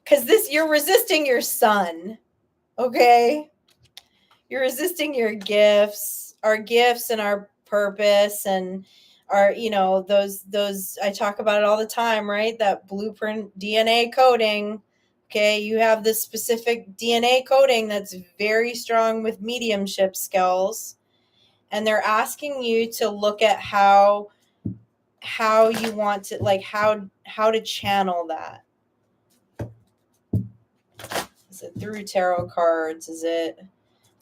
because you're resisting your sun, okay? You're resisting your gifts, our gifts and our purpose and our, those I talk about it all the time, right? That blueprint DNA coding. Okay, you have this specific DNA coding that's very strong with mediumship skills. And they're asking you to look at how you want to, like, how to channel that. Is it through tarot cards? Is it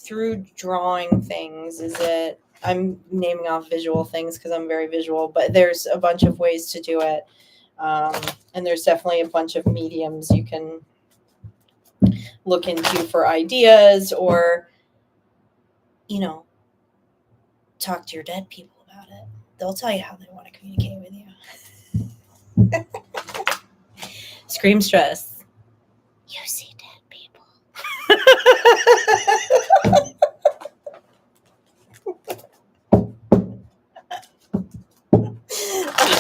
through drawing things? Is it, I'm naming off visual things because I'm very visual, but there's a bunch of ways to do it. And there's definitely a bunch of mediums you can look into for ideas, or, talk to your dead people about it. They'll tell you how they want to communicate with you. Screamstress. You see dead people.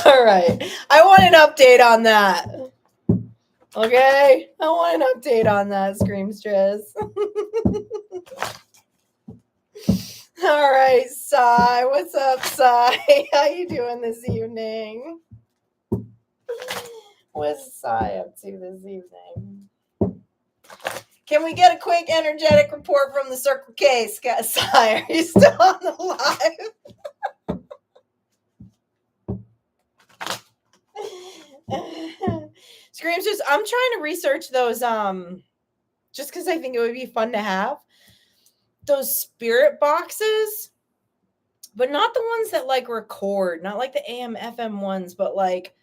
All right. I want an update on that. Okay? I want an update on that, Screamstress. All right, Sigh. What's up, Sigh? How you doing this evening? What's Sigh up to this evening? Can we get a quick energetic report from the Circle K, Sigh? Are you still on the live? Screamstress, I'm trying to research those, just because I think it would be fun to have. Those spirit boxes, but not the ones that like record, not like the AM FM ones, but like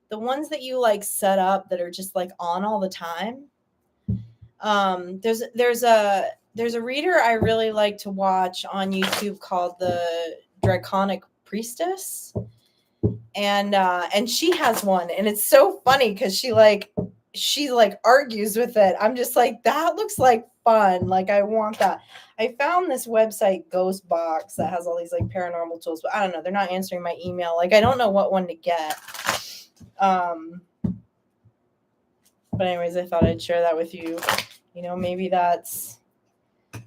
the ones that you like set up that are just like on all the time. There's a reader I really like to watch on YouTube called the Draconic Priestess, and she has one, and it's so funny because she argues with it. I'm just like, that looks like fun. Like, I want that. I found this website, Ghost Box, that has all these like paranormal tools, but I don't know. They're not answering my email. Like, I don't know what one to get. But anyways, I thought I'd share that with you.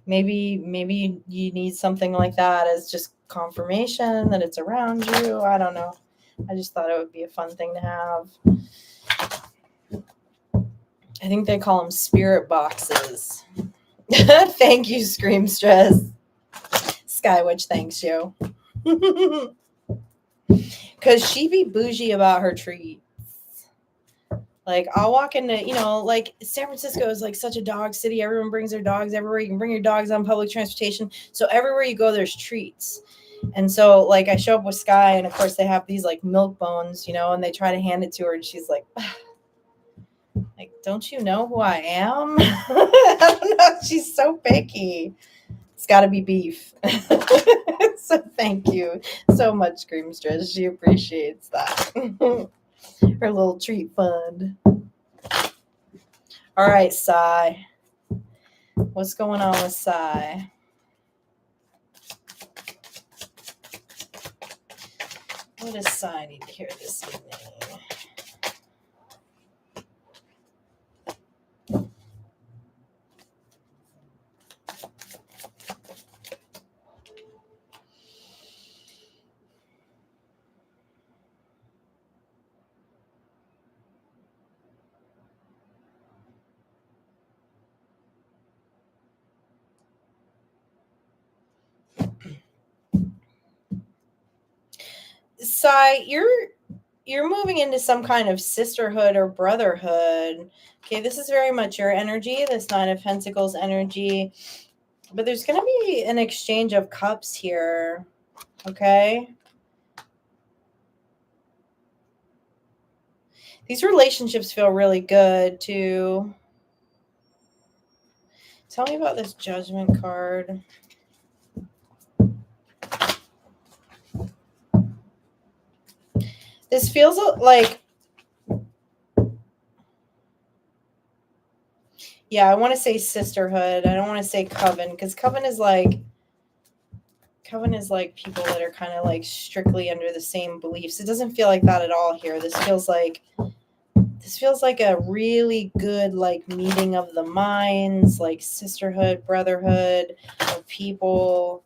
Maybe maybe you need something like that as just confirmation that it's around you. I don't know. I just thought it would be a fun thing to have. I think they call them spirit boxes. Thank you, Screamstress. Skywitch thanks you. Because she be bougie about her treats. Like, I'll walk into, like, San Francisco is like such a dog city. Everyone brings their dogs everywhere. You can bring your dogs on public transportation. So everywhere you go, there's treats. And so, like, I show up with Sky, and of course they have these like milk bones, and they try to hand it to her, and she's like, like, don't you know who I am? I don't know. She's so picky. It's got to be beef. So thank you so much, Screamstress. She appreciates that. Her little treat fund. All right, Sigh. What's going on with Sigh? What does Sigh need to hear this evening? Sigh, you're moving into some kind of sisterhood or brotherhood. Okay, this is very much your energy, this Nine of Pentacles energy. But there's going to be an exchange of cups here. Okay? These relationships feel really good, too. Tell me about this Judgment card. This feels like, yeah, I want to say sisterhood. I don't want to say coven, because coven is like people that are kind of like strictly under the same beliefs. It doesn't feel like that at all here. This feels like this feels like a really good like meeting of the minds, like sisterhood, brotherhood of people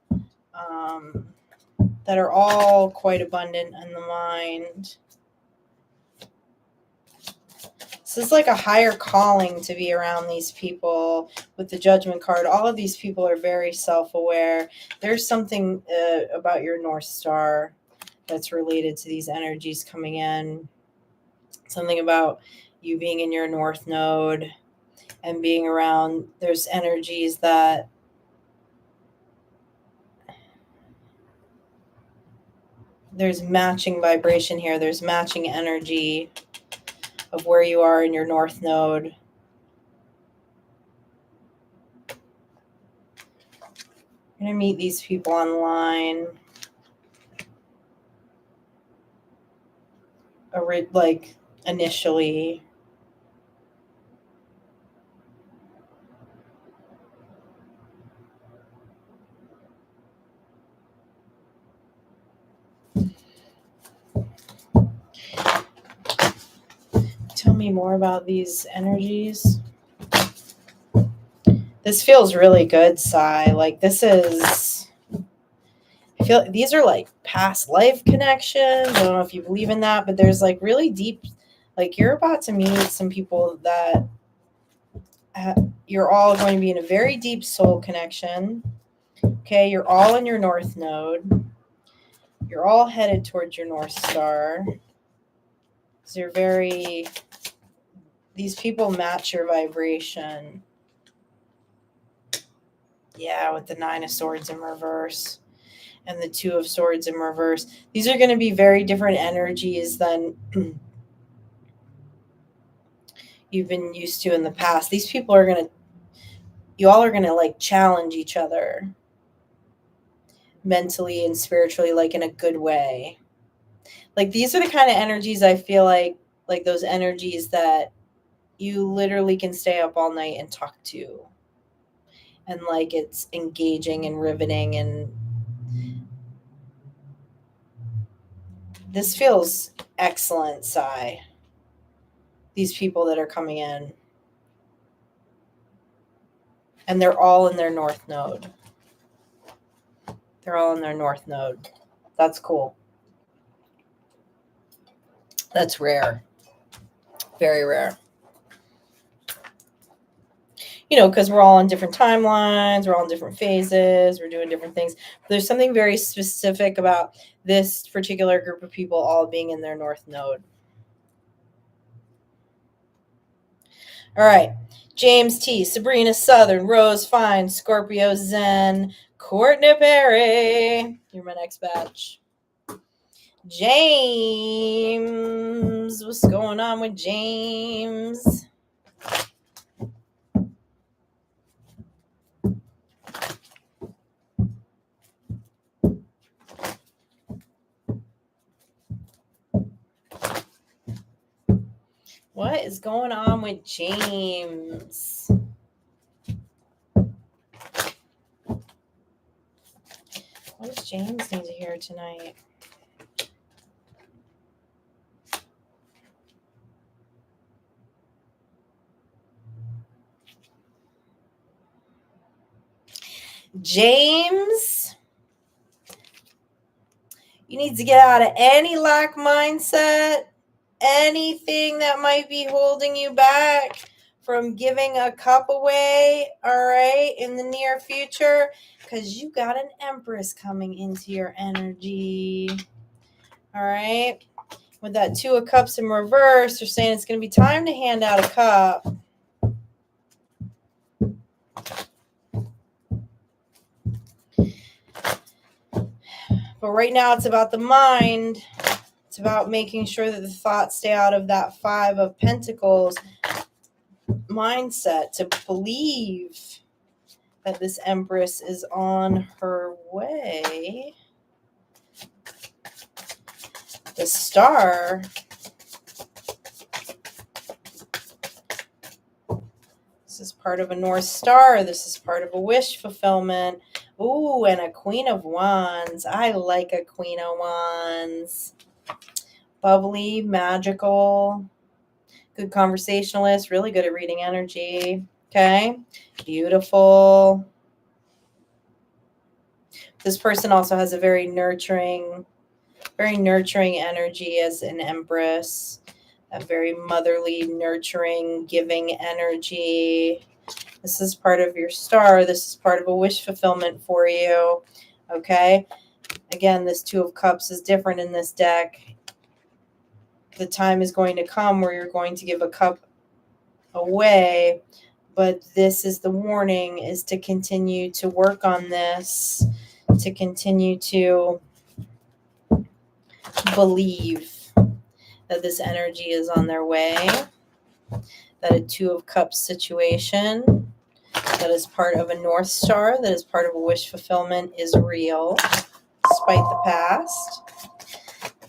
that are all quite abundant in the mind. This is like a higher calling to be around these people with the Judgment card. All of these people are very self-aware. There's something about your North Star that's related to these energies coming in. Something about you being in your North Node and being around. There's energies that there's matching vibration here. There's matching energy of where you are in your North Node. I'm going to meet these people online. Like initially. Tell me more about these energies. This feels really good, Sigh. Like this is, I feel like these are like past life connections. I don't know if you believe in that, but there's like really deep, like you're about to meet some people that you're all going to be in a very deep soul connection. Okay, you're all in your North Node. You're all headed towards your North Star. So you're very, these people match your vibration. Yeah, with the Nine of Swords in reverse and the Two of Swords in reverse. These are going to be very different energies than you've been used to in the past. These people are going to, you all are going to like challenge each other mentally and spiritually, like in a good way. Like these are the kind of energies I feel like those energies that you literally can stay up all night and talk to. And like it's engaging and riveting, and this feels excellent, Sigh. These people that are coming in. And they're all in their North Node. They're all in their North Node. That's cool. That's rare. Very rare. You know, because we're all on different timelines, we're all in different phases, we're doing different things. There's something very specific about this particular group of people all being in their North Node. All right. James T, Sabrina Southern, Rose Fine, Scorpio Zen, Courtney Perry. You're my next batch. James. What's going on with James? What is going on with James? What does James need to hear tonight? James, you need to get out of any lack mindset, anything that might be holding you back from giving a cup away, all right, in the near future, because you got an Empress coming into your energy, all right? With that Two of Cups in reverse, they're saying it's going to be time to hand out a cup. But right now it's about the mind. It's about making sure that the thoughts stay out of that Five of Pentacles mindset, to believe that this Empress is on her way. The Star. This is part of a North Star. This is part of a wish fulfillment. Ooh, and a Queen of Wands. I like a Queen of Wands. Bubbly, magical. Good conversationalist, really good at reading energy. Okay, beautiful. This person also has a very nurturing energy as an Empress. A very motherly, nurturing, giving energy. This is part of your star. This is part of a wish fulfillment for you. Okay. Again, this Two of Cups is different in this deck. The time is going to come where you're going to give a cup away, but this is the warning, is to continue to work on this, to continue to believe that this energy is on their way, that a Two of Cups situation that is part of a North Star, that is part of a wish fulfillment, is real, despite the past.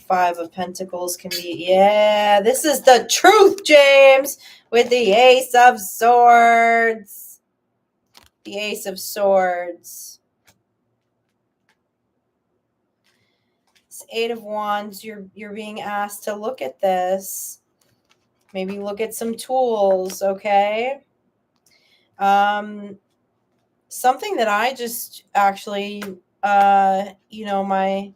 Five of Pentacles can be, yeah, this is the truth, James, with the Ace of Swords. The Ace of Swords. It's Eight of Wands. You're being asked to look at this. Maybe look at some tools, okay? Something that I just actually, my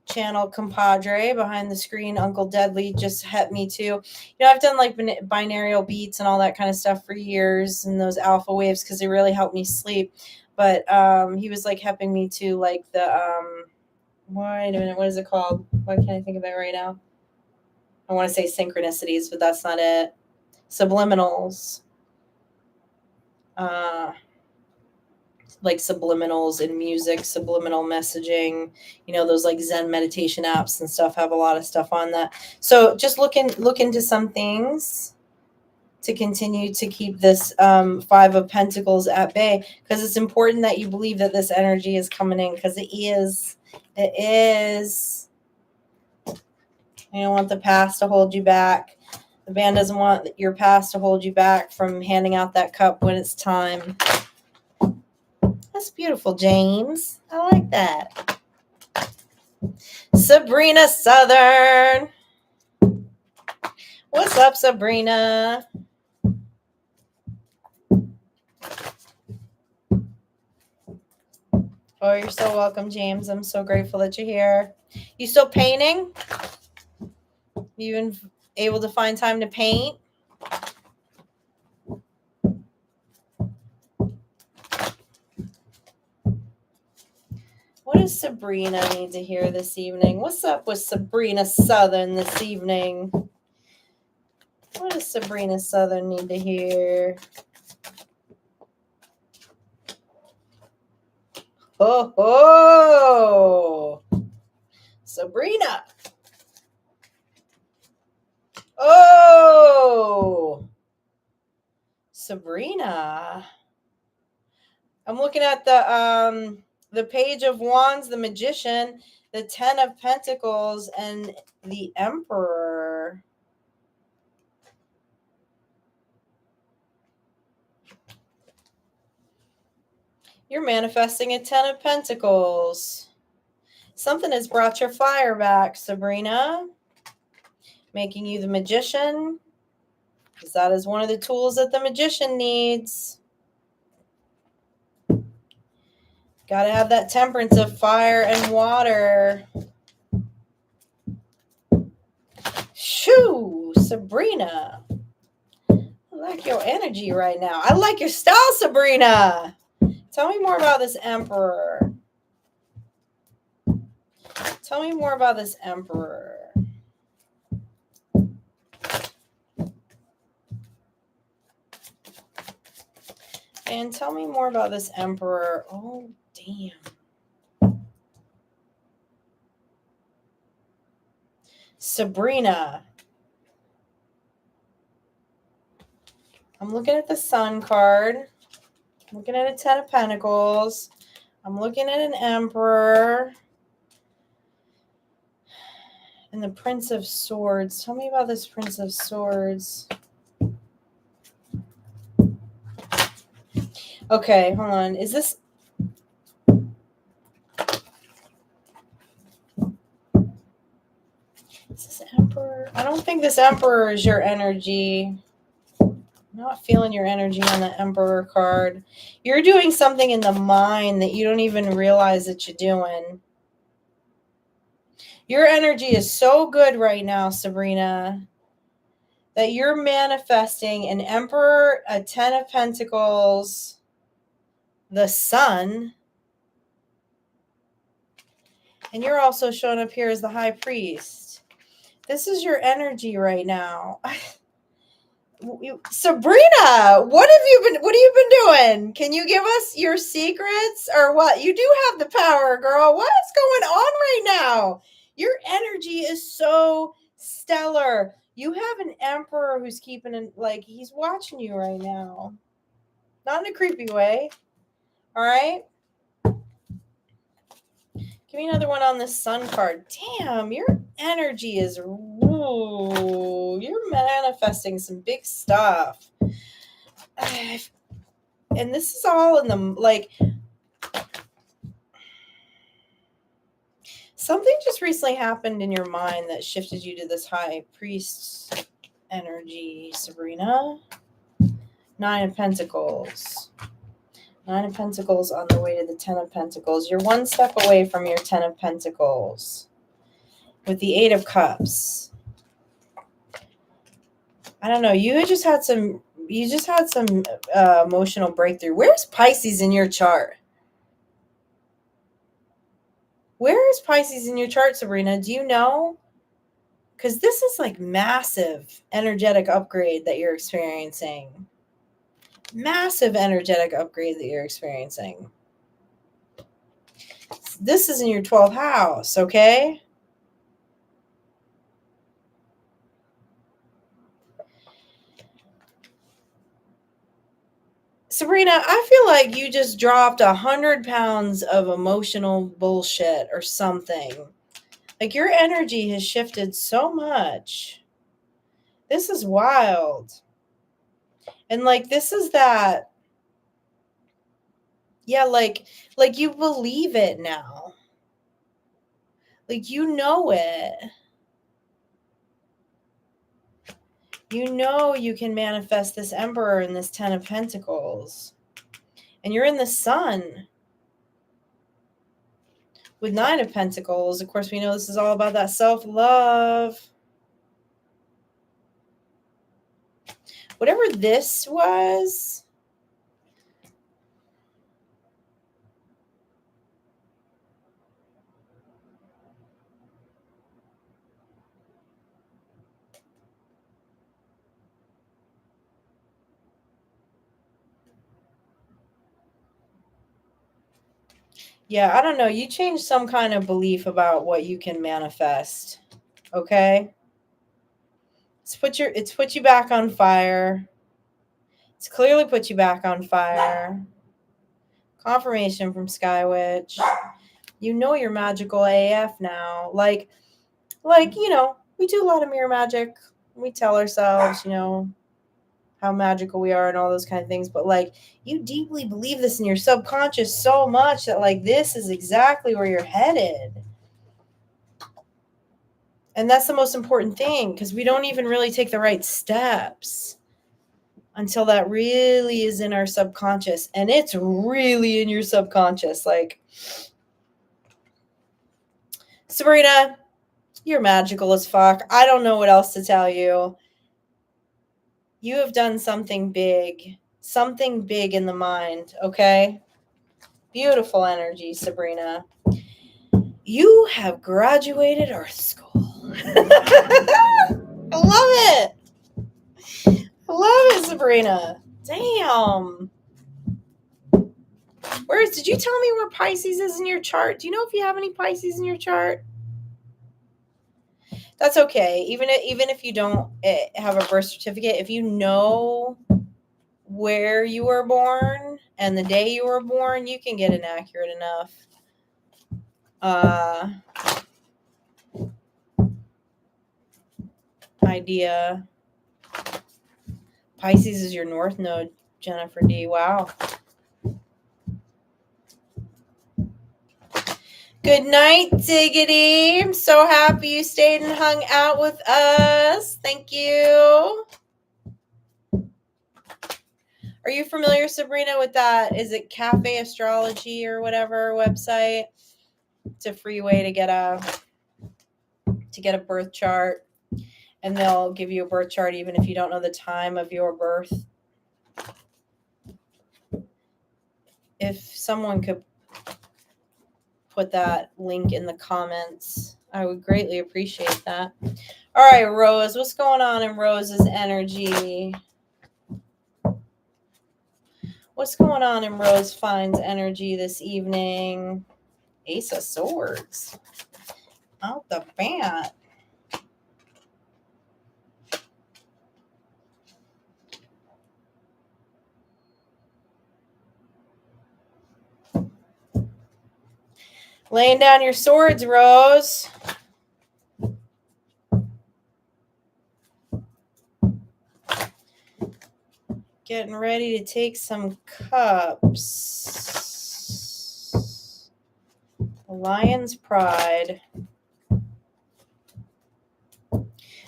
channel compadre behind the screen, Uncle Deadly, just helped me to, I've done like binaural beats and all that kind of stuff for years, and those alpha waves, because they really helped me sleep. But he was like helping me to like the, wait a minute, what is it called? Why can't I think of it right now? I want to say synchronicities, but that's not it. Subliminals. Like subliminals in music, subliminal messaging, those like Zen meditation apps and stuff have a lot of stuff on that. So just look into some things to continue to keep this Five of Pentacles at bay, because it's important that you believe that this energy is coming in, because it is. You don't want the past to hold you back. The band doesn't want your past to hold you back from handing out that cup when it's time. That's beautiful, James. I like that. Sabrina Southern. What's up, Sabrina? Oh, you're so welcome, James. I'm so grateful that you're here. You still painting? You even able to find time to paint? What does Sabrina need to hear this evening? What's up with Sabrina Southern this evening? What does Sabrina Southern need to hear? Oh, oh, Sabrina. Oh, Sabrina. I'm looking at the Page of Wands, the Magician, the Ten of Pentacles, and the Emperor. You're manifesting a Ten of Pentacles. Something has brought your fire back, Sabrina. Making you the Magician, because that is one of the tools that the Magician needs. Got to have that temperance of fire and water. Shoo, Sabrina. I like your energy right now. I like your style, Sabrina. Tell me more about this Emperor. Tell me more about this Emperor. And tell me more about this Emperor. Oh, damn. Sabrina. I'm looking at the Sun card. I'm looking at a Ten of Pentacles. I'm looking at an Emperor. And the Prince of Swords. Tell me about this Prince of Swords. Okay, hold on. Is this... Is this Emperor? I don't think this Emperor is your energy. I'm not feeling your energy on the Emperor card. You're doing something in the mind that you don't even realize that you're doing. Your energy is so good right now, Sabrina, that you're manifesting an Emperor, a 10 of Pentacles, the Sun, and you're also showing up here as the High Priest. This is your energy right now. Sabrina, what have you been doing? Can you give us your secrets or what? You do have the power, girl. What is going on right now? Your energy is so stellar. You have an Emperor who's he's watching you right now. Not in a creepy way. All right? Give me another one on this Sun card. Damn, your energy is... Ooh, you're manifesting some big stuff. And this is all in the... something just recently happened in your mind that shifted you to this High Priest energy, Sabrina. 9 of Pentacles. 9 of Pentacles on the way to the 10 of Pentacles. You're one step away from your 10 of Pentacles. With the 8 of Cups. I don't know. You just had some emotional breakthrough. Where's Pisces in your chart? Where is Pisces in your chart, Sabrina? Do you know? Because this is like massive energetic upgrade that you're experiencing. Massive energetic upgrade that you're experiencing. This is in your 12th house, okay? Sabrina, I feel like you just dropped 100 pounds of emotional bullshit or something. Like your energy has shifted so much. This is wild. And like this is that, yeah, like you believe it now. Like you know it. You know you can manifest this Emperor and this 10 of Pentacles. And you're in the Sun. With 9 of Pentacles, of course, we know this is all about that self-love. Whatever this was... Yeah, I don't know. You changed some kind of belief about what you can manifest. Okay? It's put you back on fire. It's clearly put you back on fire. Confirmation from Sky Witch. You know you're magical AF now. Like, you know, we do a lot of mirror magic. We tell ourselves, you know, how magical we are and all those kind of things. But like, you deeply believe this in your subconscious so much that like, this is exactly where you're headed. And that's the most important thing, because we don't even really take the right steps until that really is in our subconscious. And it's really in your subconscious. Like, Sabrina, you're magical as fuck. I don't know what else to tell you. You have done something big in the mind, okay? Beautiful energy, Sabrina. You have graduated Earth School. I love it. I love it, Sabrina. Damn. Did you tell me where Pisces is in your chart? Do you know if you have any Pisces in your chart? That's okay. Even if you don't have a birth certificate, if you know where you were born and the day you were born, you can get an accurate enough idea. Pisces is your north node, Jennifer D. Wow. Good night, Diggity. I'm so happy you stayed and hung out with us. Thank you. Are you familiar, Sabrina, with that? Is it Cafe Astrology or whatever website? It's a free way to get a birth chart, and they'll give you a birth chart even if you don't know the time of your birth. If someone could put that link in the comments, I would greatly appreciate that. All right, Rose, what's going on in Rose's energy? What's going on in Rose Fine's energy this evening? Ace of Swords. Out the bat. Laying down your swords, Rose. Getting ready to take some cups. The Lion's Pride.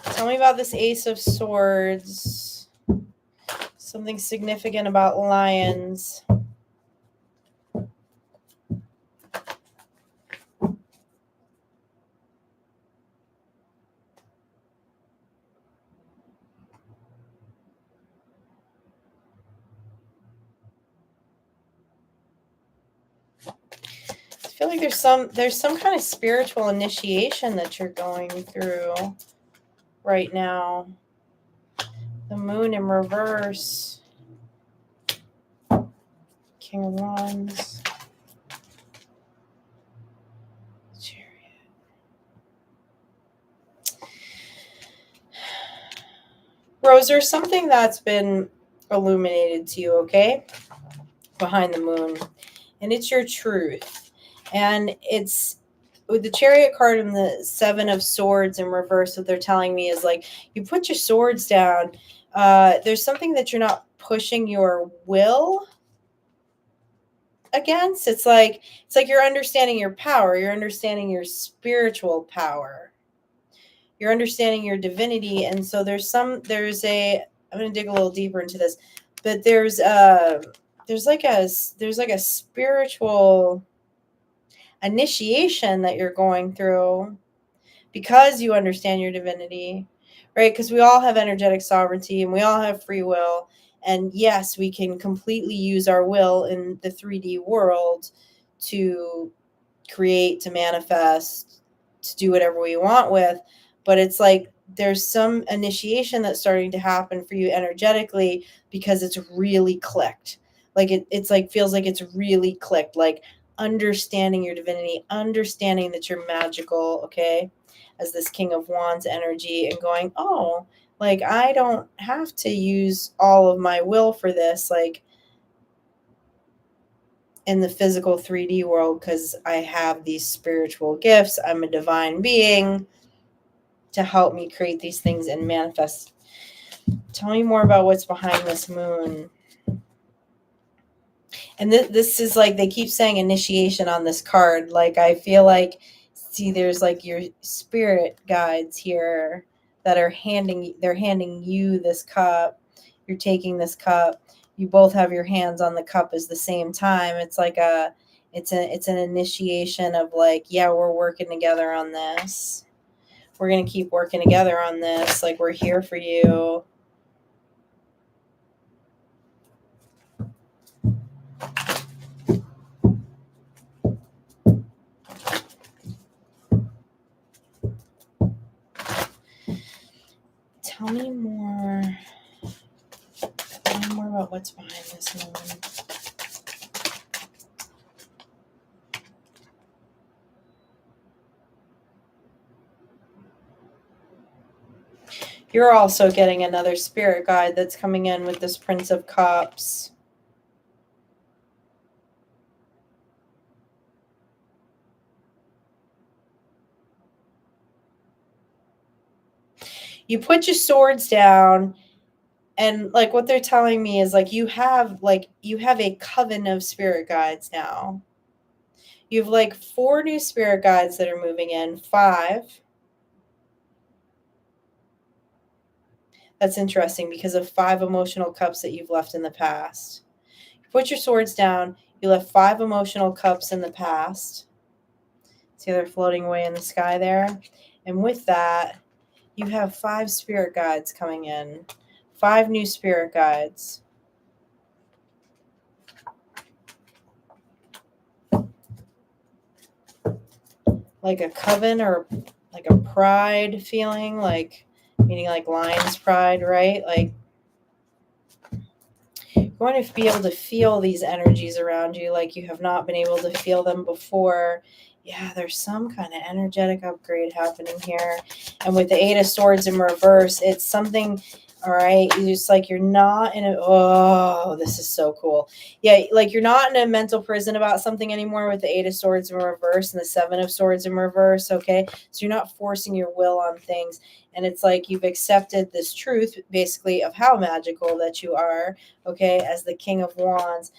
Tell me about this Ace of Swords. Something significant about lions. I feel like there's some kind of spiritual initiation that you're going through right now. The Moon in reverse. King of Wands. Chariot. Rose, there's something that's been illuminated to you, okay? Behind the moon. And it's your truth. And it's with the Chariot card and the Seven of Swords in reverse, what they're telling me is like, you put your swords down. There's something that you're not pushing your will against. It's like you're understanding your power. You're understanding your spiritual power. You're understanding your divinity. And so I'm going to dig a little deeper into this, but there's like a spiritual initiation that you're going through because you understand your divinity, right? Because we all have energetic sovereignty and we all have free will. And yes, we can completely use our will in the 3D world to create, to manifest, to do whatever we want with. But it's like there's some initiation that's starting to happen for you energetically because it's really clicked. Like it's like feels like it's really clicked. Like understanding your divinity, understanding that you're magical, okay, as this King of Wands energy, and going, oh, like I don't have to use all of my will for this, like in the physical 3D world, because I have these spiritual gifts. I'm a divine being to help me create these things and manifest. Tell me more about what's behind this moon. And this is like, they keep saying initiation on this card. Like, I feel like, see, there's like your spirit guides here that are handing you this cup. You're taking this cup. You both have your hands on the cup at the same time. It's like it's an initiation of like, yeah, we're working together on this. We're going to keep working together on this. Like, we're here for you. Tell me more about what's behind this moon. You're also getting another spirit guide that's coming in with this Prince of Cups. You put your swords down, and like what they're telling me is like you have a coven of spirit guides now. You have like 4 new spirit guides that are moving in. 5. That's interesting because of 5 emotional cups that you've left in the past. You put your swords down. You left 5 emotional cups in the past. See, they're floating away in the sky there. And with that, you have 5 spirit guides coming in. 5 new spirit guides. Like a coven or like a pride feeling, like meaning like lion's pride, right? Like you're going to be able to feel these energies around you like you have not been able to feel them before. Yeah, there's some kind of energetic upgrade happening here. And with the 8 of Swords in reverse, it's something, all right, it's like you're not in a, oh, this is so cool. Yeah, like you're not in a mental prison about something anymore with the 8 of Swords in reverse and the 7 of Swords in reverse, okay? So you're not forcing your will on things. And it's like you've accepted this truth, basically, of how magical that you are, okay, as the King of Wands.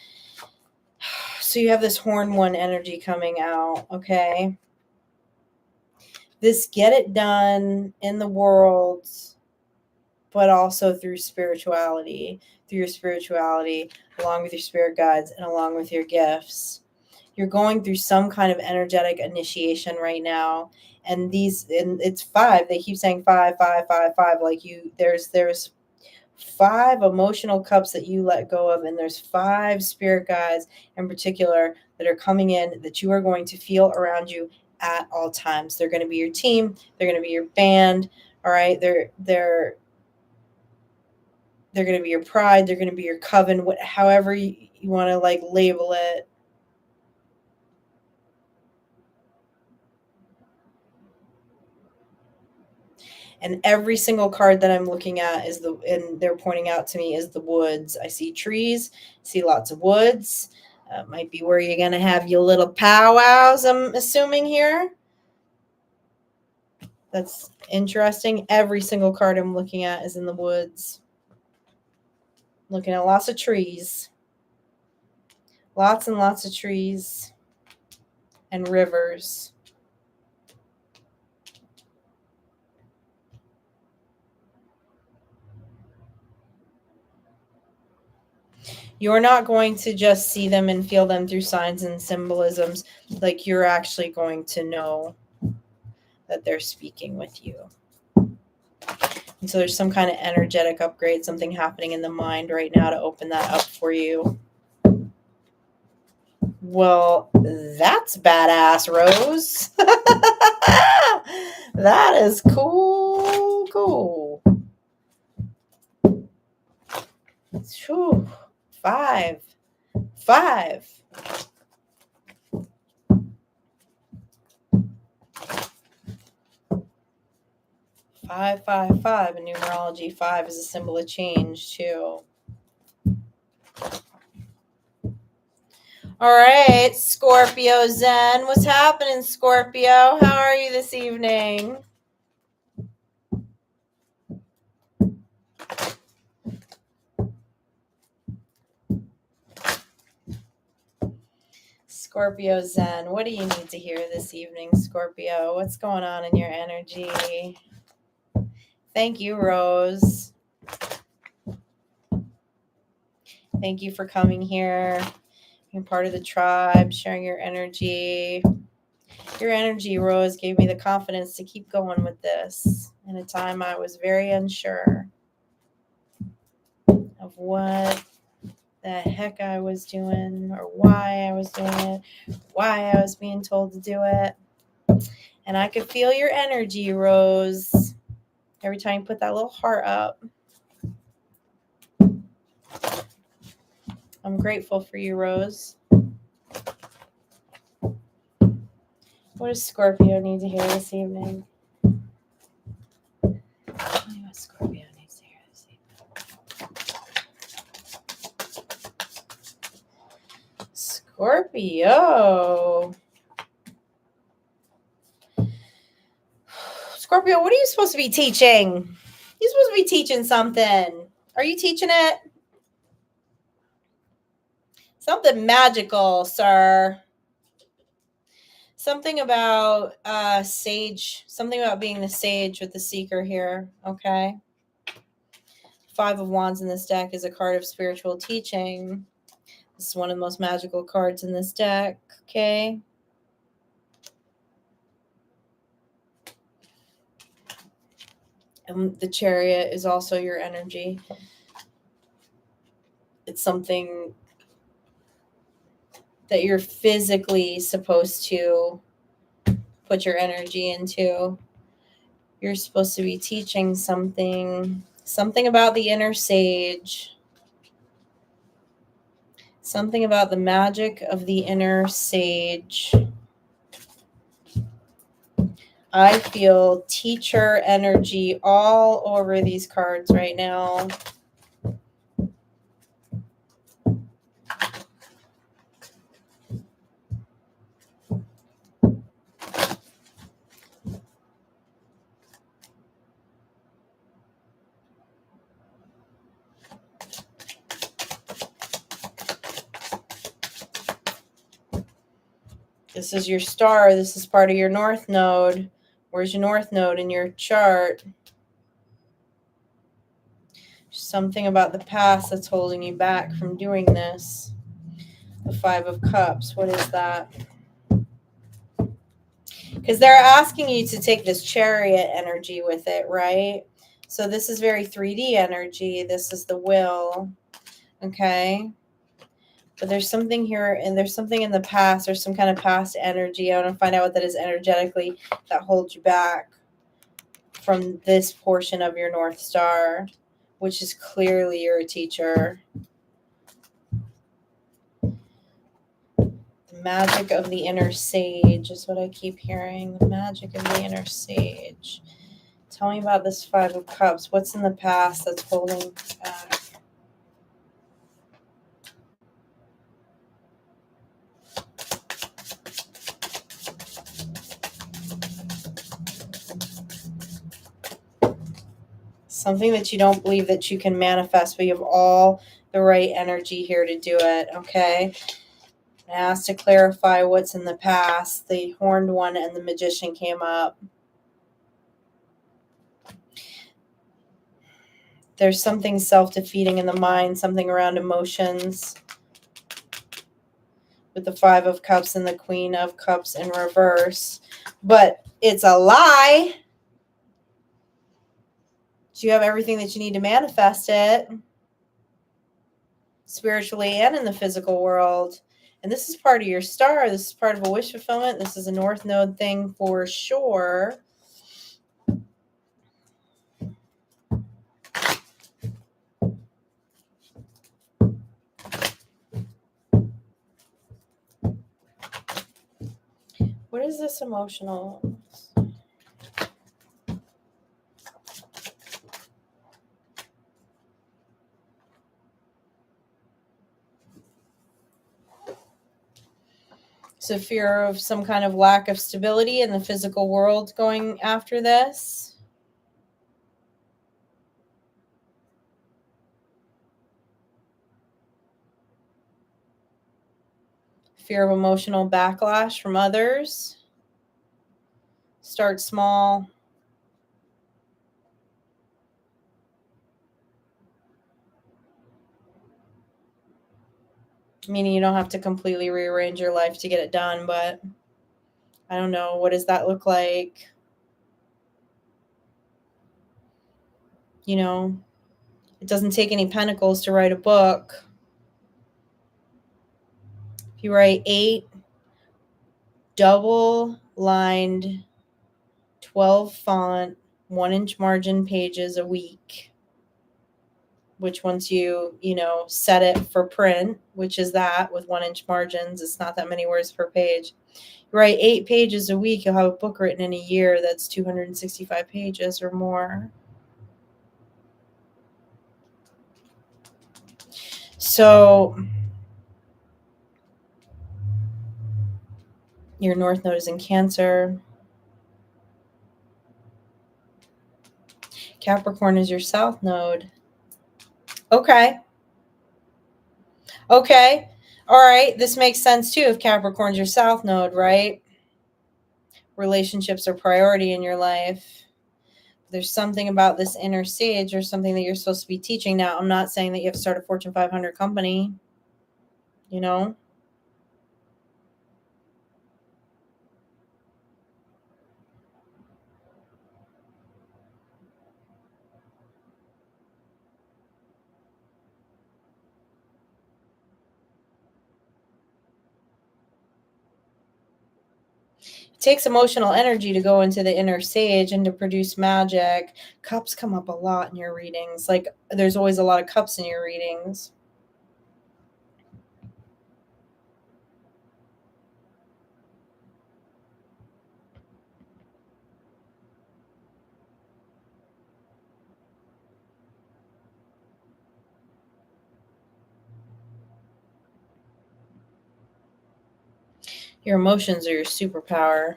So you have this horn one energy coming out, okay? This get it done in the world, but also through spirituality, along with your spirit guides and along with your gifts. You're going through some kind of energetic initiation right now. And it's 5. They keep saying 5, 5, 5, 5. Like there's 5 emotional cups that you let go of, and there's 5 spirit guides in particular that are coming in that you are going to feel around you at all times. They're going to be your team. They're going to be your band. All right. They're going to be your pride. They're going to be your coven, however you want to like label it. And every single card that I'm looking at and they're pointing out to me is the woods. I see trees, see lots of woods. Might be where you're going to have your little powwows, I'm assuming here. That's interesting. Every single card I'm looking at is in the woods. Looking at lots of trees. Lots and lots of trees and rivers. You're not going to just see them and feel them through signs and symbolisms. Like you're actually going to know that they're speaking with you. And so there's some kind of energetic upgrade, something happening in the mind right now to open that up for you. Well, that's badass, Rose. That is cool. Cool. Whew. 5. 5. Five, 5, 5. In numerology, 5 is a symbol of change, too. All right, Scorpio Zen. What's happening, Scorpio? How are you this evening? Scorpio Zen, what do you need to hear this evening, Scorpio? What's going on in your energy? Thank you, Rose. Thank you for coming here, being part of the tribe, sharing your energy. Your energy, Rose, gave me the confidence to keep going with this in a time I was very unsure of what the heck I was doing or why I was doing it, why I was being told to do it. And I could feel your energy, Rose, every time you put that little heart up. I'm grateful for you, Rose. What does Scorpio need to hear this evening? Tell me what Scorpio needs to hear this evening. Scorpio. Scorpio, what are you supposed to be teaching? You're supposed to be teaching something. Are you teaching it? Something magical, sir. Something about sage, something about being the sage with the seeker here, okay? Five of Wands in this deck is a card of spiritual teaching. This is one of the most magical cards in this deck, okay? And the Chariot is also your energy. It's something that you're physically supposed to put your energy into. You're supposed to be teaching something about the inner sage, something about the magic of the inner sage. I feel teacher energy all over these cards right now. This is your star. This is part of your north node. Where's your north node in your chart? Something about the past that's holding you back from doing this. The Five of Cups. What is that? Because they're asking you to take this Chariot energy with it, right? So this is very 3D energy. This is the will. Okay. But there's something here, and there's something in the past. There's some kind of past energy. I want to find out what that is energetically that holds you back from this portion of your North Star, which is clearly you're a teacher. The magic of the inner sage is what I keep hearing. The magic of the inner sage. Tell me about this Five of Cups. What's in the past that's holding back? Something that you don't believe that you can manifest, but you have all the right energy here to do it, okay? I asked to clarify what's in the past. The Horned One and the Magician came up. There's something self-defeating in the mind, something around emotions. With the Five of Cups and the Queen of Cups in reverse. But it's a lie. You have everything that you need to manifest it. Spiritually and in the physical world. And this is part of your star. This is part of a wish fulfillment. This is a North Node thing for sure. What is this emotional? So fear of some kind of lack of stability in the physical world going after this. Fear of emotional backlash from others. Start small. Meaning you don't have to completely rearrange your life to get it done, but I don't know. What does that look like? You know, it doesn't take any pentacles to write a book. If you write 8 double-lined, 12 font, 1-inch margin pages a week, which once you set it for print, which is that with 1-inch margins, it's not that many words per page. You write 8 pages a week, you'll have a book written in a year that's 265 pages or more. So your North Node is in Cancer. Capricorn is your South Node. Okay. All right. This makes sense too if Capricorn's your South Node, right? relationships are priority in your life. There's something about this inner sage or something that you're supposed to be teaching. Now, I'm not saying that you have to start a Fortune 500 company, you know? It takes emotional energy to go into the inner sage and to produce magic. Cups come up a lot in your readings. Like, there's always a lot of cups in your readings. Your emotions are your superpower.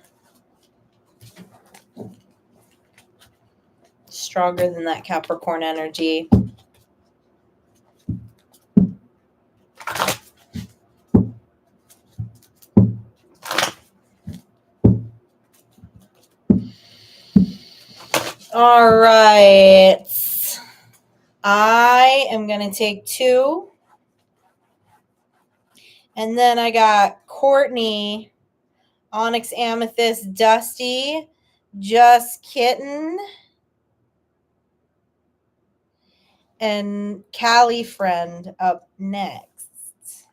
Stronger than that Capricorn energy. All right. I am going to take 2. And then I got Courtney, Onyx, Amethyst, Dusty, Just Kitten, and Callie friend up next.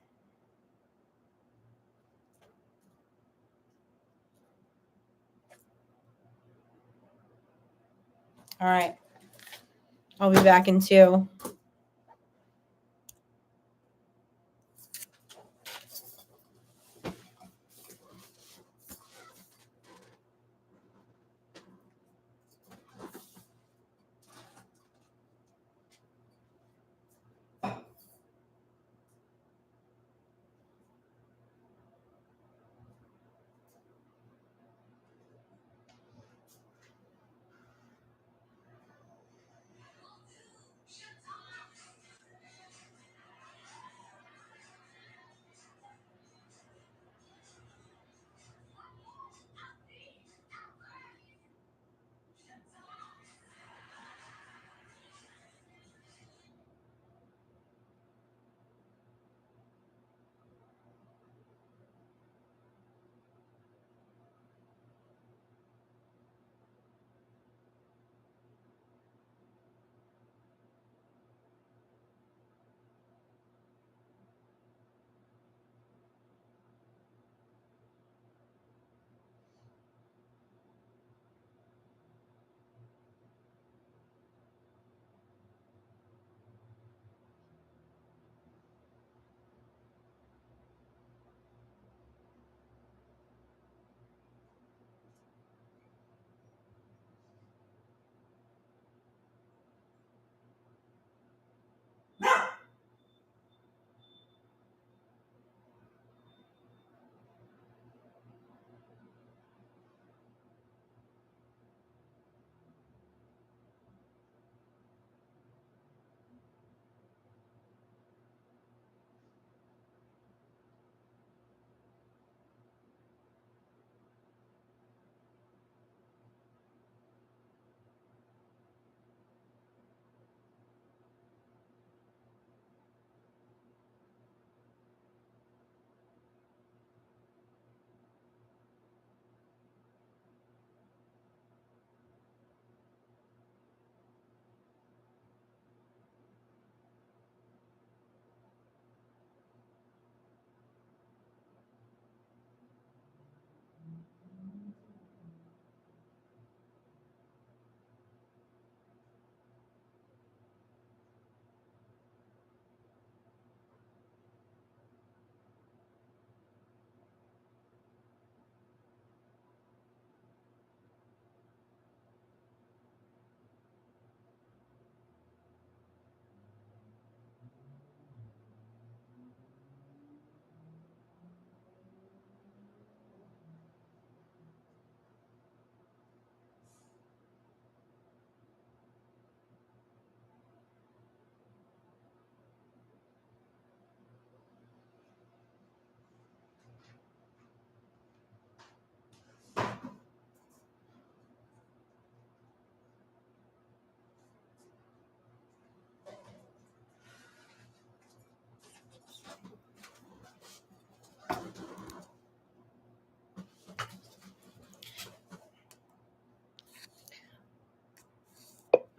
All right. I'll be back in 2.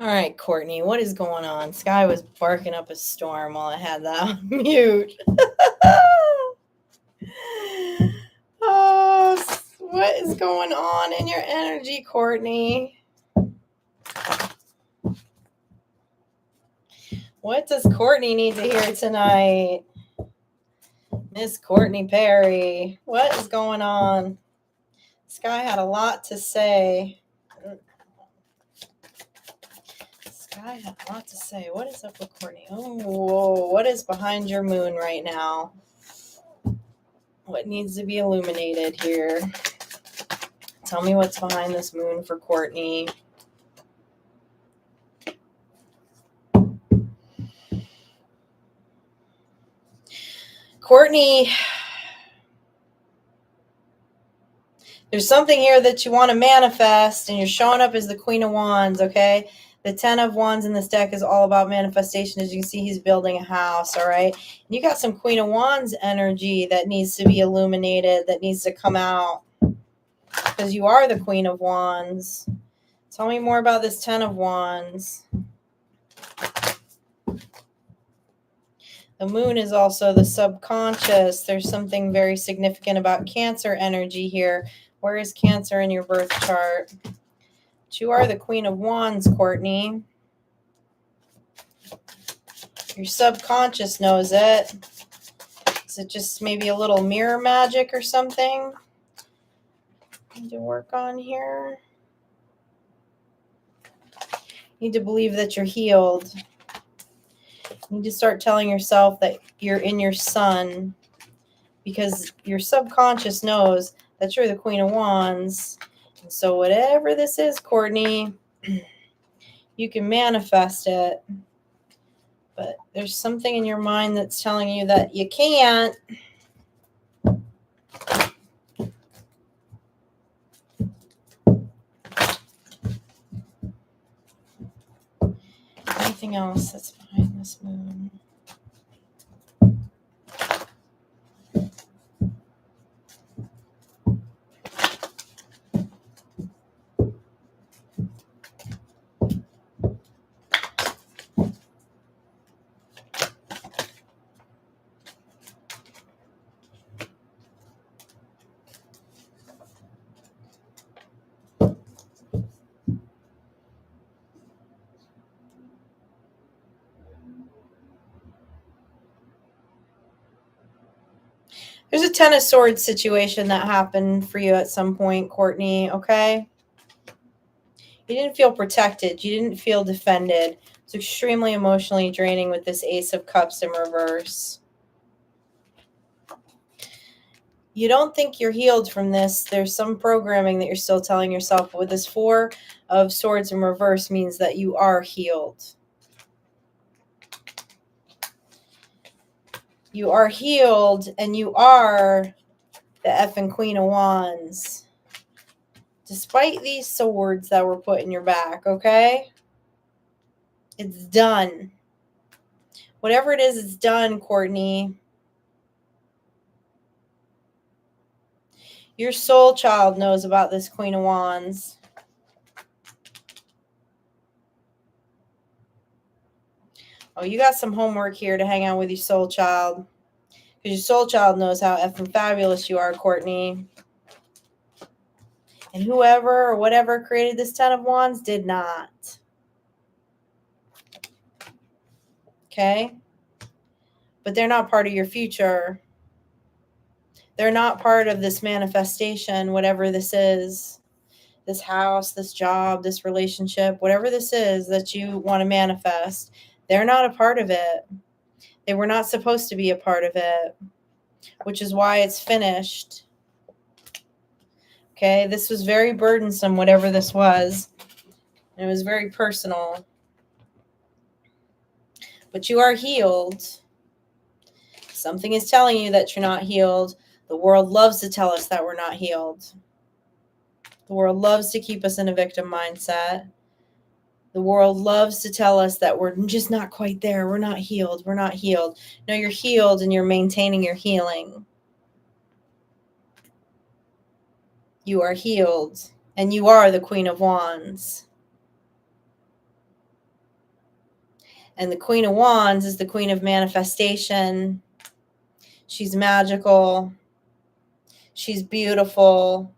All right, Courtney, what is going on? Sky was barking up a storm while I had that on mute. Oh, what is going on in your energy, Courtney? What does Courtney need to hear tonight? Miss Courtney Perry, what is going on? Sky had a lot to say. Sky had a lot to say. What is up with Courtney? Oh, whoa, what is behind your moon right now? What needs to be illuminated here? Tell me what's behind this moon for Courtney. Courtney, there's something here that you want to manifest, and you're showing up as the Queen of Wands, okay? The 10 of Wands in this deck is all about manifestation. As you can see, he's building a house, all right? And you got some Queen of Wands energy that needs to be illuminated, that needs to come out, because you are the Queen of Wands. Tell me more about this 10 of Wands. The moon is also the subconscious. There's something very significant about Cancer energy here. Where is Cancer in your birth chart? But you are the Queen of Wands, Courtney. Your subconscious knows it. Is it just maybe a little mirror magic or something? Need to work on here. Need to believe that you're healed. You need to start telling yourself that you're in your sun, because your subconscious knows that you're the Queen of Wands. And so whatever this is, Courtney, you can manifest it. But there's something in your mind that's telling you that you can't. Anything else that's behind this moon? There's a Ten of Swords situation that happened for you at some point, Courtney, okay? You didn't feel protected. You didn't feel defended. It's extremely emotionally draining with this Ace of Cups in reverse. You don't think you're healed from this. There's some programming that you're still telling yourself. But with this Four of Swords in reverse means that you are healed. You are healed, and you are the effing Queen of Wands. Despite these swords that were put in your back, okay? It's done. Whatever it is, it's done, Courtney. Your soul child knows about this Queen of Wands. Oh, you got some homework here to hang out with your soul child. Because your soul child knows how effing fabulous you are, Courtney. And whoever or whatever created this Ten of Wands did not. Okay? But they're not part of your future. They're not part of this manifestation, whatever this is. This house, this job, this relationship, whatever this is that you want to manifest. They're not a part of it. They were not supposed to be a part of it, which is why it's finished. Okay, this was very burdensome, whatever this was. And it was very personal. But you are healed. Something is telling you that you're not healed. The world loves to tell us that we're not healed. The world loves to keep us in a victim mindset. The world loves to tell us that we're just not quite there. We're not healed. We're not healed. No, you're healed, and you're maintaining your healing. You are healed, and you are the Queen of Wands. And the Queen of Wands is the queen of manifestation. She's magical. She's beautiful.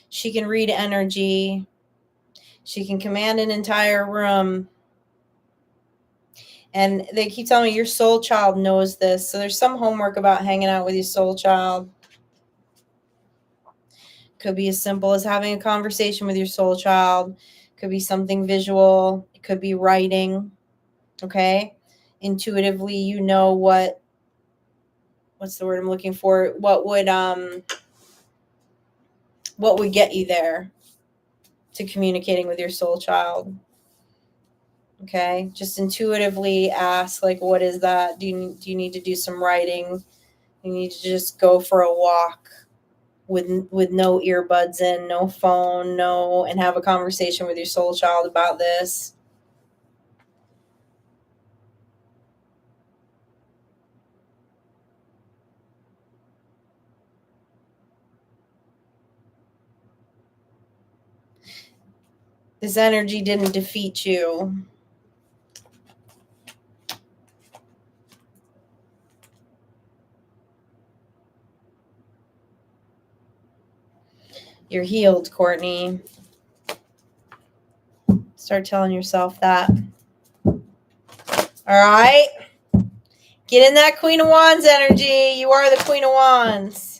She can read energy. She can command an entire room. And they keep telling me your soul child knows this. So there's some homework about hanging out with your soul child. Could be as simple as having a conversation with your soul child. Could be something visual. It could be writing. Okay? Intuitively, you know what's the word I'm looking for? What would get you there to communicating with your soul child? Okay, just intuitively ask, like, what is that? Do you need to do some writing? You need to just go for a walk with no earbuds in, no phone, and have a conversation with your soul child about this. This energy didn't defeat you. You're healed, Courtney. Start telling yourself that. All right. Get in that Queen of Wands energy. You are the Queen of Wands.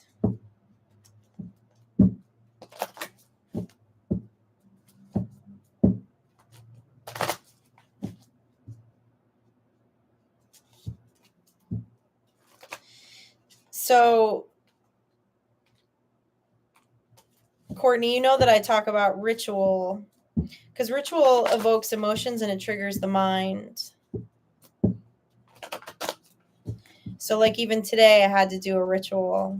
So, Courtney, you know that I talk about ritual because ritual evokes emotions and it triggers the mind. So, like, even today, I had to do a ritual.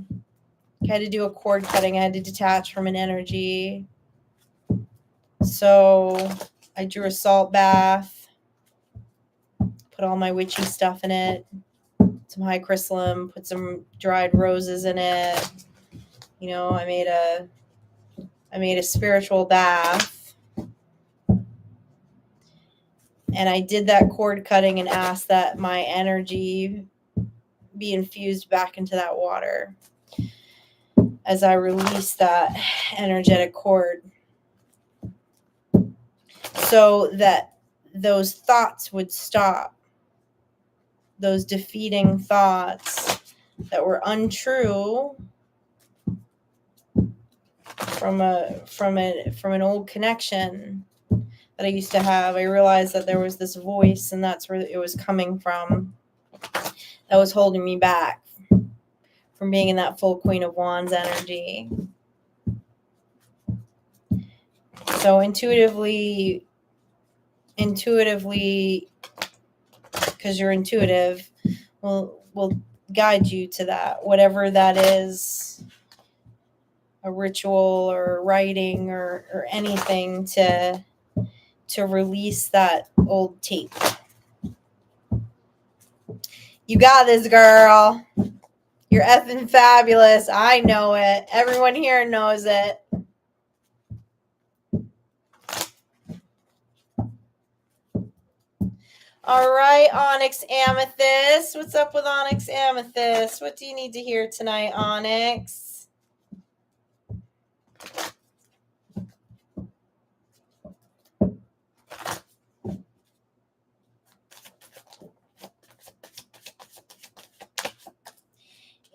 I had to do a cord cutting. I had to detach from an energy. So, I drew a salt bath, put all my witchy stuff in it, some high crystalline, put some dried roses in it. You know, I made a spiritual bath. And I did that cord cutting and asked that my energy be infused back into that water as I release that energetic cord, so that those thoughts would stop, those defeating thoughts that were untrue from an old connection that I used to have. I realized that there was this voice, and that's where it was coming from, that was holding me back from being in that full Queen of Wands energy. So intuitively, because you're intuitive, will guide you to that, whatever that is, a ritual or writing or anything to release that old tape. You got this, girl. You're effing fabulous. I know it. Everyone here knows it. All right, Onyx Amethyst. What's up with Onyx Amethyst? What do you need to hear tonight, Onyx?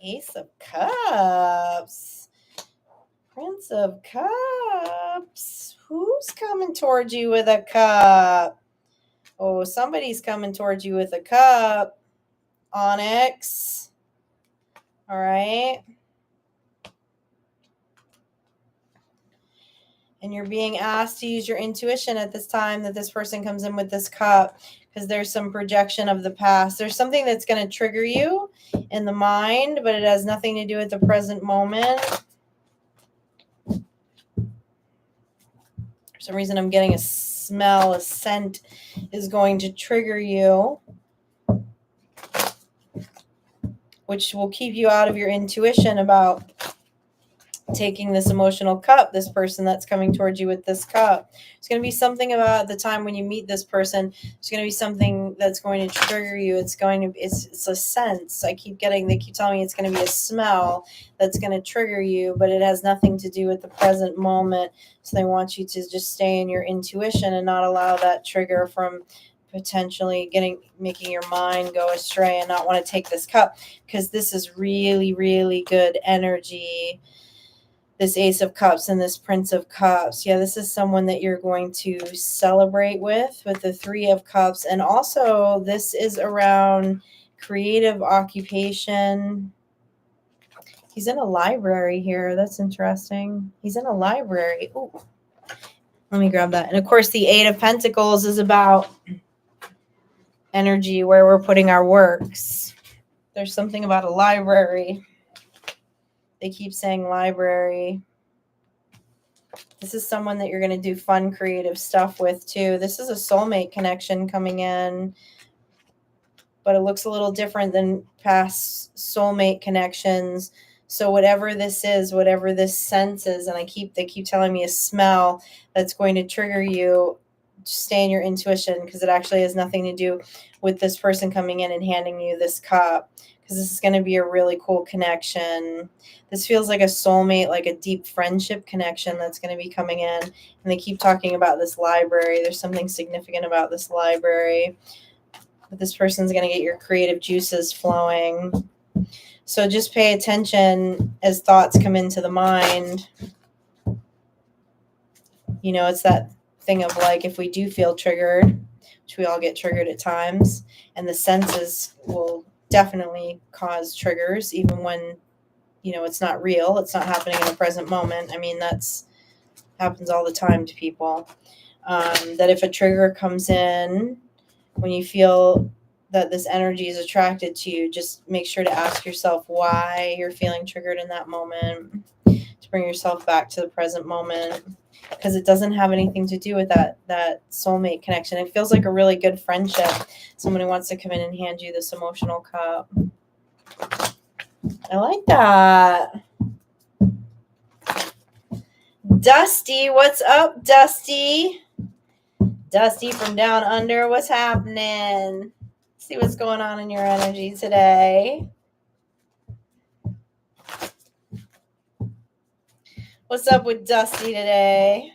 Ace of Cups. Prince of Cups. Who's coming towards you with a cup? Oh, somebody's coming towards you with a cup, Onyx. All right. And you're being asked to use your intuition at this time that this person comes in with this cup, because there's some projection of the past. There's something that's going to trigger you in the mind, but it has nothing to do with the present moment. For some reason, I'm getting a smell, a scent is going to trigger you, which will keep you out of your intuition about taking this emotional cup, this person that's coming towards you with this cup. It's going to be something about the time when you meet this person. It's going to be something that's going to trigger you. It's a sense. They keep telling me it's going to be a smell that's going to trigger you, but it has nothing to do with the present moment. So they want you to just stay in your intuition and not allow that trigger from potentially making your mind go astray and not want to take this cup, because this is really, really good energy. This Ace of Cups and this Prince of Cups. Yeah, this is someone that you're going to celebrate with the Three of Cups. And also, this is around creative occupation. He's in a library here. That's interesting. He's in a library. Ooh. Let me grab that. And of course, the Eight of Pentacles is about energy, where we're putting our works. There's something about a library. They keep saying library. This is someone that you're going to do fun, creative stuff with too. This is a soulmate connection coming in, but it looks a little different than past soulmate connections. So whatever this is, whatever this sense is, and they keep telling me a smell that's going to trigger you, stay in your intuition, because it actually has nothing to do with this person coming in and handing you this cup, because this is going to be a really cool connection. This feels like a soulmate, like a deep friendship connection that's going to be coming in. And they keep talking about this library. There's something significant about this library. But this person's going to get your creative juices flowing. So just pay attention as thoughts come into the mind. You know, it's that thing of like, if we do feel triggered, which we all get triggered at times, and the senses will definitely cause triggers, even when, you know, it's not real, it's not happening in the present moment. I mean, that's happens all the time to people. That if a trigger comes in, when you feel that this energy is attracted to you, just make sure to ask yourself why you're feeling triggered in that moment, to bring yourself back to the present moment, because it doesn't have anything to do with that soulmate connection. It feels like a really good friendship, someone who wants to come in and hand you this emotional cup. I like that. Dusty, what's up, Dusty? Dusty from down under, what's happening? See what's going on in your energy today. What's up with Dusty today?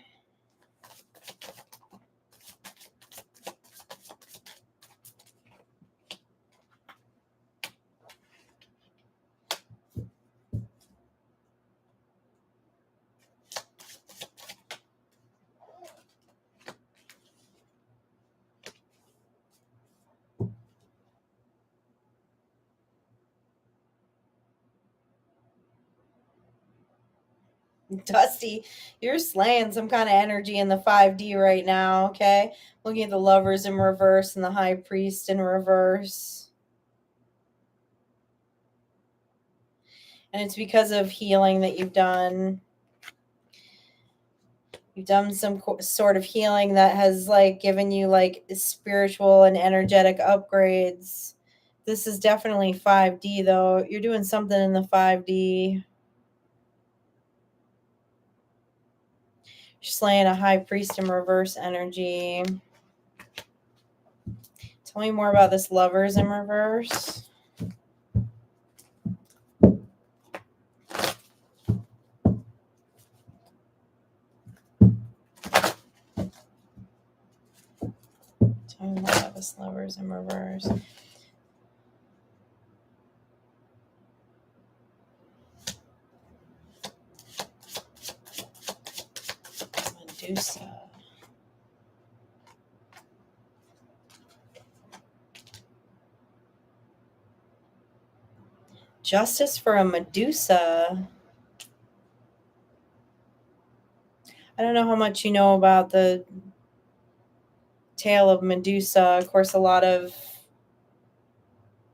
Dusty, you're slaying some kind of energy in the 5D right now, okay? Looking at the Lovers in reverse and the High Priest in reverse. And it's because of healing that you've done. You've done some sort of healing that has like given you like spiritual and energetic upgrades. This is definitely 5D though. You're doing something in the 5D. Slaying a High Priest in reverse energy. Tell me more about this Lovers in reverse. Tell me more about this Lovers in reverse. Medusa. Justice for a Medusa. I don't know how much you know about the tale of Medusa. Of course, a lot of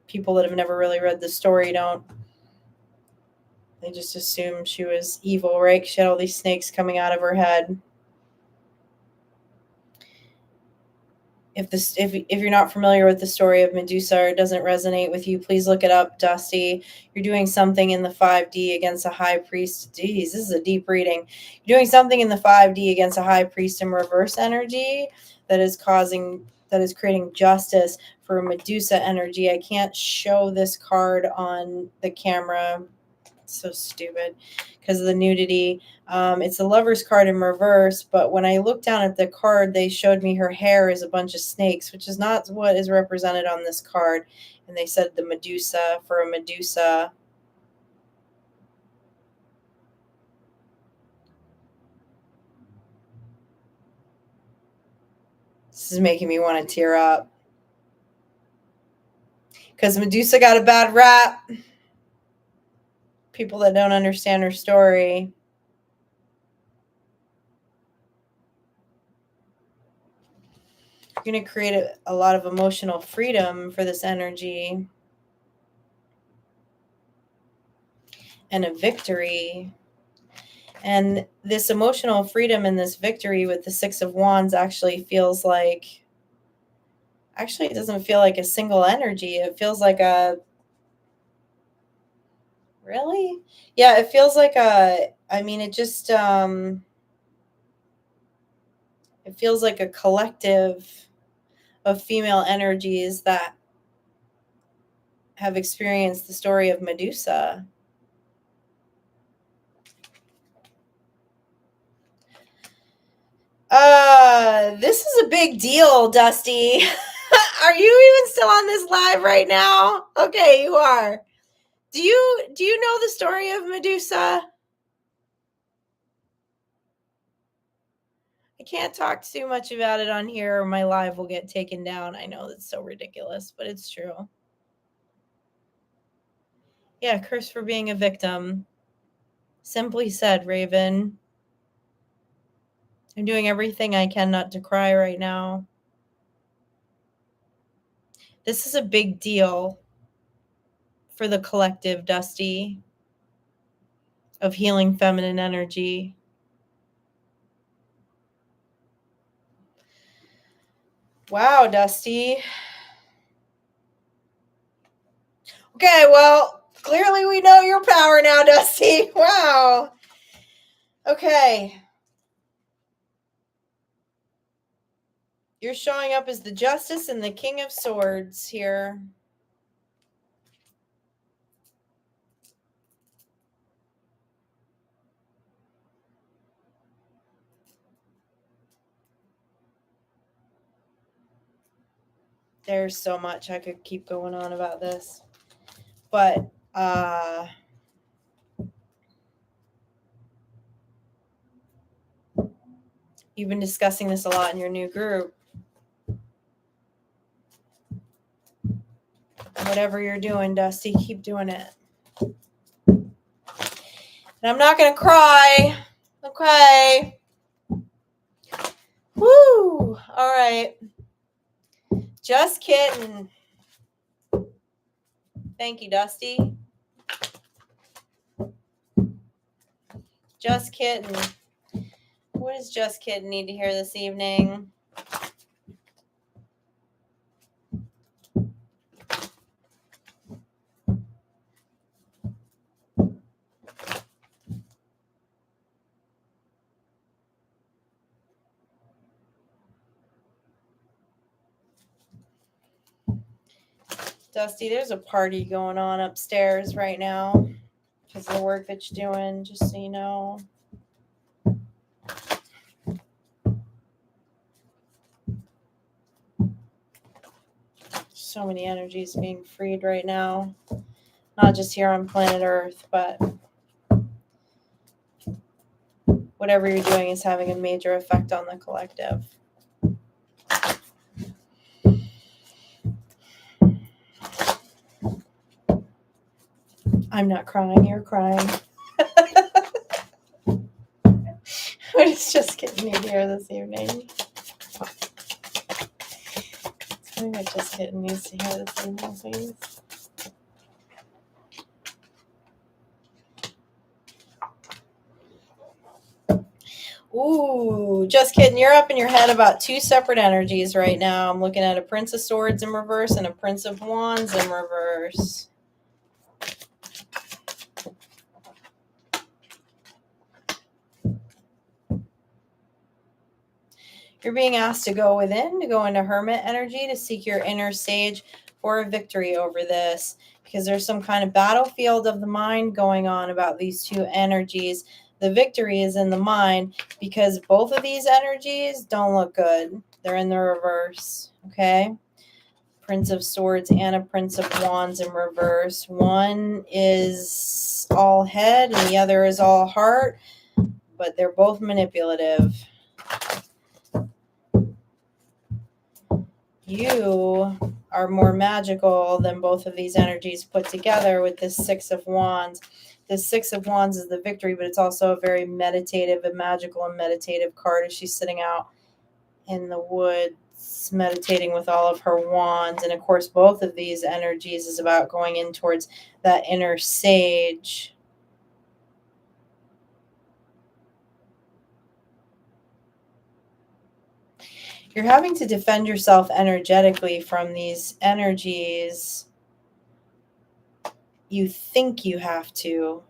people that have never really read the story don't. They just assume she was evil, right? She had all these snakes coming out of her head. if you're not familiar with the story of Medusa or it doesn't resonate with you, please look it up, Dusty. You're doing something in the 5D against a high priest. Geez, this is a deep reading. You're doing something in the 5D against a high priest in reverse energy that is creating justice for Medusa energy. I can't show this card on the camera. It's so stupid because of the nudity. It's a lover's card in reverse, but when I looked down at the card, they showed me her hair is a bunch of snakes, which is not what is represented on this card. And they said the Medusa for a Medusa. This is making me want to tear up. Because Medusa got a bad rap. People that don't understand her story. You're going to create a lot of emotional freedom for this energy. And a victory. And this emotional freedom and this victory with the Six of Wands actually feels like, it doesn't feel like a single energy. It feels like a, really? Yeah, it feels like it just, it feels like a collective of female energies that have experienced the story of Medusa. This is a big deal, Dusty. Are you even still on this live right now? Okay, you are. Do you know the story of Medusa? I can't talk too much about it on here or my live will get taken down. I know that's so ridiculous, but it's true. Yeah, curse for being a victim. Simply said, Raven. I'm doing everything I can not to cry right now. This is a big deal for the collective, Dusty, of healing feminine energy. Wow, Dusty. Okay, well, clearly we know your power now, Dusty. Wow. Okay. You're showing up as the Justice and the King of Swords here. There's so much I could keep going on about this. But you've been discussing this a lot in your new group. Whatever you're doing, Dusty, keep doing it. And I'm not going to cry. Okay. Woo. All right. Just Kitten. Thank you, Dusty. Just Kitten. What does Just Kitten need to hear this evening? Dusty, there's a party going on upstairs right now because of the work that you're doing, just so you know. So many energies being freed right now. Not just here on planet Earth, but whatever you're doing is having a major effect on the collective. I'm not crying, you're crying. What is Just Kitten need to hear this evening? I think what Just Kitten needs to hear this evening, please. Ooh, just kidding. You're up in your head about two separate energies right now. I'm looking at a Prince of Swords in reverse and a Prince of Wands in reverse. You're being asked to go within, to go into hermit energy, to seek your inner sage for a victory over this, because there's some kind of battlefield of the mind going on about these two energies. The victory is in the mind because both of these energies don't look good. They're in the reverse, okay? Prince of Swords and a Prince of Wands in reverse. One is all head and the other is all heart, but they're both manipulative. You are more magical than both of these energies put together with this Six of Wands. The Six of Wands is the victory, but it's also a very meditative and magical and meditative card as she's sitting out in the woods meditating with all of her wands. And of course, both of these energies is about going in towards that inner sage. You're having to defend yourself energetically from these energies. You think you have to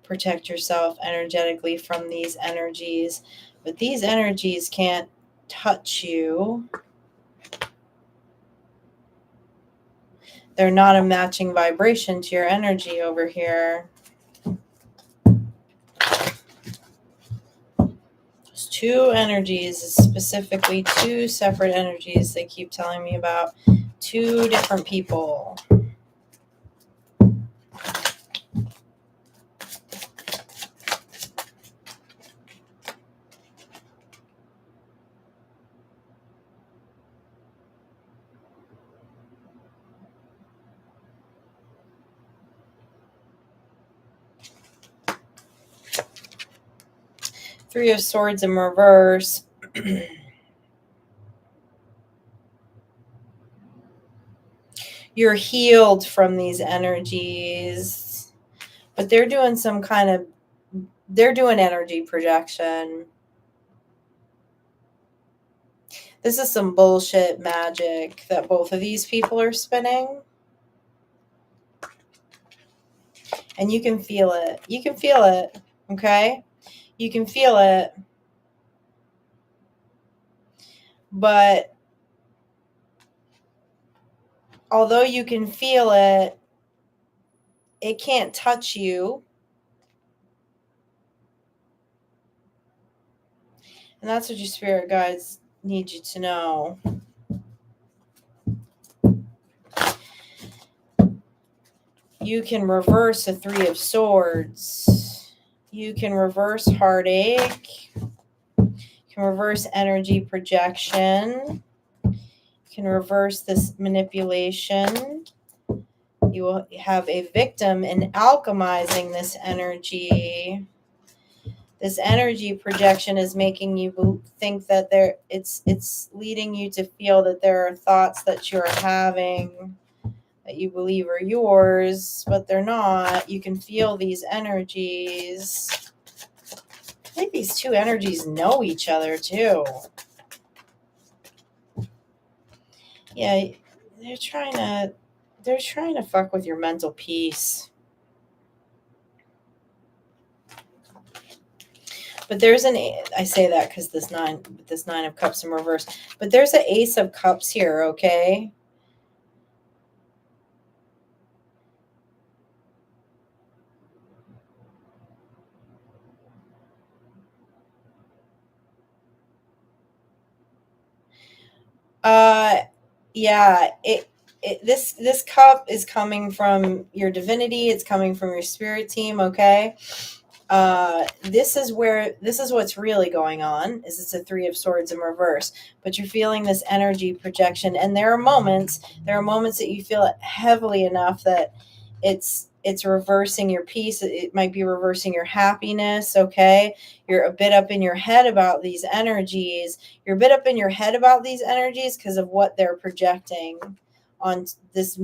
protect yourself energetically from these energies, but these energies can't touch you. They're not a matching vibration to your energy over here. There's two energies, specifically two separate energies they keep telling me about. Two different people. Three of Swords in reverse. You're healed from these energies, but they're doing they're doing energy projection. This is some bullshit magic that both of these people are spinning. And you can feel it. You can feel it, okay? You can feel it. But although you can feel it, it can't touch you. And that's what your spirit guides need you to know. You can reverse a Three of Swords. You can reverse heartache. You can reverse energy projection. You can reverse this manipulation. You will have a victim in alchemizing this energy. This energy projection is making you think that it's leading you to feel that there are thoughts that you're having that you believe are yours, but they're not. You can feel these energies. I think these two energies know each other too. Yeah, they're trying to fuck with your mental peace. But there's I say that because this nine of cups in reverse, but there's an Ace of Cups here, okay? Yeah, this cup is coming from your divinity. It's coming from your spirit team, okay? This is what's really going on. Is it's a Three of Swords in reverse, but you're feeling this energy projection, and there are moments that you feel it heavily enough that it's reversing your peace. It might be reversing your happiness, okay? You're a bit up in your head about these energies. You're a bit up in your head about these energies because of what they're projecting on this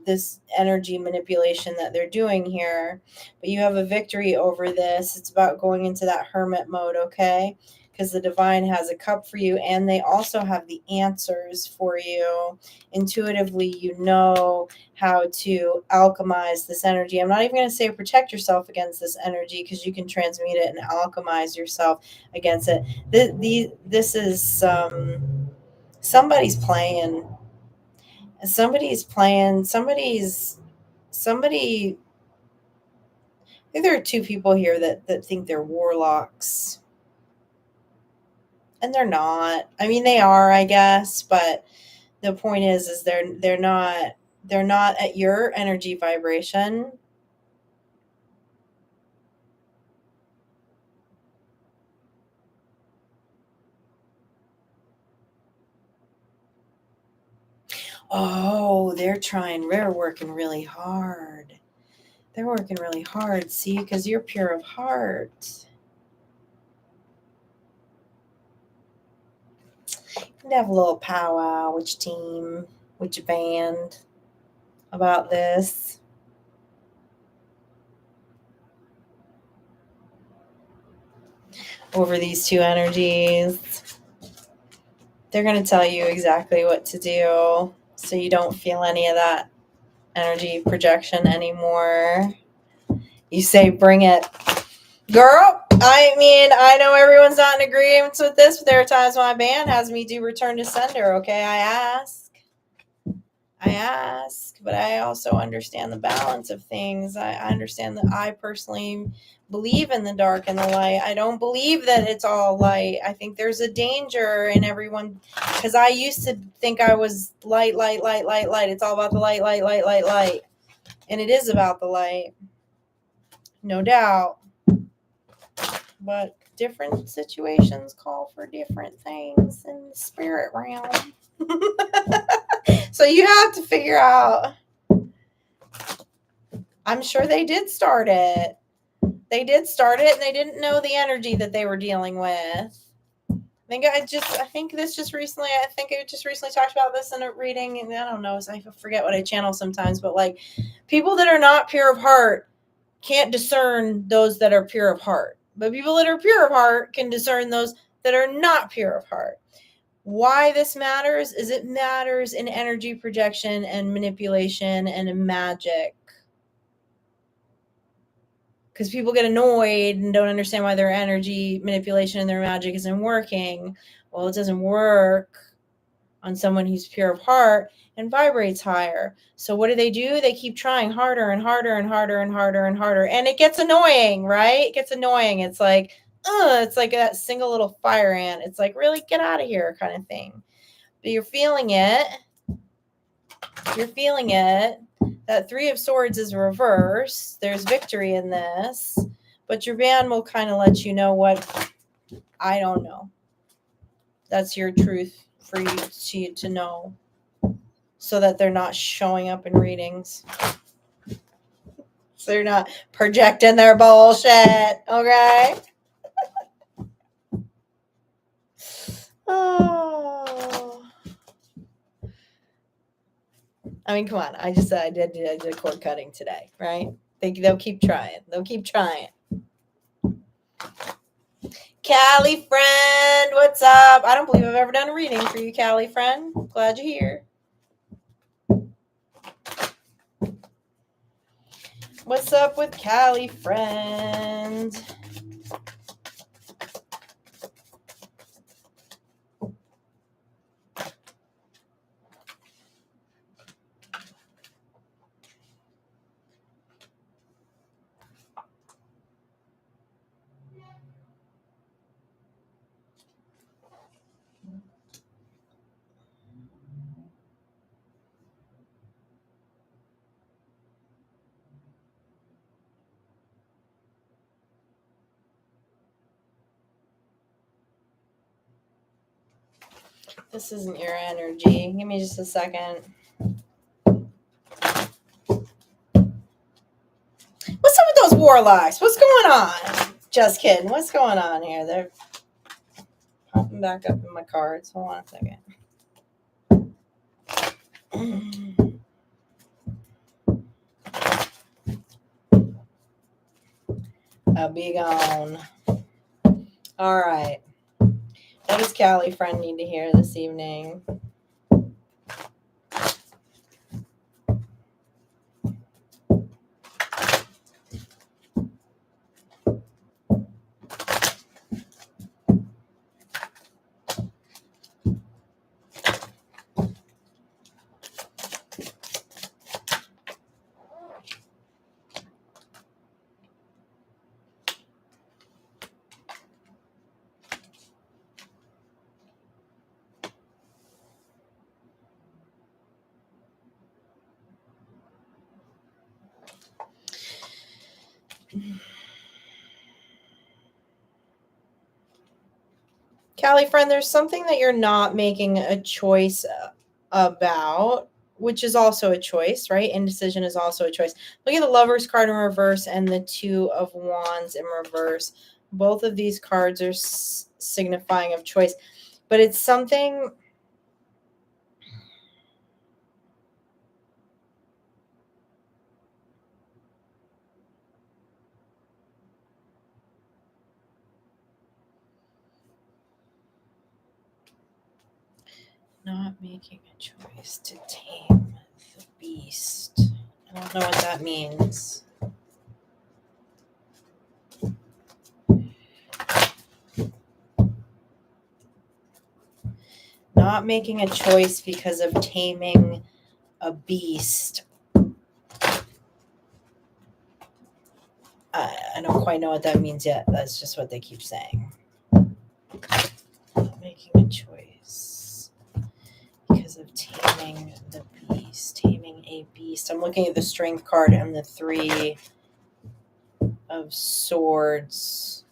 this energy manipulation that they're doing here. But you have a victory over this. It's about going into that hermit mode, okay? Because the divine has a cup for you, and they also have the answers for you. Intuitively, you know how to alchemize this energy. I'm not even going to say protect yourself against this energy, because you can transmute it and alchemize yourself against it. This is somebody's playing. Somebody. I think there are two people here that think they're warlocks. And they're not. I mean, they are, I guess, but the point is they're not at your energy vibration. Oh, they're working really hard. They're working really hard, see, because you're pure of heart. And have a little powwow, which team, which band about this. Over these two energies. They're going to tell you exactly what to do so you don't feel any of that energy projection anymore. You say, bring it. Girl, I mean, I know everyone's not in agreement with this, but there are times my band has me do return to sender, okay? I ask, but I also understand the balance of things. I understand that I personally believe in the dark and the light. I don't believe that it's all light. I think there's a danger in everyone, because I used to think I was light. It's all about the light. And it is about the light. No doubt. But different situations call for different things in the spirit realm. So you have to figure out. I'm sure they did start it. They did start it, and they didn't know the energy that they were dealing with. I think it just recently talked about this in a reading, and I don't know, I forget what I channel sometimes, but like, people that are not pure of heart can't discern those that are pure of heart. But people that are pure of heart can discern those that are not pure of heart. Why this matters is it matters in energy projection and manipulation and in magic. Because people get annoyed and don't understand why their energy manipulation and their magic isn't working. Well, it doesn't work on someone who's pure of heart and vibrates higher. So what do? They keep trying harder and harder and harder and harder and harder. And it gets annoying, right? It gets annoying. It's like, it's like that single little fire ant. It's like, really, get out of here kind of thing. But you're feeling it. That Three of Swords is reverse. There's victory in this. But your band will kind of let you know what, I don't know. That's your truth for you to know, so that they're not showing up in readings. So they're not projecting their bullshit, okay? Oh. I mean, come on. I did cord cutting today, right? They'll keep trying. Callie friend, what's up? I don't believe I've ever done a reading for you, Callie friend. Glad you're here. What's up with Callie friend? This isn't your energy. Give me just a second. What's up with those warlocks? What's going on? Just kidding. What's going on here? They're popping back up in my cards. Hold on a second. Be gone. All right. What does Callie friend need to hear this evening? Callie friend, there's something that you're not making a choice about, which is also a choice, right? Indecision is also a choice. Look at the Lovers card in reverse and the Two of Wands in reverse. Both of these cards are signifying of choice, but it's something. Not making a choice to tame the beast. I don't know what that means. Not making a choice because of taming a beast. I don't quite know what that means yet. That's just what they keep saying. Not making a choice because of taming the beast. Taming a beast. I'm looking at the Strength card and the Three of Swords.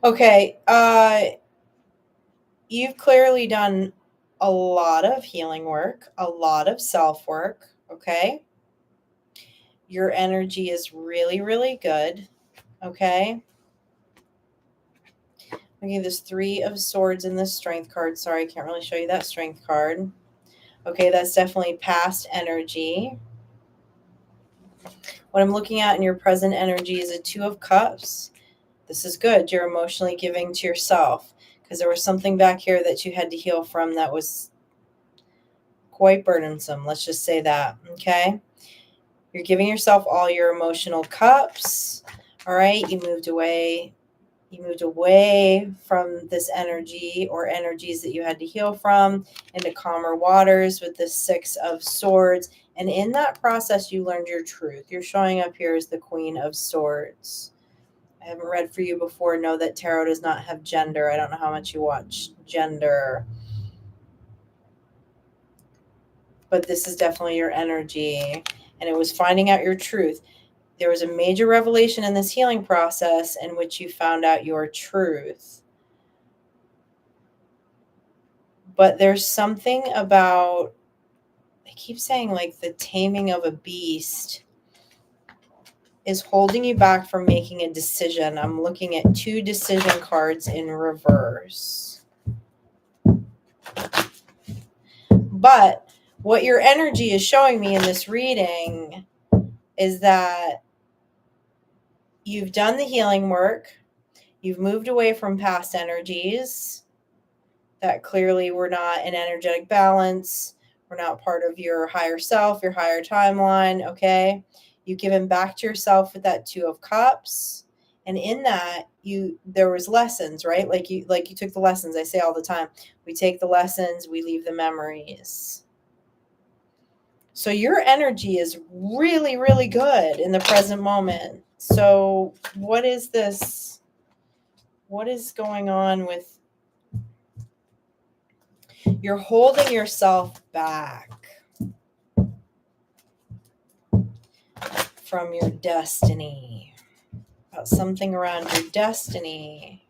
Okay, you've clearly done a lot of healing work, a lot of self-work, okay? Your energy is really, really good, okay? Okay, there's Three of Swords in this Strength card. Sorry, I can't really show you that Strength card. Okay, that's definitely past energy. What I'm looking at in your present energy is a Two of Cups. This is good. You're emotionally giving to yourself because there was something back here that you had to heal from that was quite burdensome. Let's just say that, okay? You're giving yourself all your emotional cups. All right, you moved away from this energy or energies that you had to heal from into calmer waters with the Six of Swords. And in that process, you learned your truth. You're showing up here as the Queen of Swords. I haven't read for you before. Know that tarot does not have gender. I don't know how much you watch gender. But this is definitely your energy. And it was finding out your truth. There was a major revelation in this healing process in which you found out your truth. But there's something about, I keep saying like the taming of a beast is holding you back from making a decision. I'm looking at two decision cards in reverse. But what your energy is showing me in this reading is that you've done the healing work. You've moved away from past energies that clearly were not in energetic balance. We're not part of your higher self, your higher timeline, okay? You've given back to yourself with that Two of Cups. And in that, there was lessons, right? Like you took the lessons. I say all the time, we take the lessons, we leave the memories. So your energy is really, really good in the present moment. So what is this? What is going on with, you're holding yourself back from your destiny, about something around your destiny.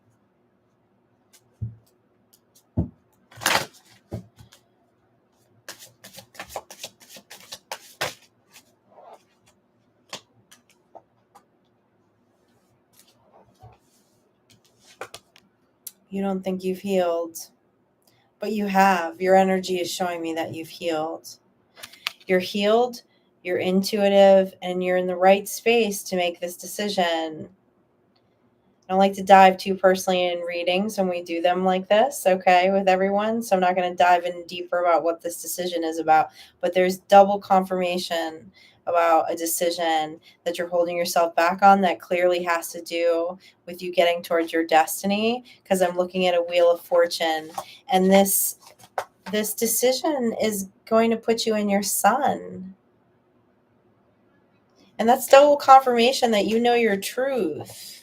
You don't think you've healed, but you have. Your energy is showing me that you've healed. You're healed, you're intuitive, and you're in the right space to make this decision. I don't like to dive too personally in readings when we do them like this, okay, with everyone. So I'm not going to dive in deeper about what this decision is about. But there's double confirmation about a decision that you're holding yourself back on that clearly has to do with you getting towards your destiny, because I'm looking at a wheel of fortune. And this decision is going to put you in your sun. And that's double confirmation that you know your truth.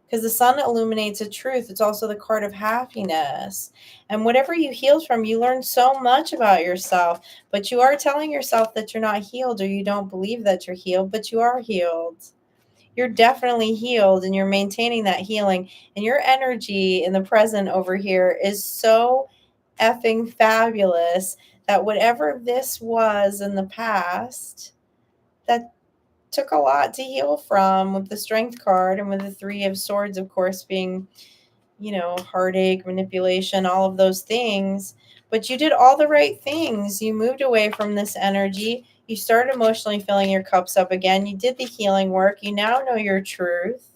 Because the sun illuminates a truth. It's also the card of happiness. And whatever you healed from, you learned so much about yourself. But you are telling yourself that you're not healed, or you don't believe that you're healed, but you are healed. You're definitely healed, and you're maintaining that healing. And your energy in the present over here is so effing fabulous that whatever this was in the past, that took a lot to heal from, with the Strength card and with the Three of Swords, of course, being, heartache, manipulation, all of those things. But you did all the right things. You moved away from this energy. You started emotionally filling your cups up again. You did the healing work. You now know your truth.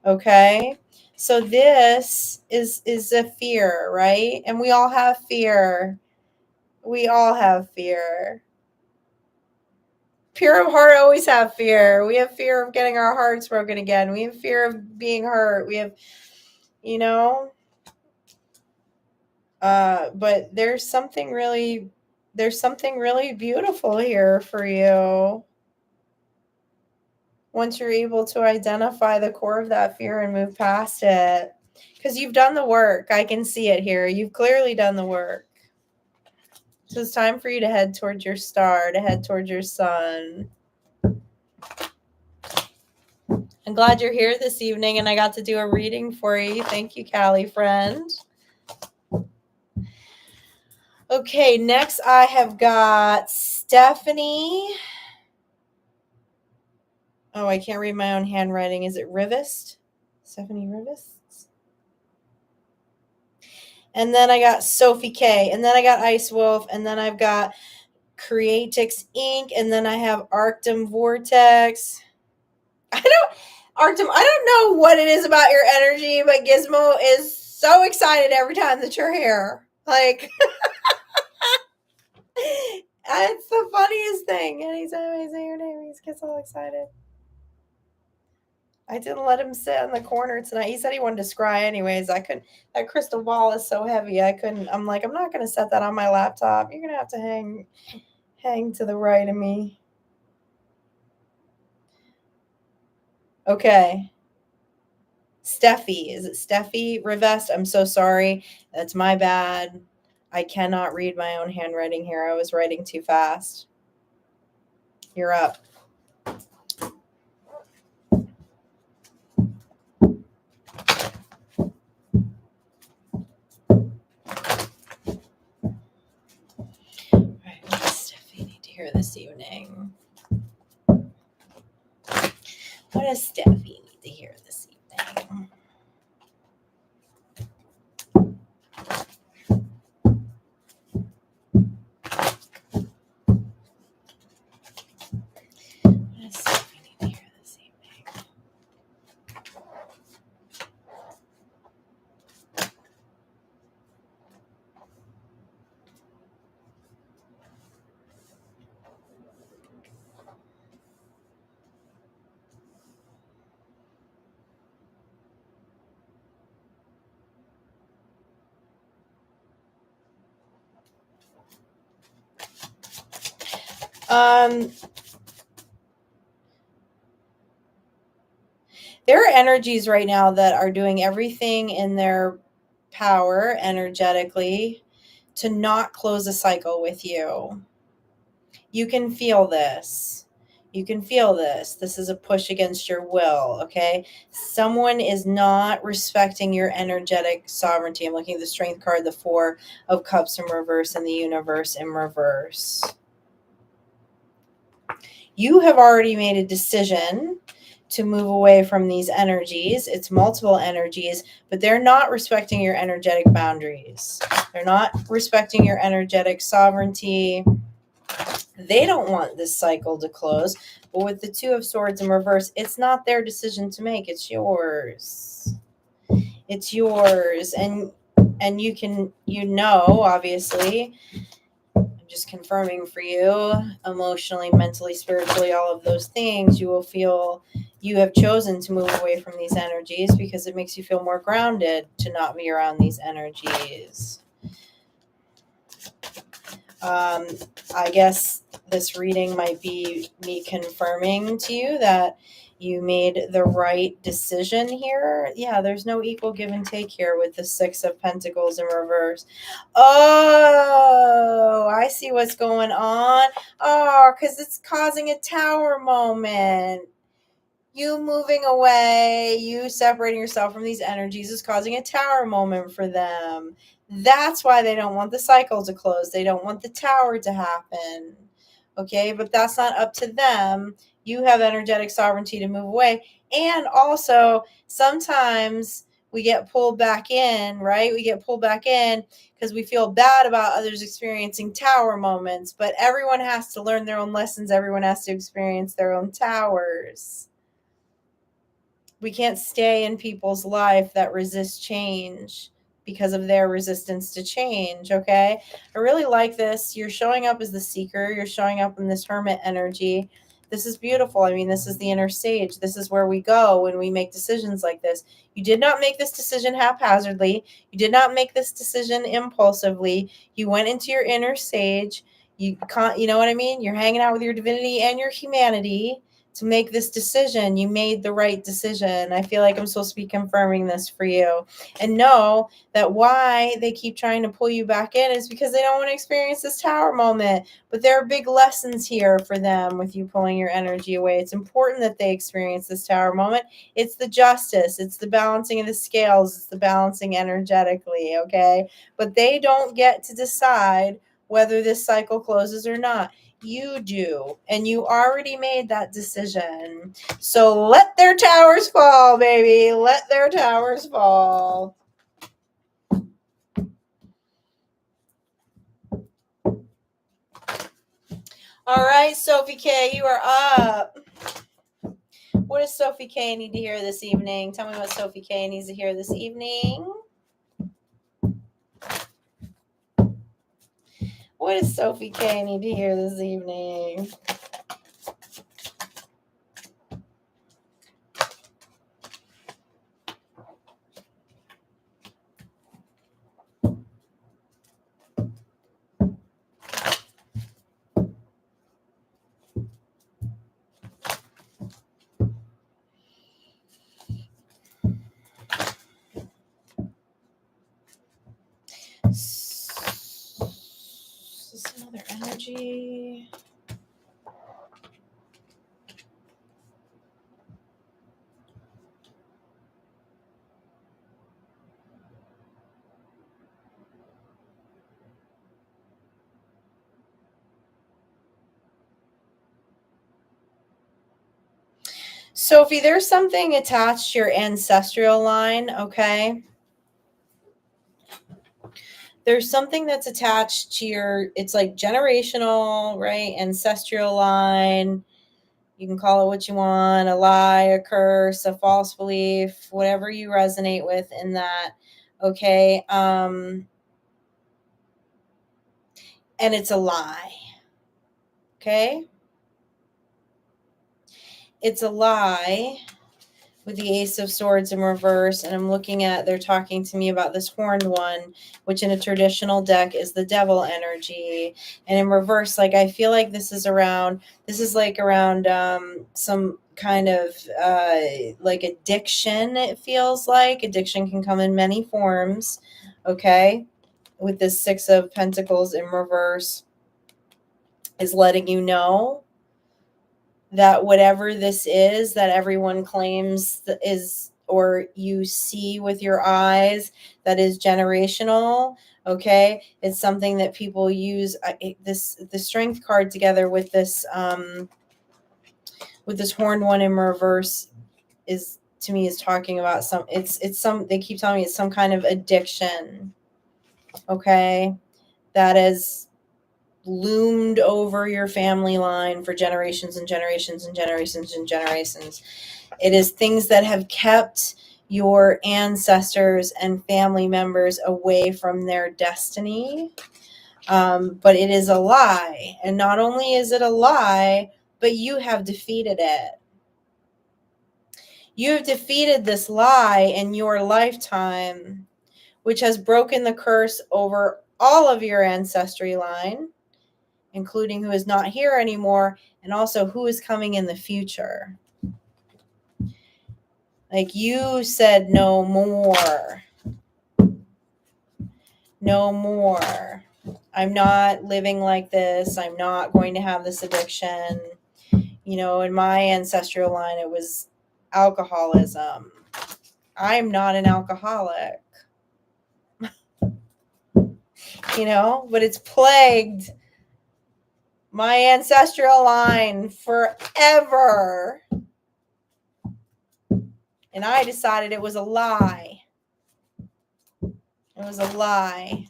Okay? So this is a fear, right? And we all have fear. We all have fear. Pure of heart always have fear. We have fear of getting our hearts broken again. We have fear of being hurt. We have, but there's something really beautiful here for you. Once you're able to identify the core of that fear and move past it, because you've done the work. I can see it here. You've clearly done the work. So it's time for you to head towards your star, to head towards your sun. I'm glad you're here this evening, and I got to do a reading for you. Thank you, Callie, friend. Okay, next I have got Stephanie. Oh, I can't read my own handwriting. Is it Rivest? Stephanie Rivest? And then I got Sophie K. And then I got Ice Wolf. And then I've got Creatics Inc. And then I have Arcum Vortex. I don't know what it is about your energy, but Gizmo is so excited every time that you're here. Like, it's the funniest thing. Anytime I say your name, he gets all excited. I didn't let him sit in the corner tonight. He said he wanted to scry anyways. I couldn't. That crystal ball is so heavy. I couldn't. I'm like, I'm not going to set that on my laptop. You're going to have to hang to the right of me. Okay. Steffi. Is it Steffi Rivest? I'm so sorry. That's my bad. I cannot read my own handwriting here. I was writing too fast. You're up. What does Steffi need to hear this evening? What does Steffi need to hear this evening? There are energies right now that are doing everything in their power energetically to not close a cycle with you. You can feel this. You can feel this. This is a push against your will, okay? Someone is not respecting your energetic sovereignty. I'm looking at the Strength card, the Four of Cups in reverse, and the Universe in reverse. You have already made a decision to move away from these energies. It's multiple energies, but they're not respecting your energetic boundaries. They're not respecting your energetic sovereignty. They don't want this cycle to close. But with the Two of Swords in reverse, it's not their decision to make. It's yours. It's yours. And you can, obviously, just confirming for you, emotionally, mentally, spiritually, all of those things, you will feel you have chosen to move away from these energies because it makes you feel more grounded to not be around these energies. I guess this reading might be me confirming to you that you made the right decision here. Yeah, there's no equal give and take here with the Six of Pentacles in reverse. Oh, I see what's going on. Oh, because it's causing a tower moment. You moving away, you separating yourself from these energies is causing a tower moment for them. That's why they don't want the cycle to close. They don't want the tower to happen. Okay, but that's not up to them. You have energetic sovereignty to move away. And also, sometimes we get pulled back in, right? We get pulled back in because we feel bad about others experiencing tower moments. But everyone has to learn their own lessons. Everyone has to experience their own towers. We can't stay in people's life that resist change because of their resistance to change, okay? I really like this. You're showing up as the seeker. You're showing up in this hermit energy. This is beautiful. I mean, this is the inner sage. This is where we go when we make decisions like this. You did not make this decision haphazardly. You did not make this decision impulsively. You went into your inner sage. You know what I mean? You're hanging out with your divinity and your humanity to make this decision. You made the right decision. I feel like I'm supposed to be confirming this for you. And know that why they keep trying to pull you back in is because they don't want to experience this tower moment. But there are big lessons here for them with you pulling your energy away. It's important that they experience this tower moment. It's the justice. It's the balancing of the scales. It's the balancing energetically, okay? But they don't get to decide whether this cycle closes or not. You do, and you already made that decision. So let their towers fall, baby. Let their towers fall. All right, Sophie K, you are up. What does Sophie K need to hear this evening? Tell me what Sophie K needs to hear this evening. What does Sophie K need to hear this evening? Is this another energy? Sophie, there's something attached to your ancestral line, okay? There's something that's attached to your, it's like generational, right? Ancestral line. You can call it what you want, a lie, a curse, a false belief, whatever you resonate with in that, okay? And it's a lie, okay? It's a lie with the Ace of Swords in reverse, and I'm looking at, they're talking to me about this horned one, which in a traditional deck is the devil energy. And in reverse, like, I feel like this is around some kind of like addiction. It feels like addiction can come in many forms, okay? With this Six of Pentacles in reverse is letting you know that whatever this is that everyone claims is, or you see with your eyes, that is generational, okay? It's something that people use the Strength card together with this horned one in reverse. is to me is talking about they keep telling me it's some kind of addiction. Okay. That has loomed over your family line for generations and generations and generations and generations. It is things that have kept your ancestors and family members away from their destiny. But it is a lie. And not only is it a lie, but you have defeated it. You have defeated this lie in your lifetime, which has broken the curse over all of your ancestry line, including who is not here anymore, and also who is coming in the future. Like, you said no more. No more. I'm not living like this. I'm not going to have this addiction. You know, in my ancestral line, it was alcoholism. I'm not an alcoholic. You know, but it's plagued my ancestral line forever. And I decided it was a lie. It was a lie.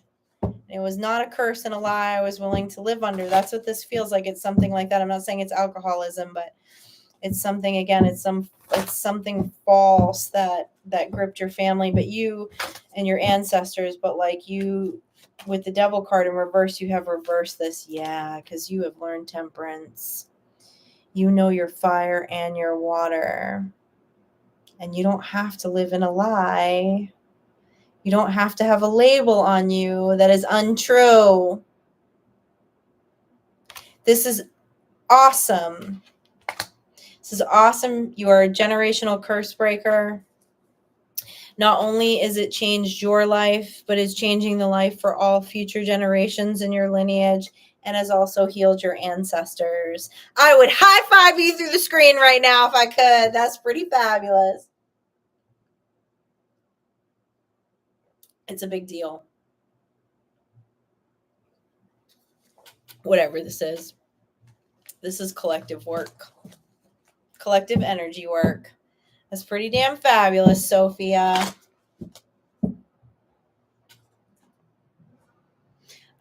It was not a curse and a lie I was willing to live under. That's what this feels like. It's something like that. I'm not saying it's alcoholism, but it's something, again, it's something false that gripped your family, but you and your ancestors, but like you, with the devil card in reverse, you have reversed this. Yeah, because you have learned temperance. You know your fire and your water. And you don't have to live in a lie. You don't have to have a label on you that is untrue. This is awesome. This is awesome. You are a generational curse breaker. Not only is it changed your life, but it's changing the life for all future generations in your lineage, and has also healed your ancestors. I would high five you through the screen right now if I could. That's pretty fabulous. It's a big deal. Whatever this is collective work. Collective energy work. That's pretty damn fabulous, Sophia.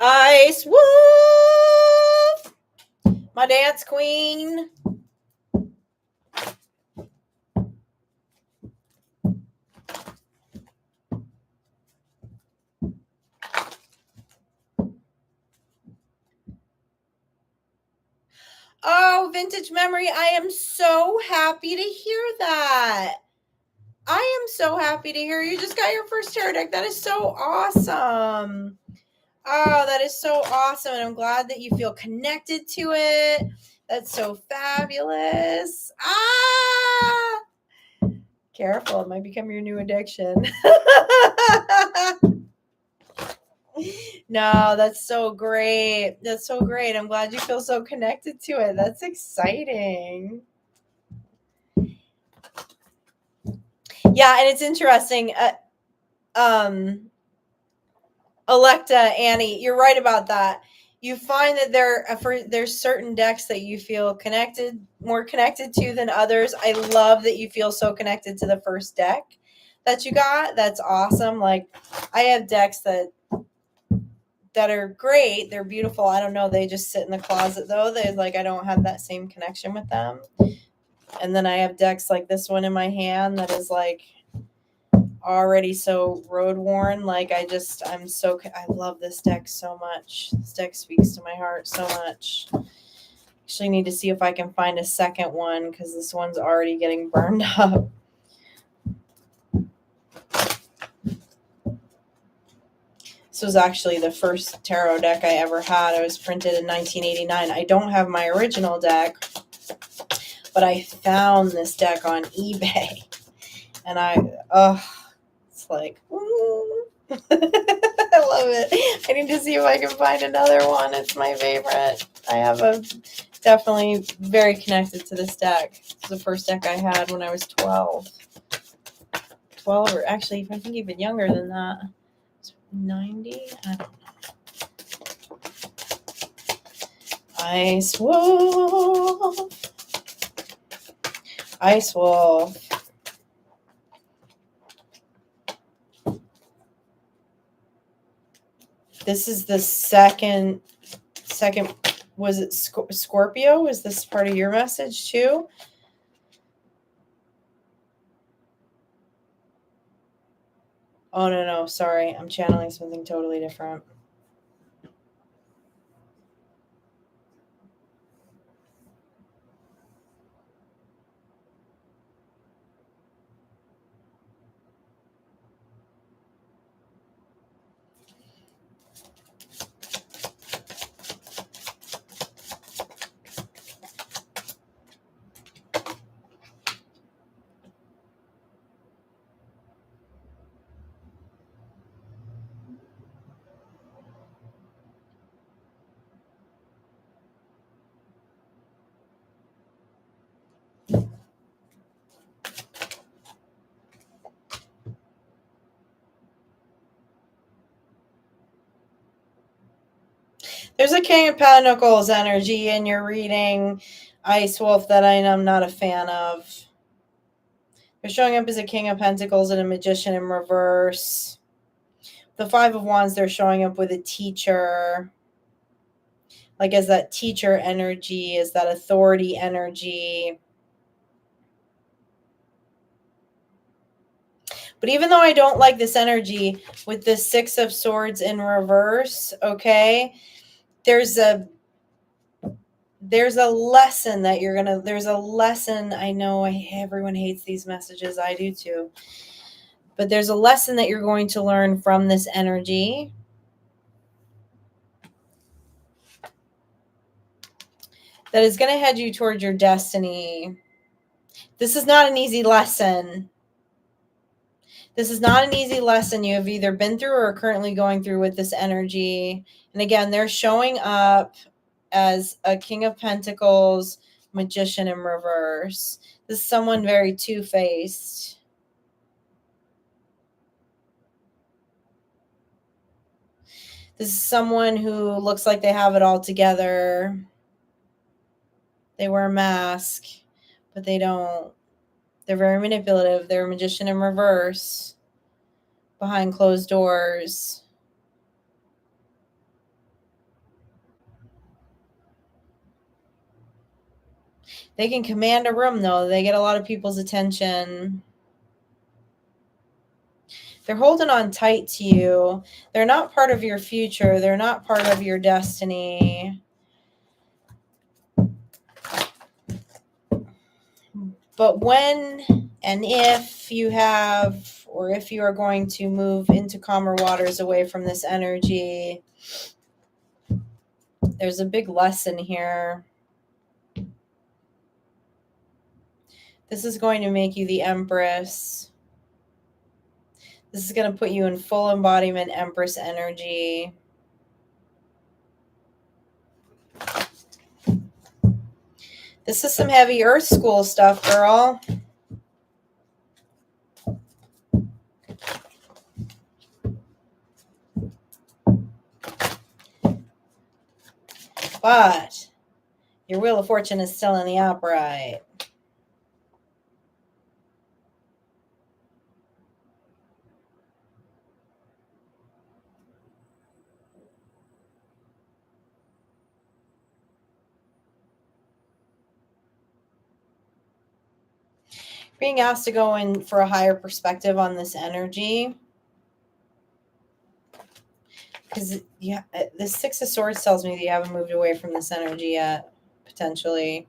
Ice Wolf, my dance queen. Oh, vintage memory. I am so happy to hear that. I am so happy to hear you just got your first tarot deck. That is so awesome. Oh, that is so awesome. And I'm glad that you feel connected to it. That's so fabulous. Careful. It might become your new addiction. No, that's so great. That's so great. I'm glad you feel so connected to it. That's exciting. Yeah, and it's interesting. Electa, Annie, you're right about that. You find that there's certain decks that you feel more connected to than others. I love that you feel so connected to the first deck that you got. That's awesome. Like, I have decks that are great. They're beautiful. I don't know. They just sit in the closet though. I don't have that same connection with them. And then I have decks like this one in my hand that is like already so road worn. Like, I love this deck so much. This deck speaks to my heart so much. Actually need to see if I can find a second one because this one's already getting burned up. This was actually the first tarot deck I ever had. It was printed in 1989. I don't have my original deck, but I found this deck on eBay. And it's like, I love it. I need to see if I can find another one. It's my favorite. I have definitely very connected to this deck. It's the first deck I had when I was 12. 12, or actually, I think even younger than that. 90? I don't know. Ice Wolf. Ice Wolf. This is the second, was it Scorpio? Is this part of your message too? Oh, no, sorry. I'm channeling something totally different. There's a King of Pentacles energy in your reading, Ice Wolf, that I am not a fan of. They're showing up as a King of Pentacles and a Magician in reverse. The Five of Wands, they're showing up with a teacher. Like as that teacher energy, as that authority energy. But even though I don't like this energy with the Six of Swords in reverse, okay, there's a lesson that you're gonna, there's a lesson. I know everyone hates these messages. I do too. But there's a lesson that you're going to learn from this energy. That is going to head you towards your destiny. This is not an easy lesson. This is not an easy lesson you have either been through or are currently going through with this energy. And again, they're showing up as a King of Pentacles, Magician in reverse. This is someone very two-faced. This is someone who looks like they have it all together. They wear a mask, but they don't. They're very manipulative. They're a magician in reverse, behind closed doors. They can command a room, though. They get a lot of people's attention. They're holding on tight to you. They're not part of your future. They're not part of your destiny. But when and if you have, or if you are going to move into calmer waters away from this energy, there's a big lesson here. This is going to make you the Empress. This is going to put you in full embodiment Empress energy. This is some heavy Earth school stuff, girl. But your Wheel of Fortune is still in the upright. Being asked to go in for a higher perspective on this energy. Because yeah, the Six of Swords tells me that you haven't moved away from this energy yet, potentially.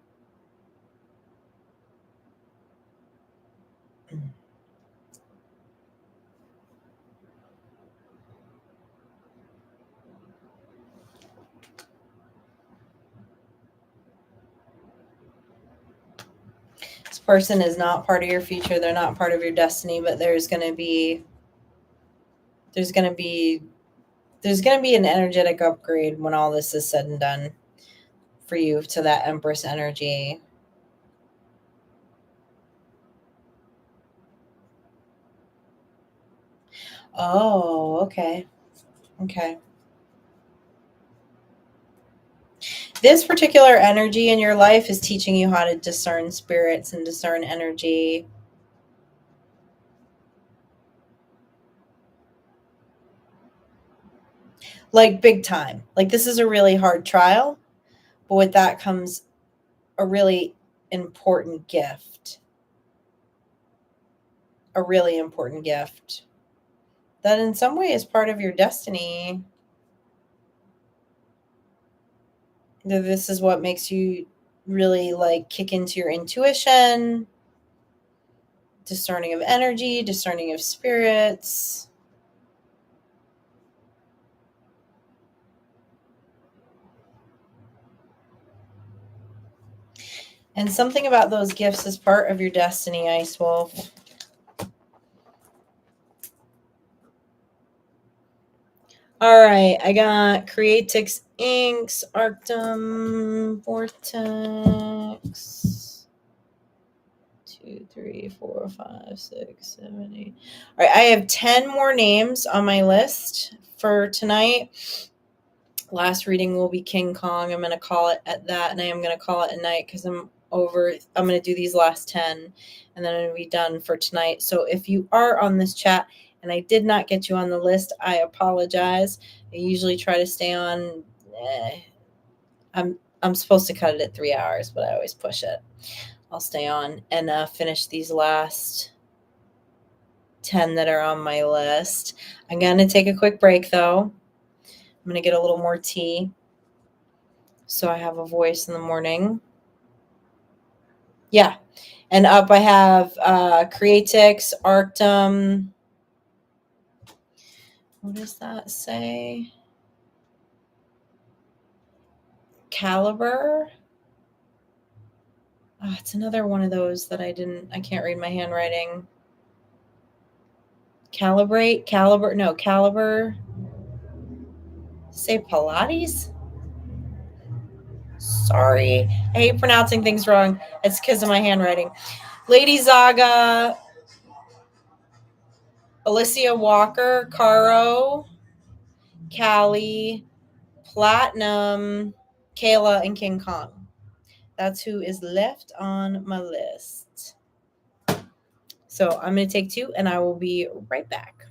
This person is not part of your future. They're not part of your destiny, but there's going to be an energetic upgrade when all this is said and done for you to that Empress energy. Oh, okay. Okay. This particular energy in your life is teaching you how to discern spirits and discern energy. Like big time. Like this is a really hard trial, but with that comes a really important gift. A really important gift that in some way is part of your destiny. This is what makes you really like kick into your intuition, discerning of energy, discerning of spirits. And something about those gifts is part of your destiny, Ice Wolf. All right, I got Creatics Inc, Arcum, Vortex. 2, 3, 4, 5, 6, 7, 8. All right, I have 10 more names on my list for tonight. Last reading will be King Kong. I'm going to call it at that, and I am going to call it at night because I'm going to do these last 10, and then I'm going to be done for tonight. So if you are on this chat and I did not get you on the list, I apologize. I usually try to stay on. I'm supposed to cut it at 3 hours, but I always push it. I'll stay on and finish these last 10 that are on my list. I'm going to take a quick break, though. I'm going to get a little more tea so I have a voice in the morning. Yeah. And up I have Creatics, Arcum. What does that say? Caliber. Oh, it's another one of those that I can't read my handwriting. Calibrate, caliber, no, caliber. Say Pilates? Sorry. I hate pronouncing things wrong. It's because of my handwriting. Lady Zaga, Alicia Walker, Caro, Callie, Platinum, Kayla, and King Kong. That's who is left on my list. So I'm going to take 2 and I will be right back.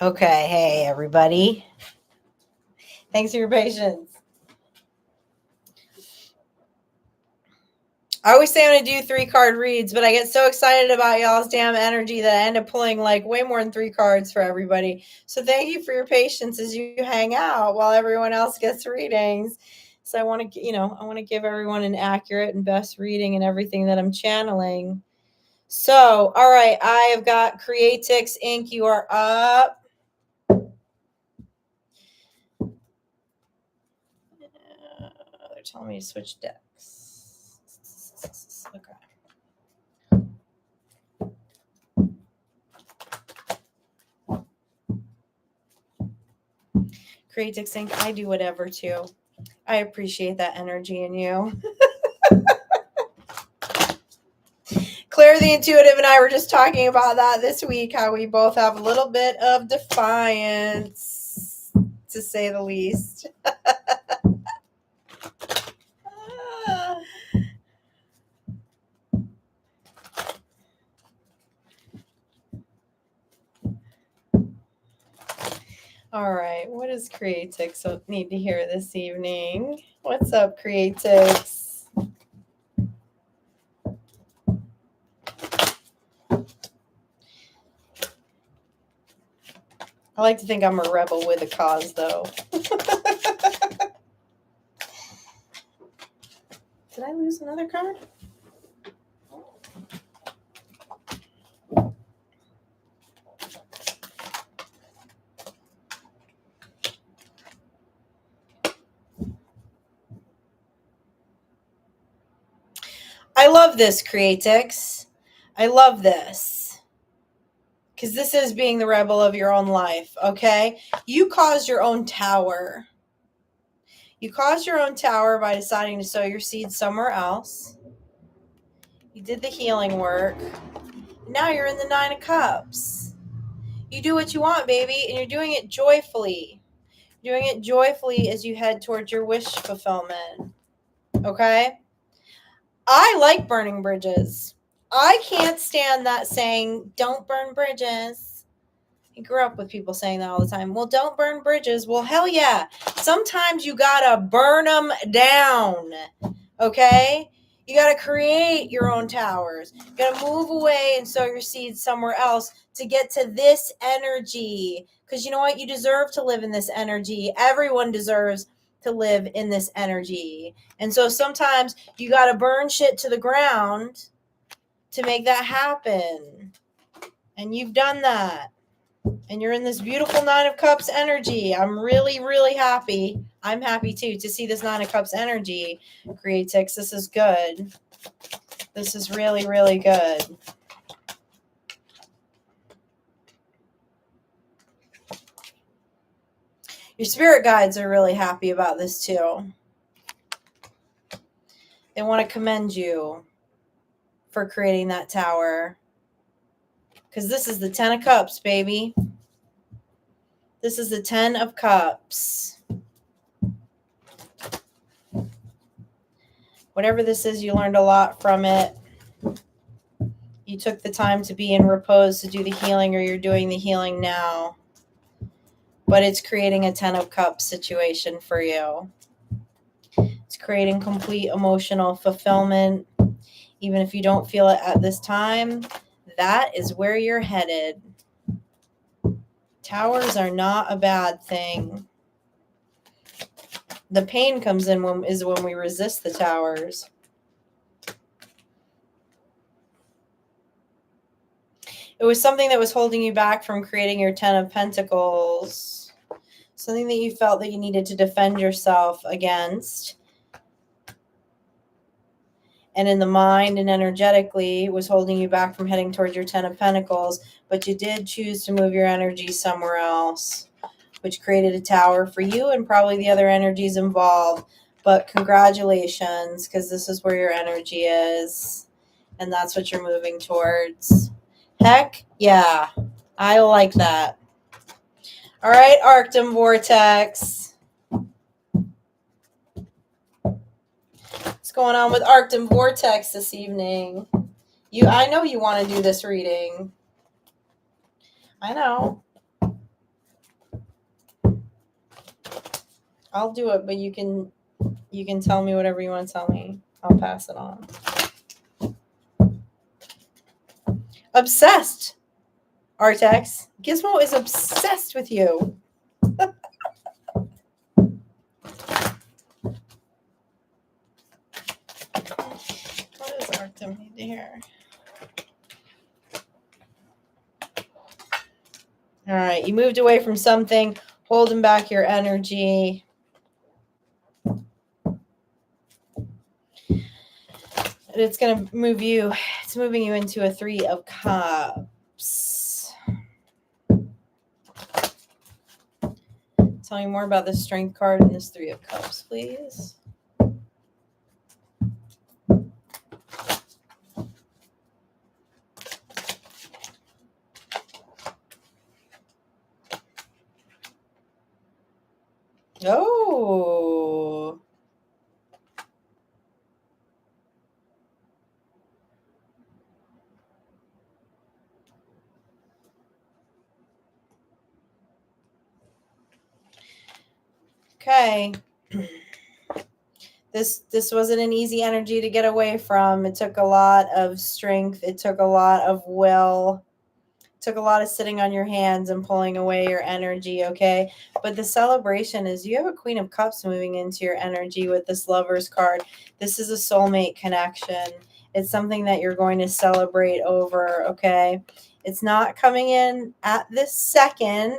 Okay, hey everybody. Thanks for your patience. I always say I'm going to do 3-card reads, but I get so excited about y'all's damn energy that I end up pulling like way more than 3 cards for everybody. So thank you for your patience as you hang out while everyone else gets readings. So I want to, I want to give everyone an accurate and best reading and everything that I'm channeling. So, all right, I have got Creatics Inc. You are up. They're telling me to switch decks. Okay. Creatics Inc. I do whatever too. I appreciate that energy in you. Claire the Intuitive and I were just talking about that this week, how we both have a little bit of defiance, to say the least. All right, what does Creatix need to hear this evening? What's up, Creatix? I like to think I'm a rebel with a cause, though. Did I lose another card? I love this, Creatix. I love this. Because this is being the rebel of your own life, okay? You caused your own tower. You caused your own tower by deciding to sow your seeds somewhere else. You did the healing work. Now you're in the 9 of Cups. You do what you want, baby, and you're doing it joyfully. You're doing it joyfully as you head towards your wish fulfillment, okay? I like burning bridges. I can't stand that saying, don't burn bridges. I grew up with people saying that all the time. Well, don't burn bridges. Well, hell yeah. Sometimes you gotta burn them down, okay? You gotta create your own towers. You gotta move away and sow your seeds somewhere else to get to this energy. Because you know what? You deserve to live in this energy. Everyone deserves to live in this energy. And so sometimes you got to burn shit to the ground to make that happen. And you've done that. And you're in this beautiful Nine of Cups energy. I'm really, really happy. I'm happy too to see this Nine of Cups energy. Creatics, this is good. This is really, really good. Your spirit guides are really happy about this too. They want to commend you for creating that tower. Because this is the 10 of Cups, baby. This is the 10 of Cups. Whatever this is, you learned a lot from it. You took the time to be in repose to do the healing, or you're doing the healing now. But it's creating a 10 of Cups situation for you. It's creating complete emotional fulfillment. Even if you don't feel it at this time, that is where you're headed. Towers are not a bad thing. The pain comes in when we resist the towers. It was something that was holding you back from creating your 10 of Pentacles. Something that you felt that you needed to defend yourself against. And in the mind and energetically was holding you back from heading towards your 10 of Pentacles. But you did choose to move your energy somewhere else, which created a tower for you and probably the other energies involved. But congratulations, because this is where your energy is. And that's what you're moving towards. Heck yeah. I like that. All right, Arcum Vortex. What's going on with Arcum Vortex this evening? I know you want to do this reading. I know. I'll do it, but you can tell me whatever you want to tell me. I'll pass it on. Obsessed, Artex. Gizmo is obsessed with you. What does Arcum need to hear? All right, you moved away from something, holding back your energy. It's going to move you. It's moving you into a 3 of Cups. Tell me more about this Strength card and this 3 of Cups, please. Oh. Okay. This wasn't an easy energy to get away from. It took a lot of strength. It took a lot of will. It took a lot of sitting on your hands and pulling away your energy, okay? But the celebration is you have a Queen of Cups moving into your energy with this Lover's card. This is a soulmate connection. It's something that you're going to celebrate over, okay? It's not coming in at this second.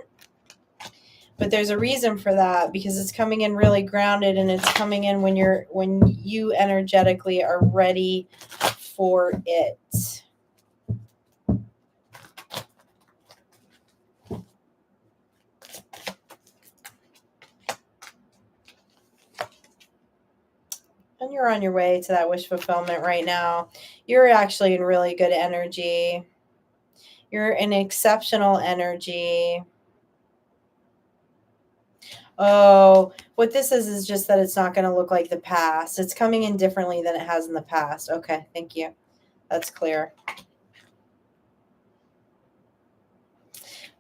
But there's a reason for that, because it's coming in really grounded, and it's coming in when you energetically are ready for it. And you're on your way to that wish fulfillment right now. You're actually in really good energy. You're in exceptional energy. Oh, what this is just that it's not going to look like the past. It's coming in differently than it has in the past. Okay, thank you. That's clear.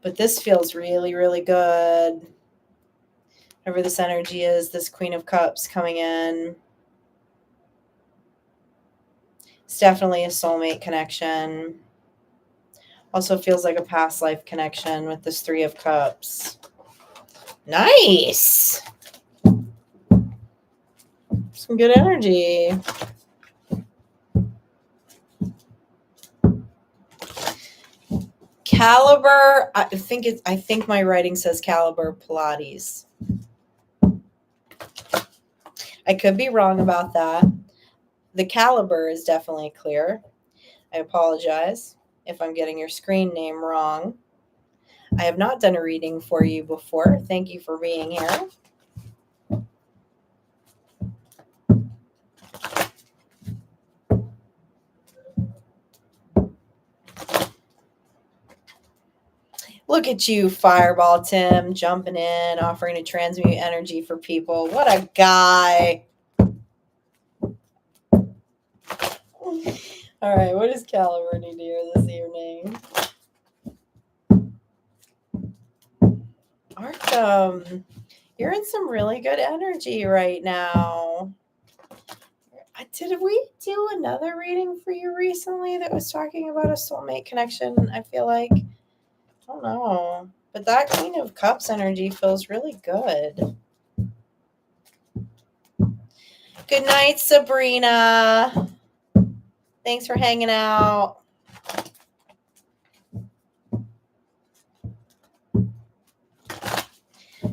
But this feels really, really good. Whatever this energy is, this Queen of Cups coming in. It's definitely a soulmate connection. Also feels like a past life connection with this 3 of Cups. Nice. Some good energy. Caliber, I think my writing says Caliber Pilates. I could be wrong about that. The caliber is definitely clear. I apologize if I'm getting your screen name wrong. I have not done a reading for you before. Thank you for being here. Look at you, Fireball Tim, jumping in, offering to transmute energy for people. What a guy. All right, what does Caliber need to hear this evening? Arcum, you're in some really good energy right now. Did we do another reading for you recently that was talking about a soulmate connection? I feel like, I don't know. But that Queen of Cups energy feels really good. Good night, Sabrina. Thanks for hanging out.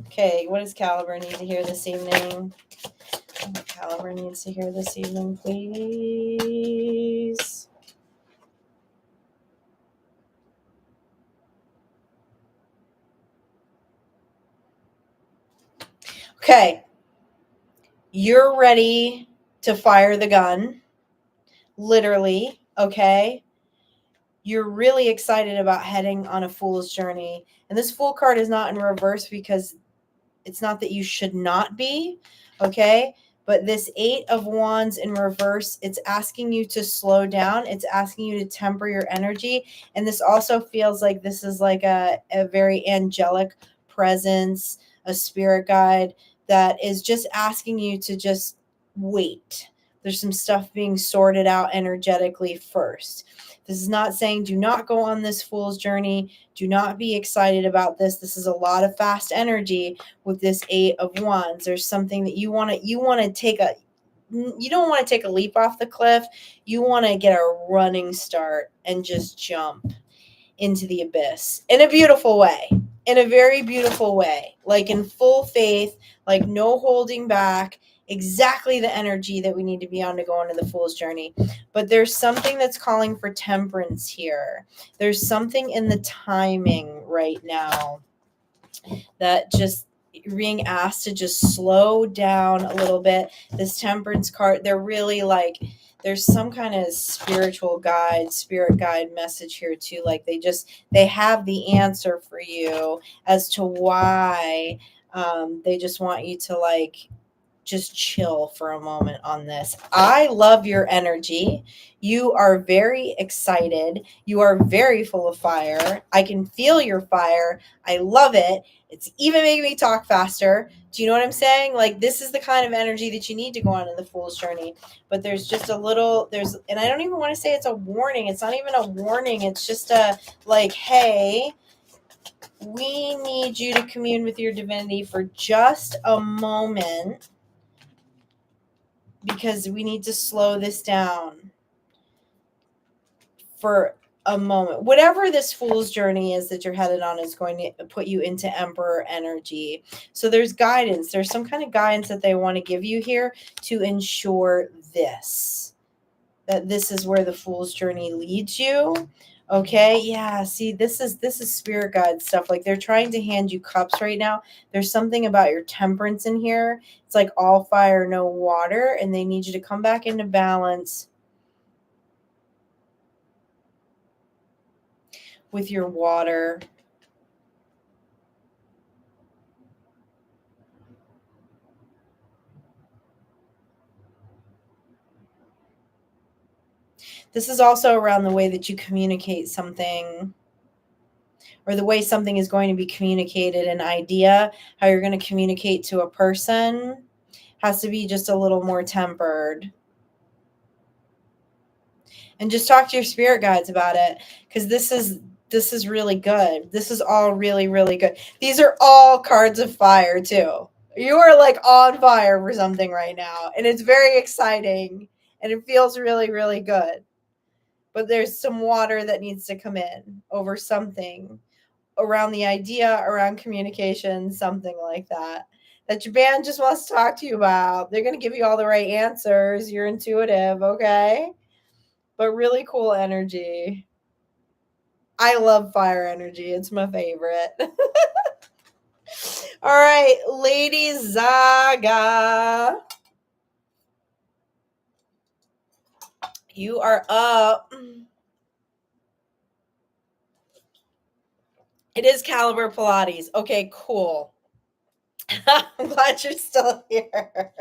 Okay, what does Caliber need to hear this evening? What Caliber needs to hear this evening, please. Okay. You're ready to fire the gun. Literally, okay? You're really excited about heading on a fool's journey. And this Fool card is not in reverse because it's not that you should not be, okay? But this 8 of Wands in reverse, it's asking you to slow down. It's asking you to temper your energy. And this also feels like this is like a very angelic presence, a spirit guide that is just asking you to just wait. There's some stuff being sorted out energetically first. This is not saying do not go on this fool's journey. Do not be excited about this. This is a lot of fast energy with this 8 of Wands. There's something that you want to take you don't want to take a leap off the cliff. You want to get a running start and just jump into the abyss in a beautiful way, in a very beautiful way, like in full faith, like no holding back, exactly the energy that we need to be on to go into the fool's journey. But there's something that's calling for temperance here. There's something in the timing right now that just being asked to just slow down a little bit. This temperance card, they're really like, there's some kind of spirit guide message here too. Like they have the answer for you as to why they just want you to like just chill for a moment on this. I love your energy. You are very excited. You are very full of fire. I can feel your fire. I love it. It's even making me talk faster. Do you know what I'm saying? Like, this is the kind of energy that you need to go on in the fool's journey. But there's just a little, and I don't even want to say it's a warning. It's not even a warning. It's just a like, hey, we need you to commune with your divinity for just a moment, because we need to slow this down for a moment. Whatever this fool's journey is that you're headed on is going to put you into Emperor energy. So there's guidance. There's some kind of guidance that they want to give you here to ensure that this is where the fool's journey leads you. Okay, yeah, see, this is spirit guide stuff. Like, they're trying to hand you cups right now. There's something about your temperance in here. It's like all fire, no water, and they need you to come back into balance with your water. This is also around the way that you communicate something, or the way something is going to be communicated. An idea, how you're going to communicate to a person, has to be just a little more tempered. And just talk to your spirit guides about it, because this is really good. This is all really, really good. These are all cards of fire too. You are like on fire for something right now, and it's very exciting, and it feels really, really good. But there's some water that needs to come in over something around the idea, around communication, something like that. That your band just wants to talk to you about. They're going to give you all the right answers. You're intuitive, okay? But really cool energy. I love fire energy. It's my favorite. All right, Lady Zaga. You are up. It is Caliber Pilates. Okay, cool. I'm glad you're still here.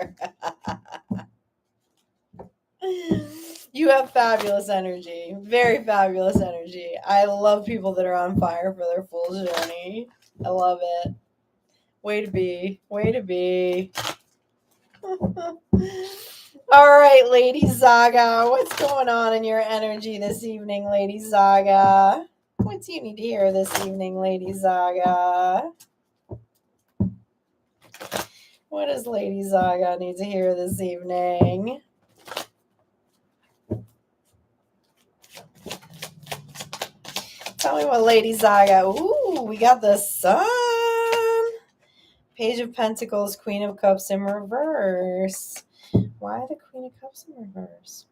You have fabulous energy. Very fabulous energy. I love people that are on fire for their full journey. I love it. Way to be. Way to be. All right, Lady Zaga. What's going on in your energy this evening, Lady Zaga? What do you need to hear this evening, Lady Zaga? What does Lady Zaga need to hear this evening? Tell me what Lady Zaga. Ooh, we got the Sun. Page of Pentacles, Queen of Cups in reverse. Why the Queen of Cups in reverse?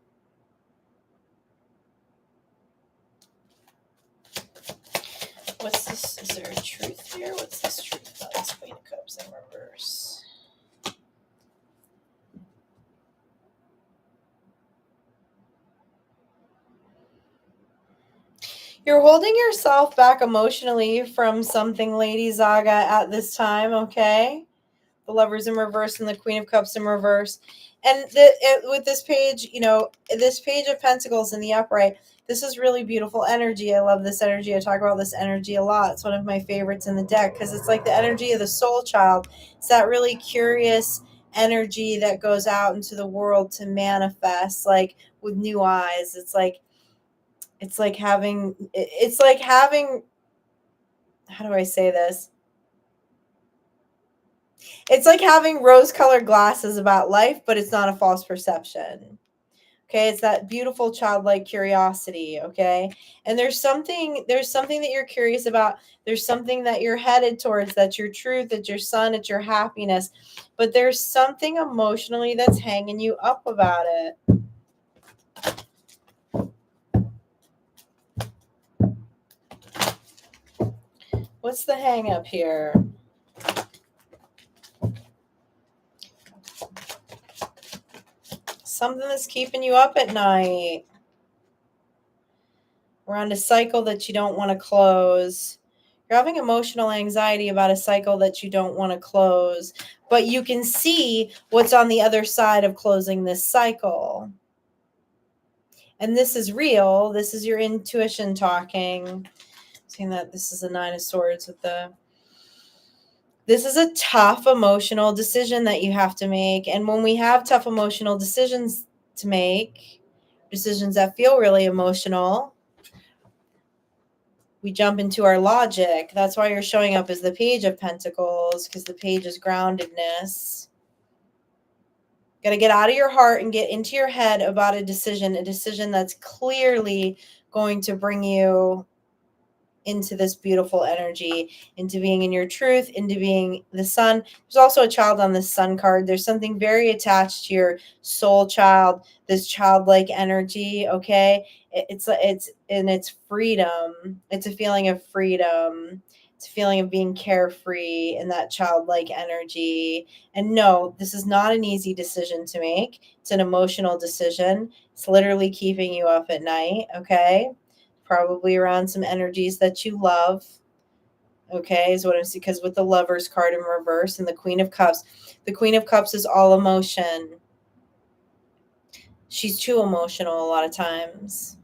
What's this? Is there a truth here? What's this truth about this Queen of Cups in reverse? You're holding yourself back emotionally from something, Lady Zaga, at this time, okay? The Lovers in reverse and the Queen of Cups in reverse. And with this page, this Page of Pentacles in the upright, this is really beautiful energy. I love this energy. I talk about this energy a lot. It's one of my favorites in the deck because it's like the energy of the soul child. It's that really curious energy that goes out into the world to manifest, like with new eyes. It's like having, how do I say this? It's like having rose-colored glasses about life, but it's not a false perception. Okay, it's that beautiful childlike curiosity, okay? And there's something that you're curious about. There's something that you're headed towards, that's your truth, it's your sun, it's your happiness. But there's something emotionally that's hanging you up about it. What's the hang up here? Something that's keeping you up at night. Around a cycle that you don't want to close. You're having emotional anxiety about a cycle that you don't want to close, but you can see what's on the other side of closing this cycle. And this is real. This is your intuition talking. Seeing that this is a Nine of Swords with this is a tough emotional decision that you have to make. And when we have tough emotional decisions to make, decisions that feel really emotional, we jump into our logic. That's why you're showing up as the Page of Pentacles, because the Page is groundedness. Got to get out of your heart and get into your head about a decision that's clearly going to bring you into this beautiful energy, into being in your truth, into being the sun. There's also a child on the sun card. There's something very attached to your soul child, this childlike energy, okay? It's freedom. It's a feeling of freedom. It's a feeling of being carefree in that childlike energy. And no, this is not an easy decision to make. It's an emotional decision. It's literally keeping you up at night, okay? Probably around some energies that you love. Okay, is what I'm seeing. Because with the Lovers card in reverse and the Queen of Cups is all emotion. She's too emotional a lot of times.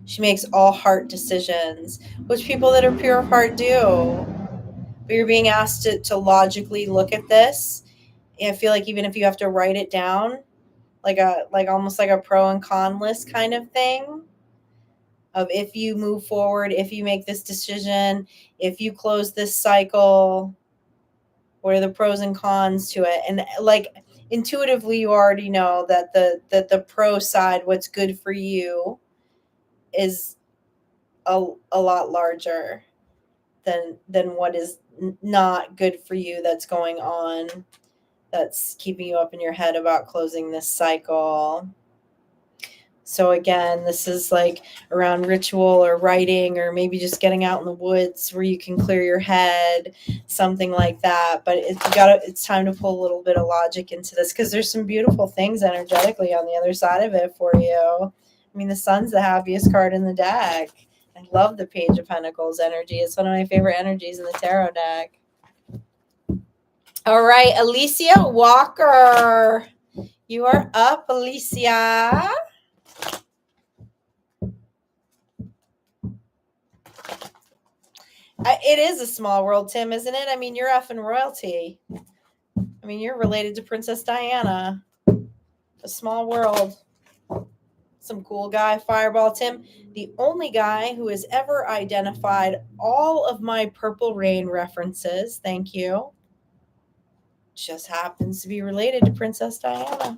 She makes all heart decisions, which people that are pure of heart do. But you're being asked to logically look at this. I feel like even if you have to write it down, like almost like a pro and con list kind of thing, of if you move forward, if you make this decision, if you close this cycle, What are the pros and cons to it? And like intuitively, you already know that the pro side, what's good for you, is a lot larger than what is not good for you that's going on, that's keeping you up in your head about closing this cycle. So again, this is like around ritual or writing, or maybe just getting out in the woods where you can clear your head, something like that. But it's time to pull a little bit of logic into this, because there's some beautiful things energetically on the other side of it for you. I mean, the sun's the happiest card in the deck. I love the Page of Pentacles energy. It's one of my favorite energies in the tarot deck. All right, Alicia Walker. You are up, Alicia. It is a small world, Tim, isn't it? I mean, you're effing royalty. I mean, you're related to Princess Diana. A small world. Some cool guy, Fireball Tim. The only guy who has ever identified all of my Purple Rain references, thank you, just happens to be related to Princess Diana.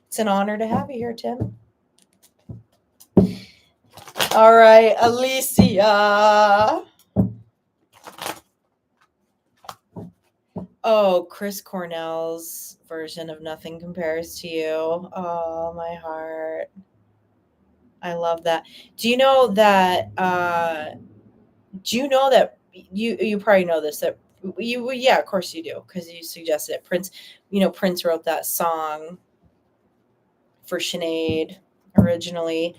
It's an honor to have you here, Tim. All right, Alicia. Oh, Chris Cornell's version of Nothing Compares to You. Oh, my heart. I love that. Do you know that you probably know this, that yeah, of course you do, because you suggested it. Prince wrote that song for Sinead originally.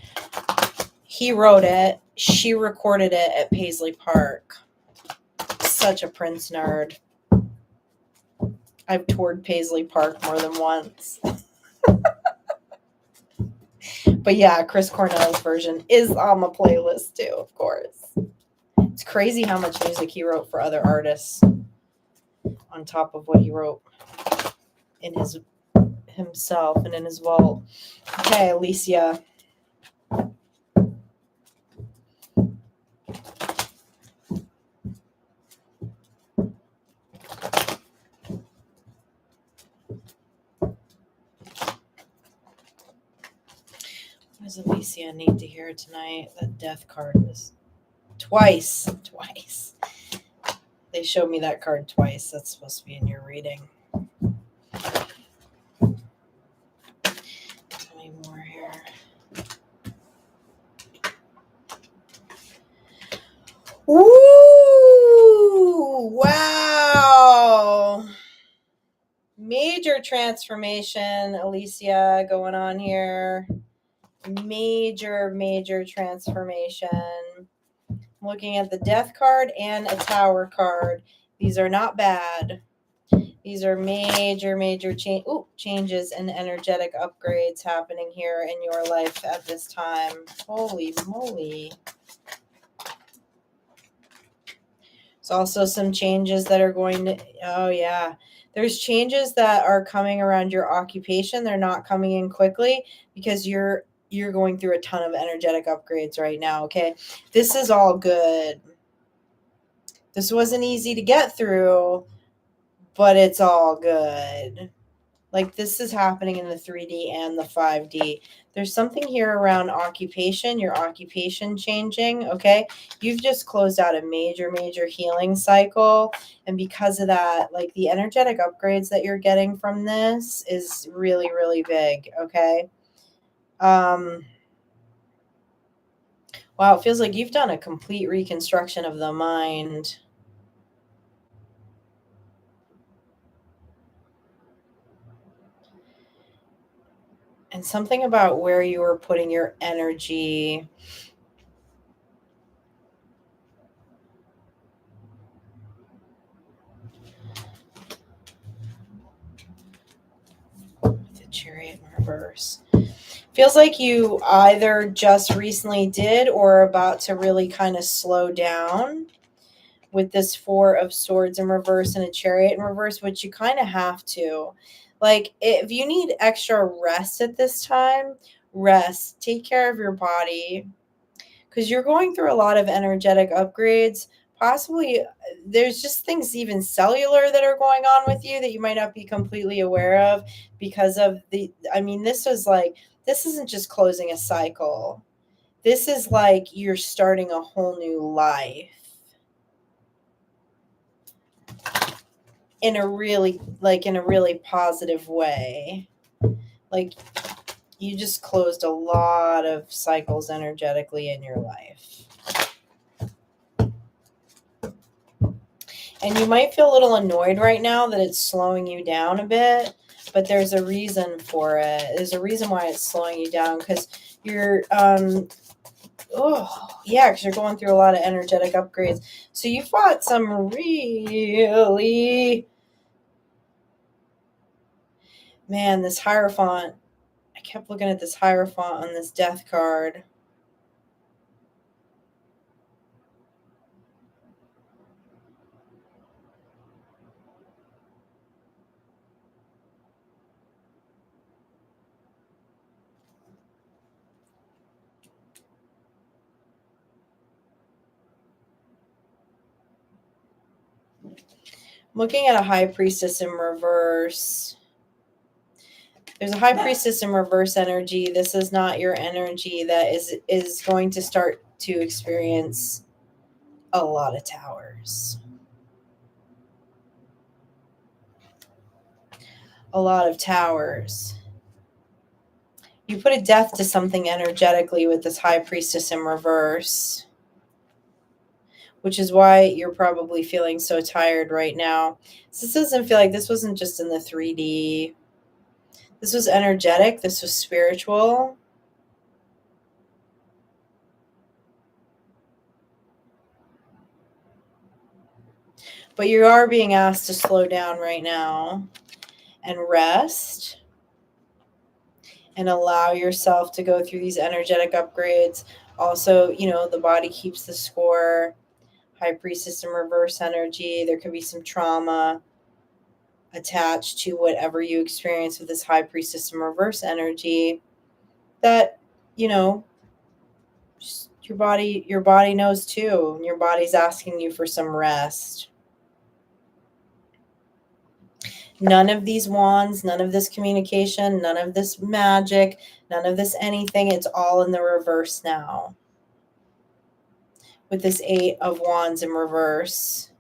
He wrote it. She recorded it at Paisley Park. Such a Prince nerd. I've toured Paisley Park more than once. But yeah, Chris Cornell's version is on the playlist too, of course. It's crazy how much music he wrote for other artists on top of what he wrote in himself and in his vault. Okay, Alicia. What does Alicia need to hear tonight? That death card was twice. They showed me that card twice. That's supposed to be in your reading. How many more here? Ooh, wow. Major transformation, Alicia, going on here. Major transformation. I'm looking at the Death card and a Tower card. These are not bad. These are major changes and energetic upgrades happening here in your life at this time. Holy moly. There's also some changes that are going to, oh yeah. There's changes that are coming around your occupation. They're not coming in quickly because you're going through a ton of energetic upgrades right now, okay? This is all good. This wasn't easy to get through, but it's all good. Like, this is happening in the 3D and the 5D. There's something here around occupation, your occupation changing, okay? You've just closed out a major healing cycle. And because of that, like, the energetic upgrades that you're getting from this is really big, okay? Wow, it feels like you've done a complete reconstruction of the mind. And something about where you were putting your energy. The Chariot in reverse. Feels like you either just recently did or are about to really kind of slow down with this Four of Swords in reverse and a Chariot in reverse, which you kind of have to. Like, if you need extra rest at this time, rest. Take care of your body, because you're going through a lot of energetic upgrades, possibly there's just things even cellular that are going on with you that you might not be completely aware of because of this isn't just closing a cycle. This is like you're starting a whole new life in a really positive way. Like you just closed a lot of cycles energetically in your life. And you might feel a little annoyed right now that it's slowing you down a bit, but there's a reason for it. There's a reason why it's slowing you down, because you're because you're going through a lot of energetic upgrades. So you fought some really, man, this Hierophant. I kept looking at this Hierophant on this death card. Looking at a High Priestess in reverse. There's a High Priestess in reverse energy. This is not your energy that is going to start to experience a lot of towers. A lot of towers. You put a death to something energetically with this High Priestess in reverse, which is why you're probably feeling so tired right now. So this doesn't feel like this wasn't just in the 3D. This was energetic. This was spiritual. But you are being asked to slow down right now and rest and allow yourself to go through these energetic upgrades. Also, the body keeps the score. High Priestess in reverse energy. There could be some trauma attached to whatever you experience with this High Priestess in reverse energy that, your body knows too. Your body's asking you for some rest. None of these wands, none of this communication, none of this magic, none of this anything. It's all in the reverse now. With this 8 of Wands in reverse.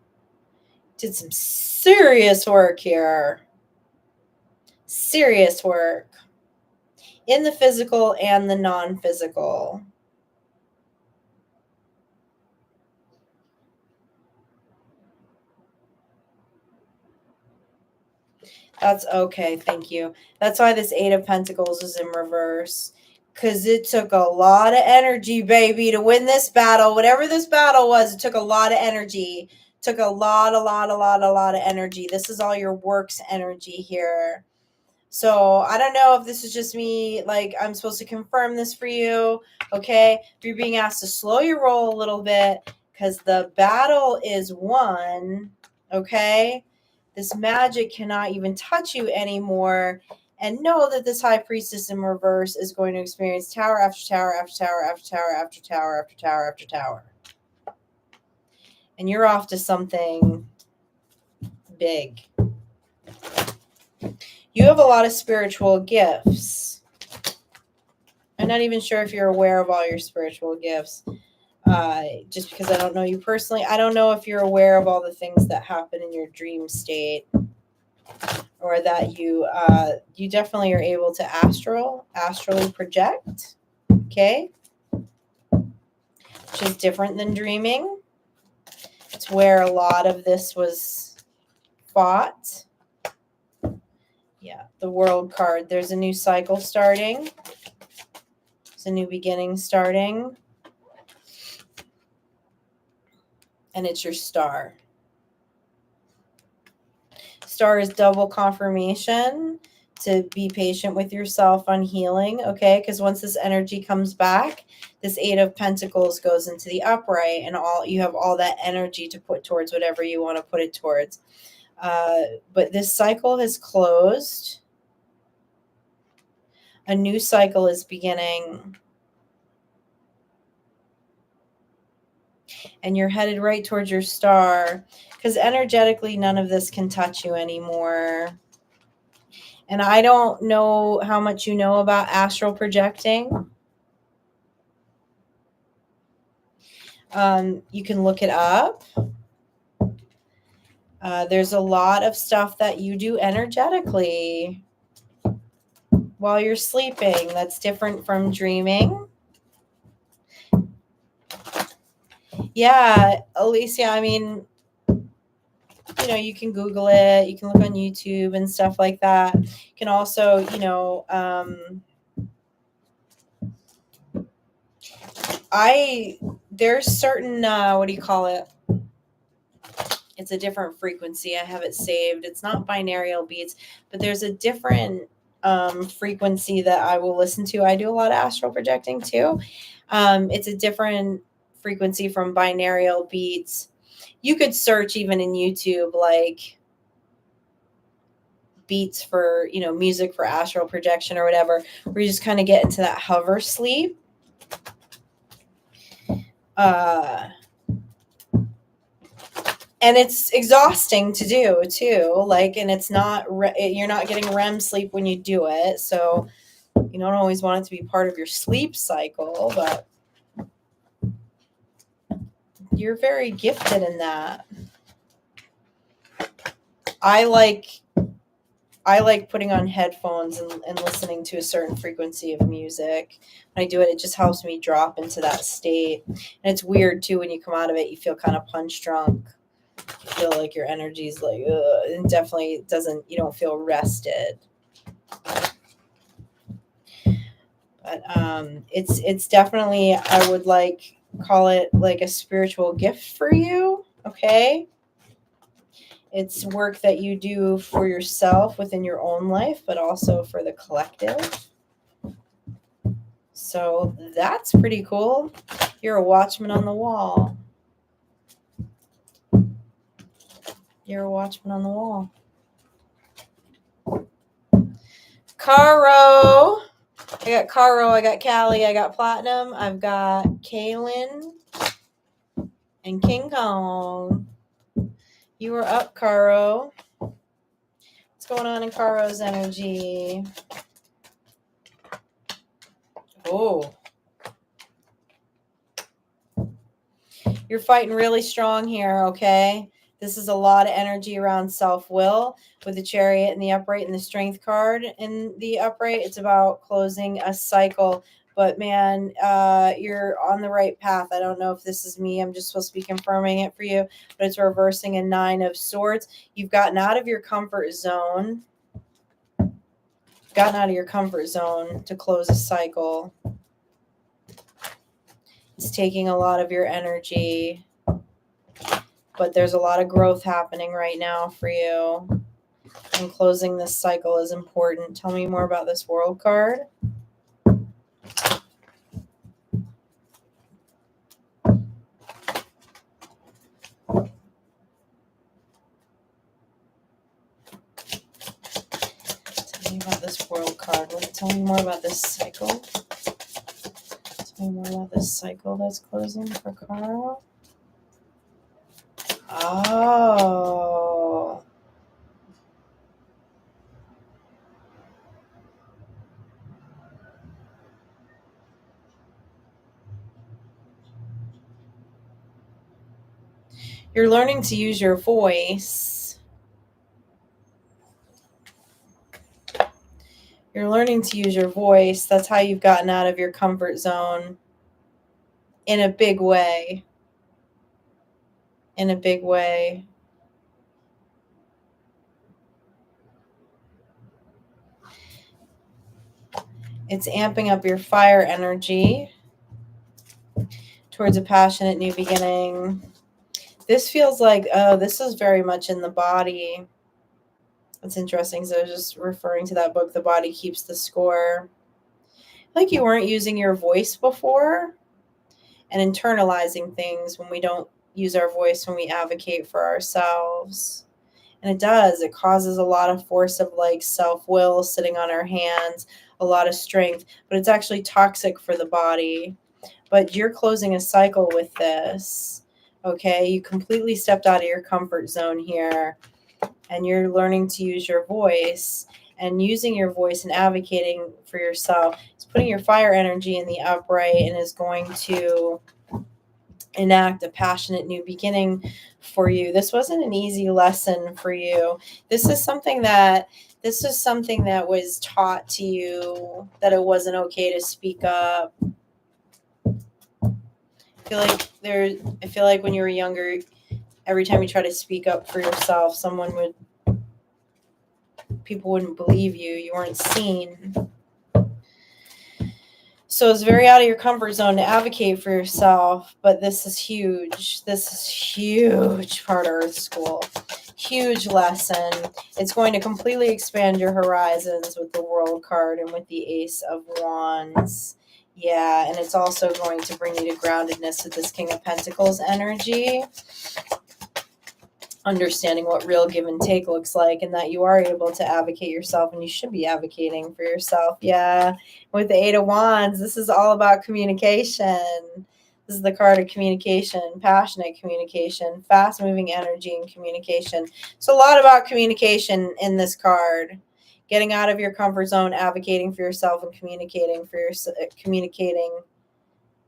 Did some serious work here. Serious work. In the physical and the non-physical. That's okay. Thank you. That's why this 8 of Pentacles is in reverse. Because it took a lot of energy, baby, to win this battle. Whatever this battle was, it took a lot of energy. Took a lot of energy. This is all your works energy here. So I don't know if this is just me, like I'm supposed to confirm this for you, okay? You're being asked to slow your roll a little bit because the battle is won, okay? This magic cannot even touch you anymore. And know that this High Priestess in reverse is going to experience tower after tower after tower after tower after tower after tower after tower. And you're off to something big. You have a lot of spiritual gifts. I'm not even sure if you're aware of all your spiritual gifts. Just because I don't know you personally. I don't know if you're aware of all the things that happen in your dream state. Or that you definitely are able to astrally project. Okay? Which is different than dreaming. It's where a lot of this was fought. Yeah, the World card. There's a new cycle starting. There's a new beginning starting. And it's your star. Star is double confirmation to be patient with yourself on healing, okay? Because once this energy comes back, this 8 of Pentacles goes into the upright, and you have all that energy to put towards whatever you want to put it towards. But this cycle has closed. A new cycle is beginning. And you're headed right towards your star, because energetically none of this can touch you anymore. And I don't know how much you know about astral projecting. You can look it up. There's a lot of stuff that you do energetically while you're sleeping that's different from dreaming. Yeah, Alicia, I mean, you know, you can Google it, you can look on YouTube and stuff like that. You can also, you know, there's certain, what do you call it? It's a different frequency. I have it saved. It's not binaural beats, but there's a different frequency that I will listen to. I do a lot of astral projecting too. It's a different frequency from binaural beats. You could search even in YouTube, like beats for, you know, music for astral projection or whatever, where you just kind of get into that hover sleep. And it's exhausting to do too. Like, and it's not, you're not getting REM sleep when you do it. So you don't always want it to be part of your sleep cycle, but you're very gifted in that. I like putting on headphones and listening to a certain frequency of music. When I do it, it just helps me drop into that state. And it's weird too, when you come out of it, you feel kind of punch drunk. You feel like your energy's like, ugh, and definitely doesn't, you don't feel rested. But it's definitely, I would like call it like a spiritual gift for you. Okay. It's work that you do for yourself within your own life, but also for the collective. So that's pretty cool. You're a watchman on the wall. You're a watchman on the wall. Caro. I got Caro. I got Callie. I got Platinum. I've got Kaylin and King Kong. You are up, Caro. What's going on in Caro's energy? Oh. You're fighting really strong here, okay? This is a lot of energy around self-will with the Chariot and the upright and the Strength card in the upright. It's about closing a cycle. But, man, you're on the right path. I don't know if this is me. I'm just supposed to be confirming it for you. But it's reversing a 9 of Swords. You've gotten out of your comfort zone. Gotten out of your comfort zone to close a cycle. It's taking a lot of your energy. But there's a lot of growth happening right now for you. And closing this cycle is important. Tell me more about this World card. Tell me about this World card. Tell me more about this cycle. Tell me more about this cycle that's closing for Caro. Oh. You're learning to use your voice. You're learning to use your voice. That's how you've gotten out of your comfort zone in a big way. In a big way. It's amping up your fire energy towards a passionate new beginning. This feels like, oh, this is very much in the body. That's interesting. So I was just referring to that book, The Body Keeps the Score. Like you weren't using your voice before and internalizing things when we don't use our voice, when we advocate for ourselves. And it does. It causes a lot of force of like self-will sitting on our hands, a lot of strength, but it's actually toxic for the body. But you're closing a cycle with this. Okay, you completely stepped out of your comfort zone here, and you're learning to use your voice, and using your voice and advocating for yourself is putting your fire energy in the upright and is going to enact a passionate new beginning for you. This wasn't an easy lesson for you. This is something that was taught to you, that it wasn't okay to speak up. I feel like when you were younger, every time you try to speak up for yourself, people wouldn't believe you. You weren't seen. So it's very out of your comfort zone to advocate for yourself, but this is huge. This is huge part of Earth School. Huge lesson. It's going to completely expand your horizons with the World card and with the Ace of Wands. Yeah, and it's also going to bring you to groundedness with this King of Pentacles energy. Understanding what real give and take looks like, and that you are able to advocate yourself, and you should be advocating for yourself. Yeah, with the Eight of Wands, this is all about communication. This is the card of communication, passionate communication, fast moving energy and communication. So a lot about communication in this card. Getting out of your comfort zone, advocating for yourself, and communicating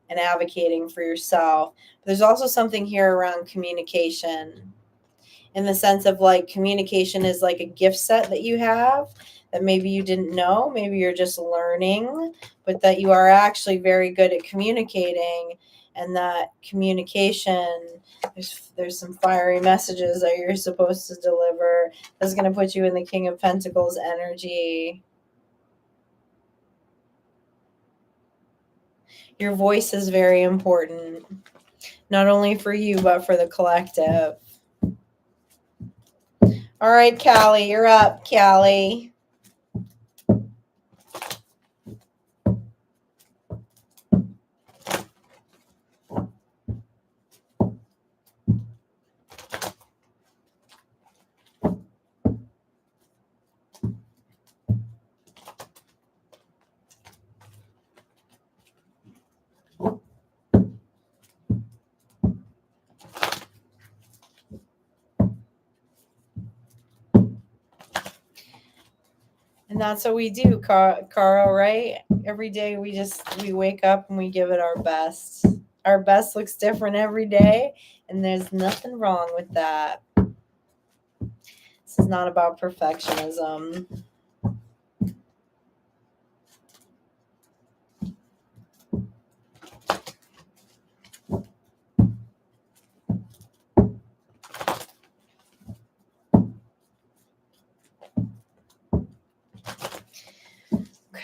and advocating for yourself. But there's also something here around communication, in the sense of like communication is like a gift set that you have that maybe you didn't know, maybe you're just learning, but that you are actually very good at communicating, and that communication, there's some fiery messages that you're supposed to deliver. That's going to put you in the King of Pentacles energy. Your voice is very important, not only for you, but for the collective. All right, Callie, you're up, Callie. And that's what we do, Caro, right? Every day we wake up and we give it our best. Our best looks different every day, and there's nothing wrong with that. This is not about perfectionism.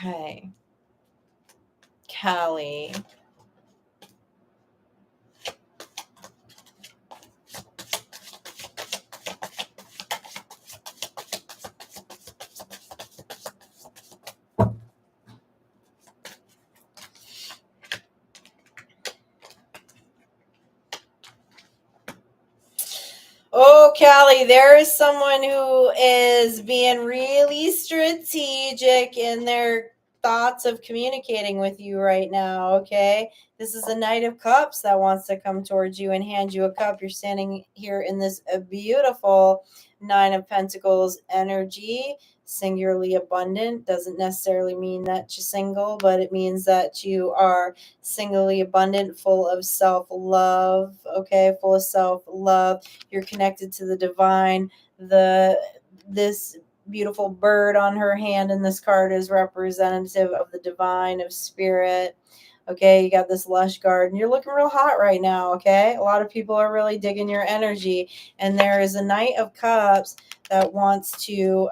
Okay. Callie. Oh, Callie, there is someone who is being really strategic in their thoughts of communicating with you right now, okay? This is a Knight of Cups that wants to come towards you and hand you a cup. You're standing here in this beautiful Nine of Pentacles energy. Singularly abundant doesn't necessarily mean that you're single, but it means that you are singly abundant, full of self-love, okay? Full of self-love. You're connected to the divine. This beautiful bird on her hand in this card is representative of the divine, of spirit. Okay, you got this lush garden. You're looking real hot right now, okay? A lot of people are really digging your energy. And there is a Knight of Cups that wants to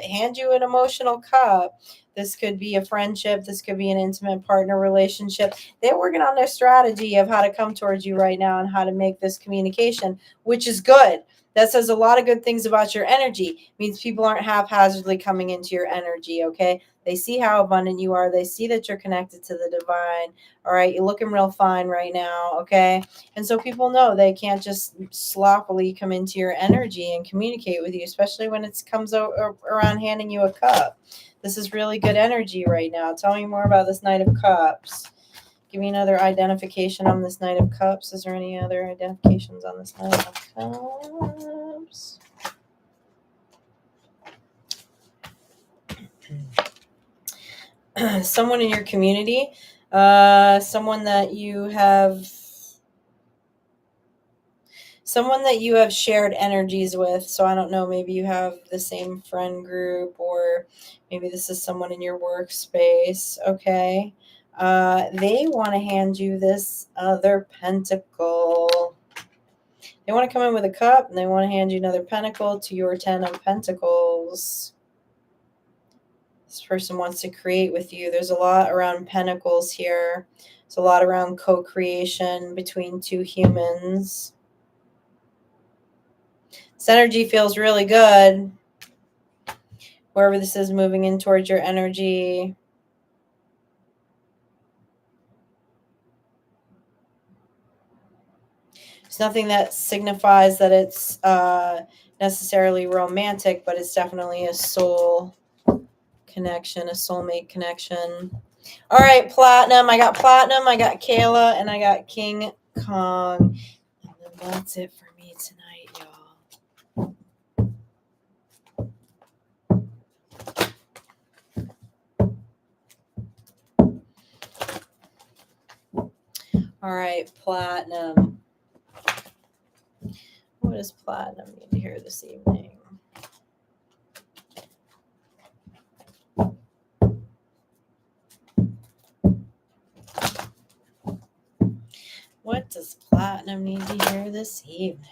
hand you an emotional cup. This could be a friendship. This could be an intimate partner relationship. They're working on their strategy of how to come towards you right now and how to make this communication, which is good. That says a lot of good things about your energy. It means people aren't haphazardly coming into your energy, okay? They see how abundant you are. They see that you're connected to the divine. All right, you're looking real fine right now, okay? And so people know they can't just sloppily come into your energy and communicate with you, especially when it comes around handing you a cup. This is really good energy right now. Tell me more about this Knight of Cups. Give me another identification on this Knight of Cups. Is there any other identifications on this Knight of Cups? Someone in your community, someone that you have shared energies with. So I don't know, maybe you have the same friend group, or maybe this is someone in your workspace. Okay. They want to hand you this other pentacle. They want to come in with a cup, and they want to hand you another pentacle to your 10 of Pentacles. This person wants to create with you. There's a lot around pentacles here. There's a lot around co-creation between two humans. This energy feels really good. Wherever this is moving in towards your energy. It's nothing that signifies that it's necessarily romantic, but it's definitely a soul connection, a soulmate connection. All right, Platinum. I got Platinum, I got Kayla, and I got King Kong. And then that's it for me tonight, y'all. All right, Platinum. What does Platinum need to hear this evening? What does Platinum need to hear this evening?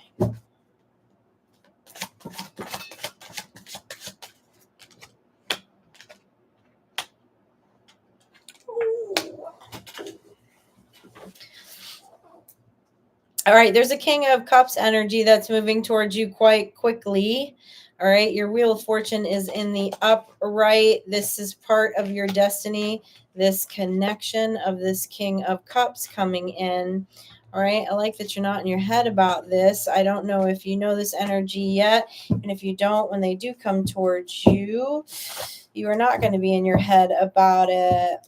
All right, there's a King of Cups energy that's moving towards you quite quickly. All right, your Wheel of Fortune is in the upright. This is part of your destiny, this connection of this King of Cups coming in. All right, I like that you're not in your head about this. I don't know if you know this energy yet. And if you don't, when they do come towards you, you are not going to be in your head about it.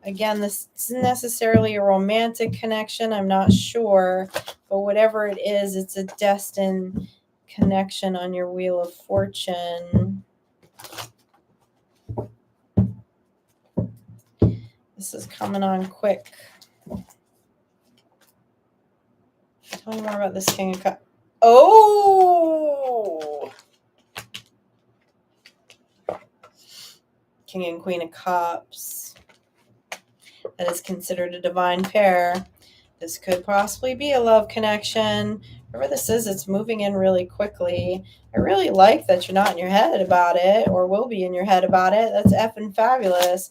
Again, this isn't necessarily a romantic connection. I'm not sure. But whatever it is, it's a destined connection on your Wheel of Fortune. This is coming on quick. Tell me more about this King of Cups. Oh! King and Queen of Cups. That is considered a divine pair. This could possibly be a love connection. Whatever this is, it's moving in really quickly. I really like that you're not in your head about it, or will be in your head about it. That's effing fabulous.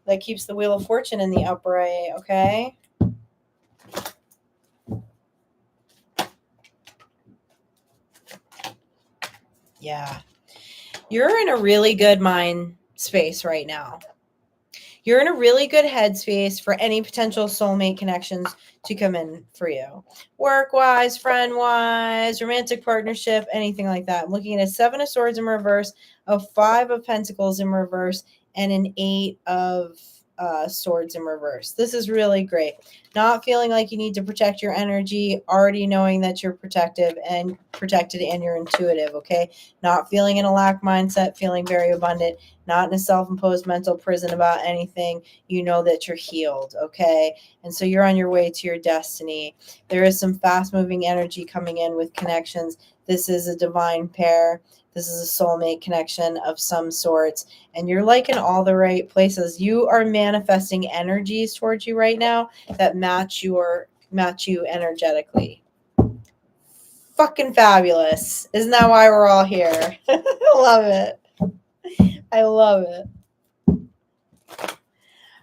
That keeps the Wheel of Fortune in the upright, okay? Yeah. You're in a really good mind space right now. You're in a really good headspace for any potential soulmate connections to come in for you. Work-wise, friend-wise, romantic partnership, anything like that. I'm looking at a 7 of Swords in reverse, a 5 of Pentacles in reverse, and an 8 of Swords in reverse. This is really great. Not feeling like you need to protect your energy, already knowing that you're protected and you're intuitive, okay? Not feeling in a lack mindset, feeling very abundant, not in a self-imposed mental prison about anything. You know that you're healed, okay? And so you're on your way to your destiny. There is some fast-moving energy coming in with connections. This is a divine pair. This is a soulmate connection of some sorts. And you're like in all the right places. You are manifesting energies towards you right now that match you energetically. Fucking fabulous. Isn't that why we're all here? I love it. I love it.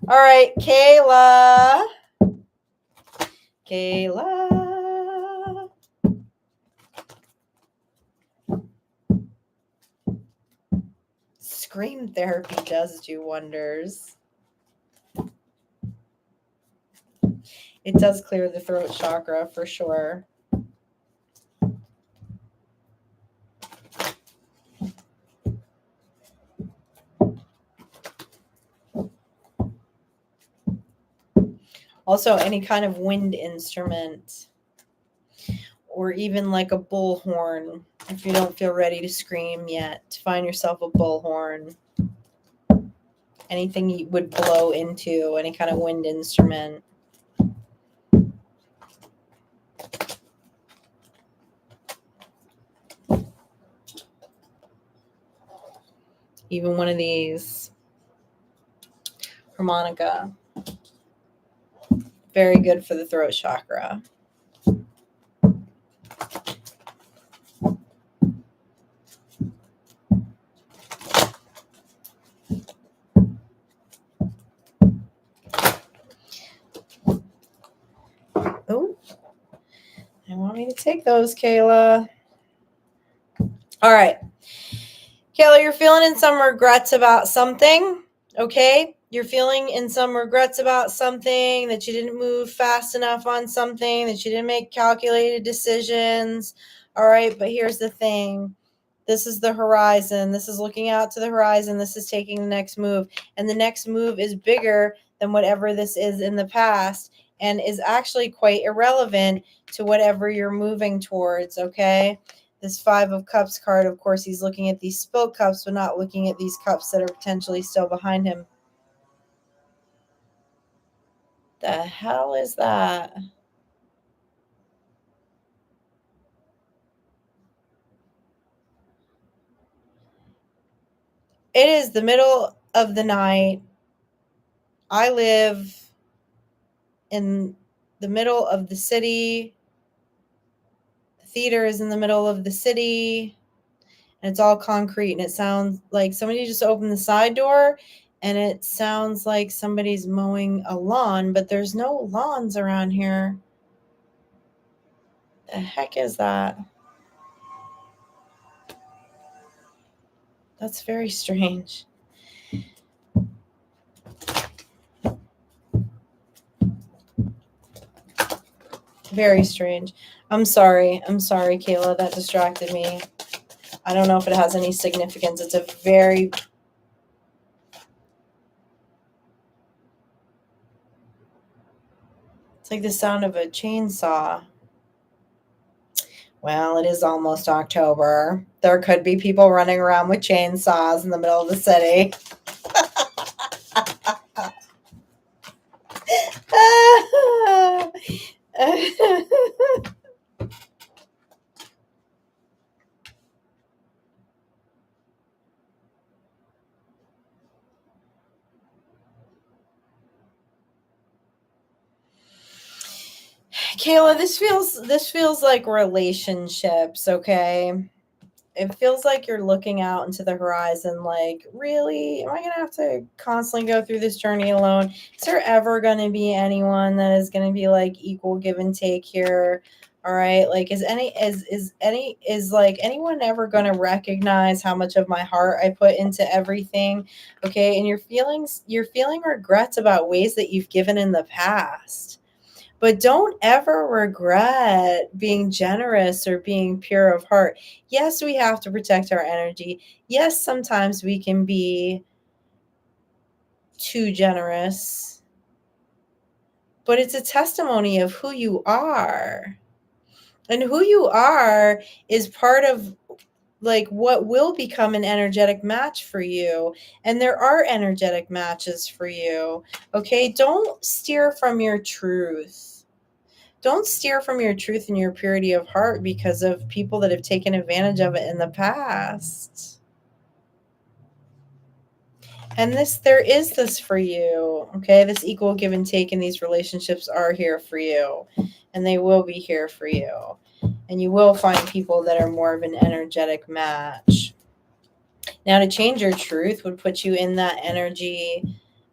All right, Kayla. Scream therapy does do wonders. It does clear the throat chakra for sure. Also, any kind of wind instrument, or even like a bullhorn. If you don't feel ready to scream yet, find yourself a bullhorn. Anything you would blow into, any kind of wind instrument. Even one of these. Harmonica. Very good for the throat chakra. Oh, I want me to take those, Kayla. All right. Kayla, you're feeling in some regrets about something, okay? You're feeling in some regrets about something, that you didn't move fast enough on something, that you didn't make calculated decisions. All right, but here's the thing. This is the horizon. This is looking out to the horizon. This is taking the next move. And the next move is bigger than whatever this is in the past, and is actually quite irrelevant to whatever you're moving towards, okay? This 5 of Cups card, of course, he's looking at these spilled cups, but not looking at these cups that are potentially still behind him. The hell is that? It is the middle of the night. I live in the middle of the city. The theater is in the middle of the city. And it's all concrete. And it sounds like somebody just opened the side door. And it sounds like somebody's mowing a lawn. But there's no lawns around here. The heck is that? That's very strange. Very strange. I'm sorry, Kayla. That distracted me. I don't know if it has any significance. It's a very... It's like the sound of a chainsaw. Well, it is almost October. There could be people running around with chainsaws in the middle of the city. Kayla, this feels like relationships, okay? It feels like you're looking out into the horizon like, really? Am I going to have to constantly go through this journey alone? Is there ever going to be anyone that is going to be like equal give and take here? All right? Like is like anyone ever going to recognize how much of my heart I put into everything? Okay? And you're feeling regrets about ways that you've given in the past. But don't ever regret being generous or being pure of heart. Yes, we have to protect our energy. Yes, sometimes we can be too generous. But it's a testimony of who you are. And who you are is part of like what will become an energetic match for you. And there are energetic matches for you. Okay? Don't steer from your truth. Don't steer from your truth and your purity of heart because of people that have taken advantage of it in the past. And there is this for you, okay? This equal give and take in these relationships are here for you, and they will be here for you. And you will find people that are more of an energetic match. Now, to change your truth would put you in that energy,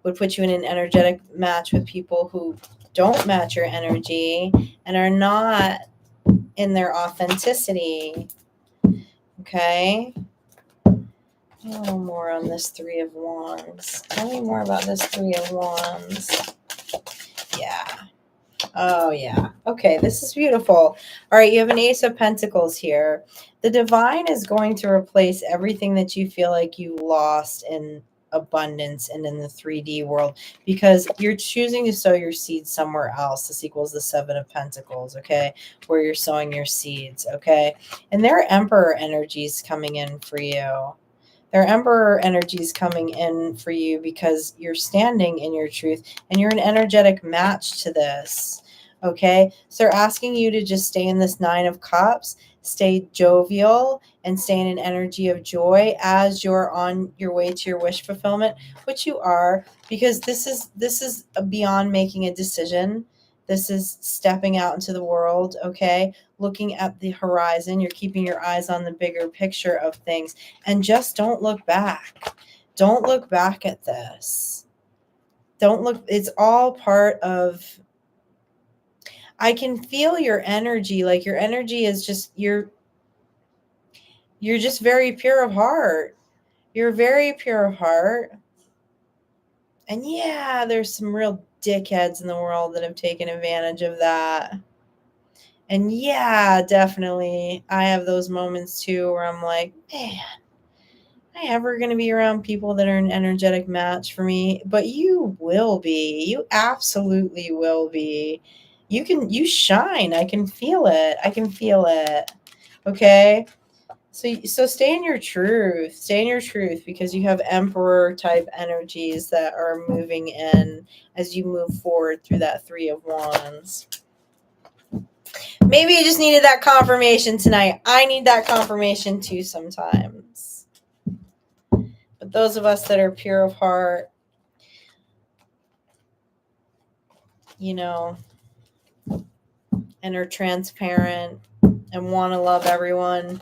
would put you in an energetic match with people who don't match your energy and are not in their authenticity. Okay. A little more on this 3 of Wands. Tell me more about this 3 of Wands. Yeah. Oh, yeah. Okay, this is beautiful. All right, you have an Ace of Pentacles here. The divine is going to replace everything that you feel like you lost in abundance and in the 3D world, because you're choosing to sow your seeds somewhere else. This equals the 7 of Pentacles, okay, where you're sowing your seeds, okay? And there are Emperor energies coming in for you. There are Emperor energies coming in for you because you're standing in your truth and you're an energetic match to this, okay? So they're asking you to just stay in this 9 of Cups, stay jovial, and stay in an energy of joy as you're on your way to your wish fulfillment, which you are, because this is beyond making a decision. This is stepping out into the world, okay? Looking at the horizon. You're keeping your eyes on the bigger picture of things. And just don't look back. Don't look back at this. Don't look. It's all part of... I can feel your energy. Like, your energy is just... You're just very pure of heart. You're very pure of heart. And yeah, there's some real dickheads in the world that have taken advantage of that. And yeah, definitely, I have those moments too where I'm like, man, am I ever going to be around people that are an energetic match for me? But you will be. You absolutely will be. You shine. I can feel it. I can feel it. Okay? So stay in your truth. Stay in your truth, because you have Emperor type energies that are moving in as you move forward through that 3 of Wands. Maybe you just needed that confirmation tonight. I need that confirmation too sometimes. But those of us that are pure of heart, you know, and are transparent and want to love everyone,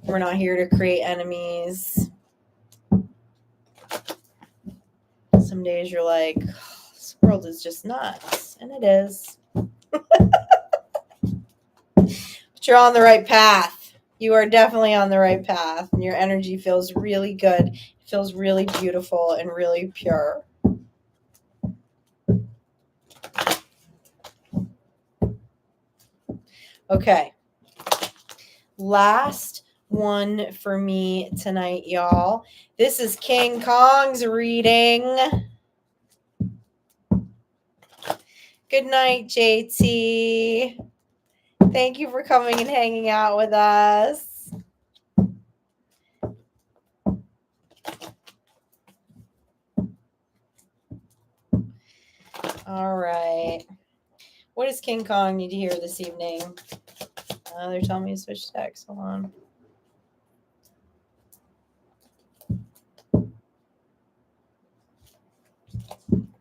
we're not here to create enemies. Some days you're like, oh, this world is just nuts. And it is. But you're on the right path. You are definitely on the right path. And your energy feels really good. It feels really beautiful and really pure. Okay. Last one for me tonight, y'all. This is King Kong's reading. Good night, JT. Thank you for coming and hanging out with us. All right. What does King Kong need to hear this evening? They're telling me to switch decks. Hold on.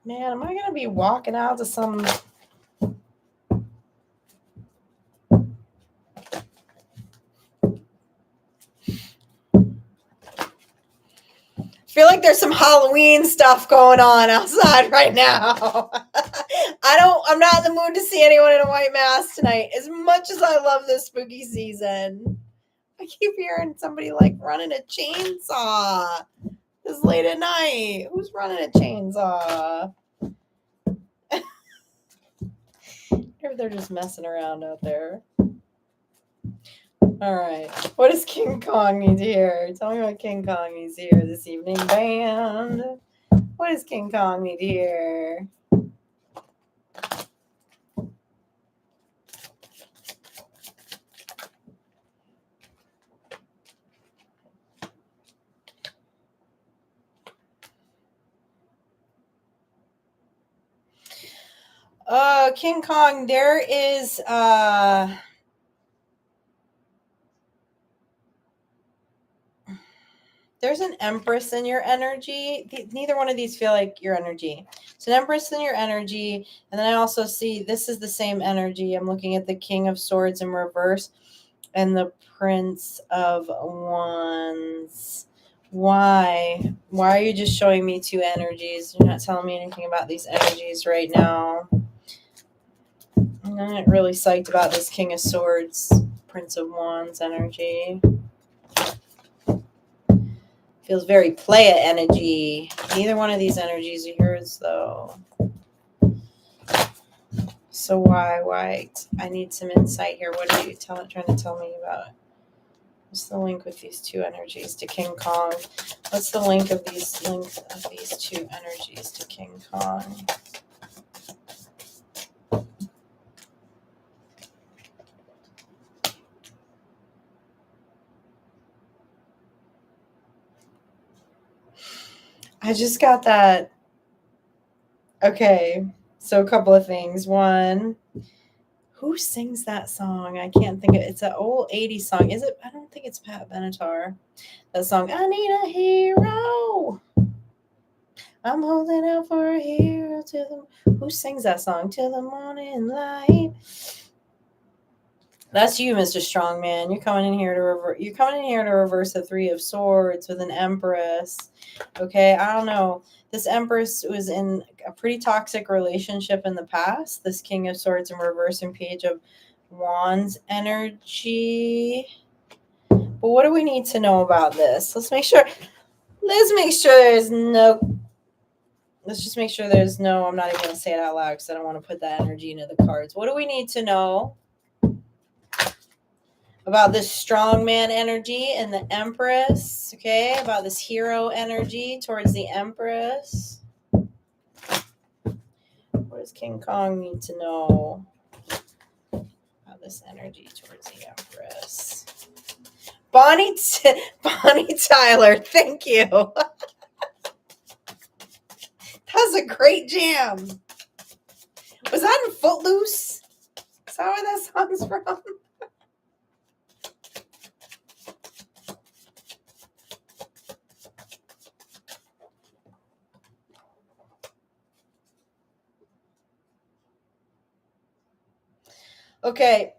Man, am I going to be walking out to some... I feel like there's some Halloween stuff going on outside right now. I'm not in the mood to see anyone in a white mask tonight. As much as I love this spooky season, I keep hearing somebody like running a chainsaw this late at night. Who's running a chainsaw? Or they're just messing around out there. All right. What does King Kong need to hear? Tell me what King Kong needs to hear this evening, band. What does King Kong need to hear? King Kong, there is there's an Empress in your energy. Neither one of these feel like your energy. It's an Empress in your energy. And then I also see this is the same energy. I'm looking at the King of Swords in reverse and the Prince of Wands. Why? Why are you just showing me two energies? You're not telling me anything about these energies right now. I'm not really psyched about this King of Swords, Prince of Wands energy. Feels very playa energy. Neither one of these energies are yours, though. So why? I need some insight here. What are you trying to tell me about? What's the link with these two energies to King Kong? What's the link of these two energies to King Kong? I just got that. Okay, so a couple of things. One, who sings that song? I can't think of it. It's an old 80s song. Is it? I don't think it's Pat Benatar. That song, I need a hero. I'm holding out for a hero till the... Who sings that song? Till the morning light. That's you, Mr. Strongman. You're coming in here to reverse the Three of Swords with an Empress. Okay, I don't know. This Empress was in a pretty toxic relationship in the past. This King of Swords in reverse and Page of Wands energy. But what do we need to know about this? Let's make sure there's no... Let's just make sure there's no... I'm not even going to say it out loud because I don't want to put that energy into the cards. What do we need to know about this strongman energy and the Empress? Okay, about this hero energy towards the Empress. What does King Kong need to know about this energy towards the Empress? Bonnie Tyler, thank you. That's a great jam. Was that in Footloose? Is that where that song's from? Okay,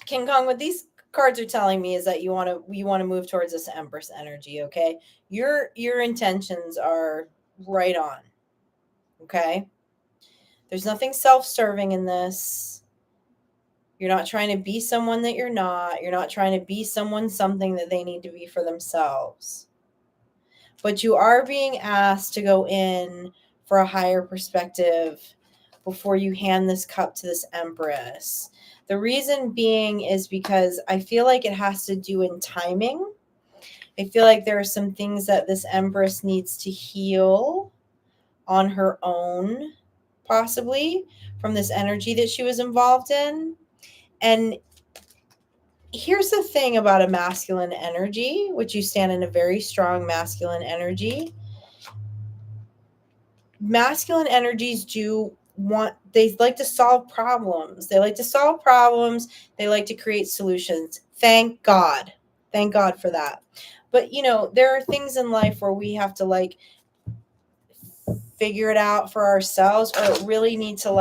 King Kong, what these cards are telling me is that you want to move towards this Empress energy. Okay, your intentions are right on. Okay, there's nothing self-serving in this. You're not trying to be someone that you're not. You're not trying to be someone something that they need to be for themselves. But you are being asked to go in for a higher perspective before you hand this cup to this Empress. The reason being is because I feel like it has to do in timing. I feel like there are some things that this Empress needs to heal on her own, possibly, from this energy that she was involved in. And here's the thing about a masculine energy, which you stand in a very strong masculine energy. Masculine energies they like to solve problems. They like to create solutions. Thank God for that. But there are things in life where we have to figure it out for ourselves, or really need to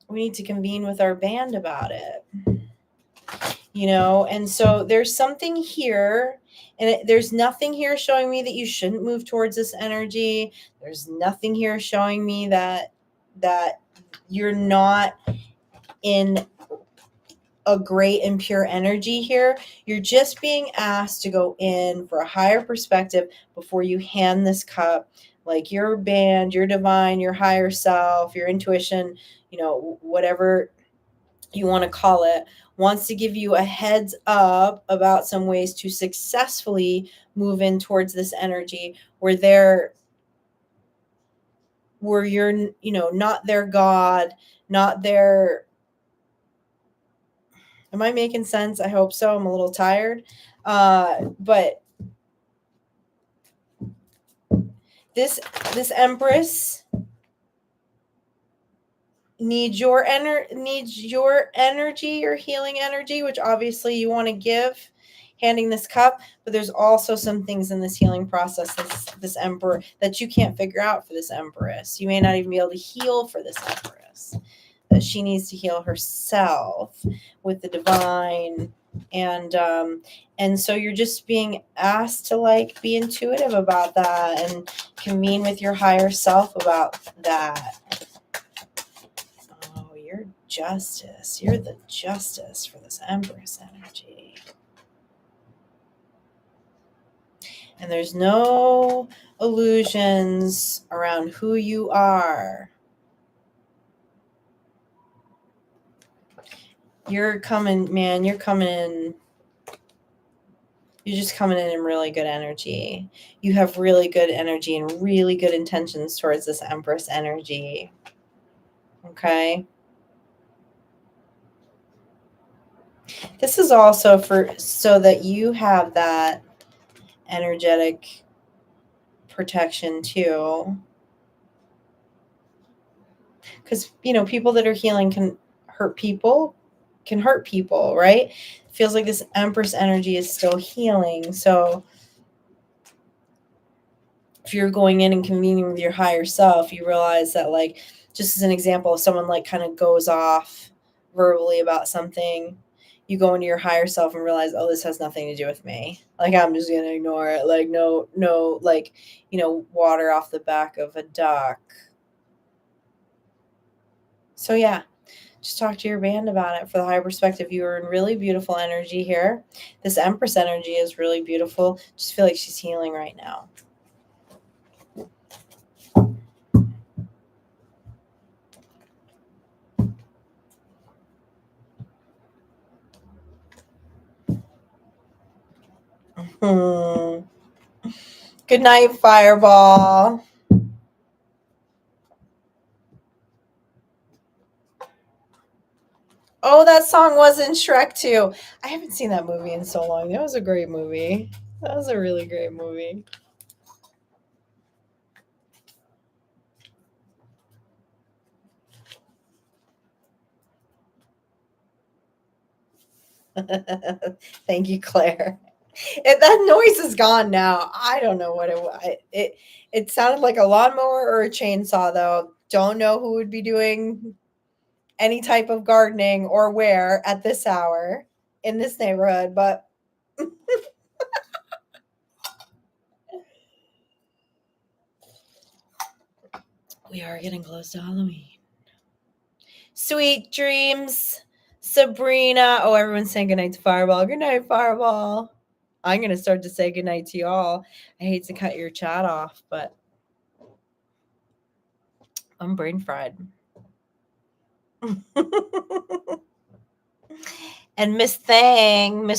we need to convene with our band about it. And so there's something here, and there's nothing here showing me that you shouldn't move towards this energy. There's nothing here showing me that you're not in a great and pure energy here. You're just being asked to go in for a higher perspective before you hand this cup, like your band, your divine, your higher self, your intuition, whatever you want to call it, wants to give you a heads up about some ways to successfully move in towards this energy where you're, not their God, not their... Am I making sense? I hope so. I'm a little tired. But this Empress needs your energy, your healing energy, which obviously you want to give, handing this cup. But there's also some things in this healing process, this Emperor, that you can't figure out for this Empress. You may not even be able to heal for this Empress. That she needs to heal herself with the divine. And so you're just being asked to be intuitive about that and convene with your higher self about that. You're justice. You're the justice for this Empress energy. And there's no illusions around who you are. You're coming, man. You're coming in. You're just coming in really good energy. You have really good energy and really good intentions towards this Empress energy. Okay. This is also so that you have that energetic protection too. Because, people that are healing can hurt people, right? It feels like this Empress energy is still healing. So if you're going in and convening with your higher self, you realize that, like, just as an example, if someone like kind of goes off verbally about something, you go into your higher self and realize, oh, this has nothing to do with me. Like, I'm just going to ignore it. Like, no, like, water off the back of a duck. So yeah, just talk to your band about it for the higher perspective. You are in really beautiful energy here. This Empress energy is really beautiful. Just feel like she's healing right now. Good night, Fireball. Oh, that song was in Shrek too. I haven't seen that movie in so long. That was a great movie. That was a really great movie. Thank you, Claire. That noise is gone now. I don't know what it was. It sounded like a lawnmower or a chainsaw, though. Don't know who would be doing any type of gardening or where at this hour in this neighborhood, but we are getting close to Halloween. Sweet dreams, Sabrina. Oh, everyone's saying goodnight to Fireball. Good night, Fireball. I'm going to start to say goodnight to y'all. I hate to cut your chat off, but I'm brain fried. And Miss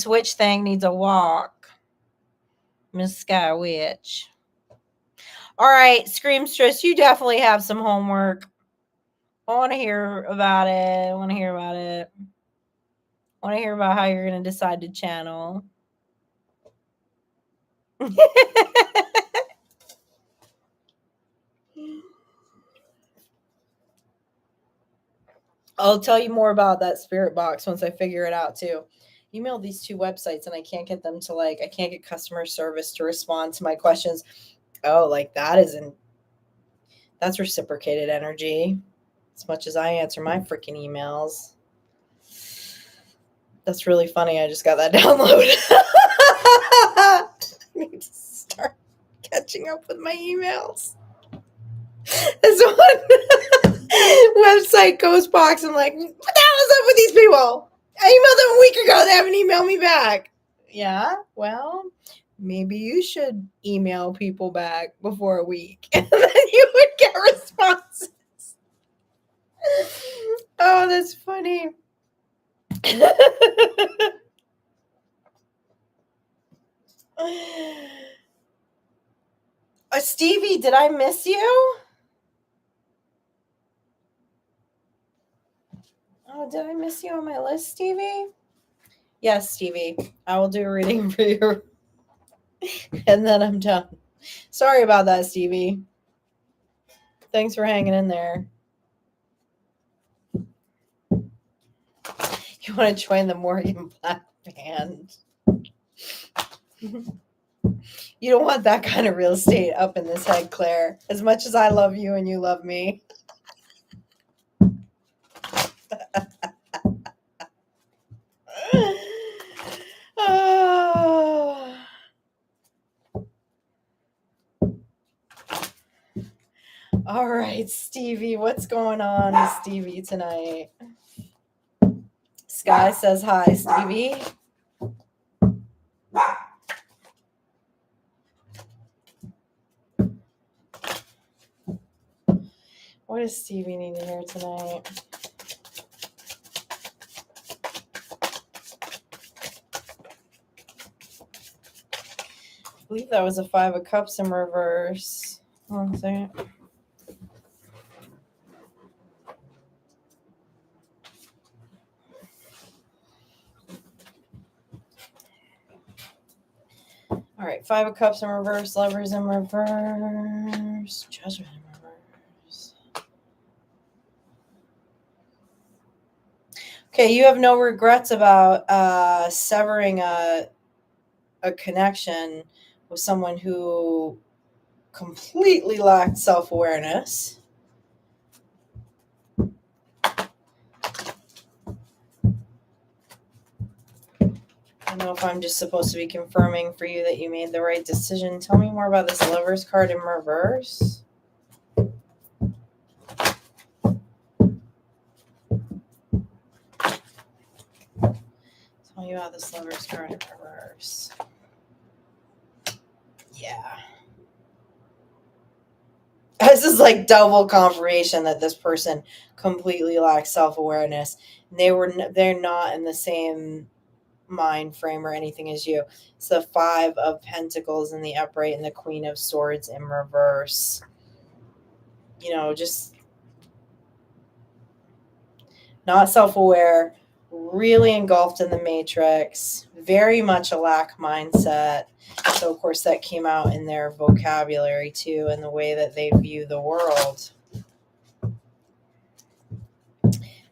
Witch Thing needs a walk. Miss Sky Witch. All right, Screamstress, you definitely have some homework. I want to hear about it. I want to hear about how you're going to decide to channel. I'll tell you more about that spirit box once I figure it out too. Email these two websites and I can't get them to I can't get customer service to respond to my questions. Oh, that's reciprocated energy. As much as I answer my freaking emails. That's really funny. I just got that download. I need to start catching up with my emails. This one website ghost box. I'm like, what the hell is up with these people? I emailed them a week ago. They haven't emailed me back. Yeah, well, maybe you should email people back before a week, and then you would get responses. Oh, that's funny. Stevie, did I miss you? Oh, did I miss you on my list, Stevie? Yes, Stevie. I will do a reading for you. And then I'm done. Sorry about that, Stevie. Thanks for hanging in there. You want to join the Morgan Black band? You don't want that kind of real estate up in this head, Claire. As much as I love you and you love me. Oh. All right, Stevie. What's going on with Stevie tonight? Sky says hi, Stevie. What does Stevie need to hear tonight? believe that was a 5 of Cups in reverse. Hold on a second. All right, 5 of Cups in reverse, Lovers in reverse, Judgment in reverse. Okay, you have no regrets about severing a connection with someone who completely lacked self-awareness. I don't know if I'm just supposed to be confirming for you that you made the right decision. Tell me more about this Lovers card in reverse. Tell me about this Lovers card in reverse. Yeah. This is like double confirmation that this person completely lacks self-awareness. They're not in the same mind frame or anything as you. It's the 5 of Pentacles in the upright and the Queen of Swords in reverse. You know, just not self-aware, really engulfed in the matrix, very much a lack mindset. So of course that came out in their vocabulary too, and the way that they view the world.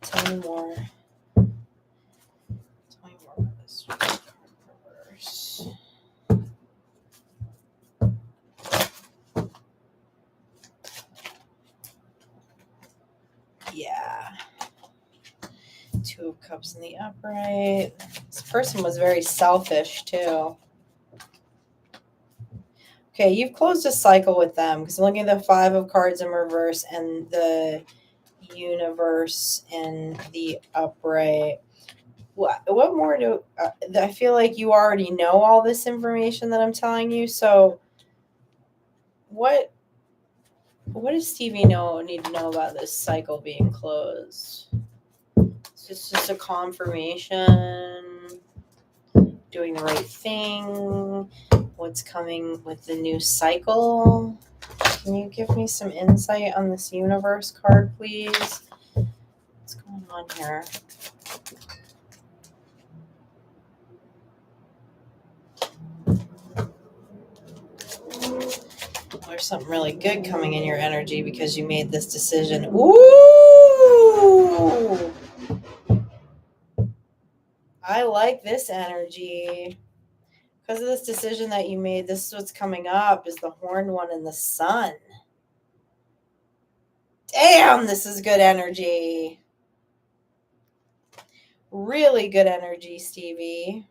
Tell me more. Tell me more about this reverse. Yeah. 2 of Cups in the upright. This person was very selfish too. Okay, you've closed a cycle with them because looking at the 5 of Cards in reverse and the Universe in the upright. What more do I feel like you already know all this information that I'm telling you? So what does Stevie need to know about this cycle being closed? It's just a confirmation, doing the right thing, what's coming with the new cycle. Can you give me some insight on this Universe card, please? What's going on here? There's something really good coming in your energy because you made this decision. Ooh! I like this energy. Because of this decision that you made, this is what's coming up, is the Horned One and the Sun. Damn, this is good energy. Really good energy, Stevie.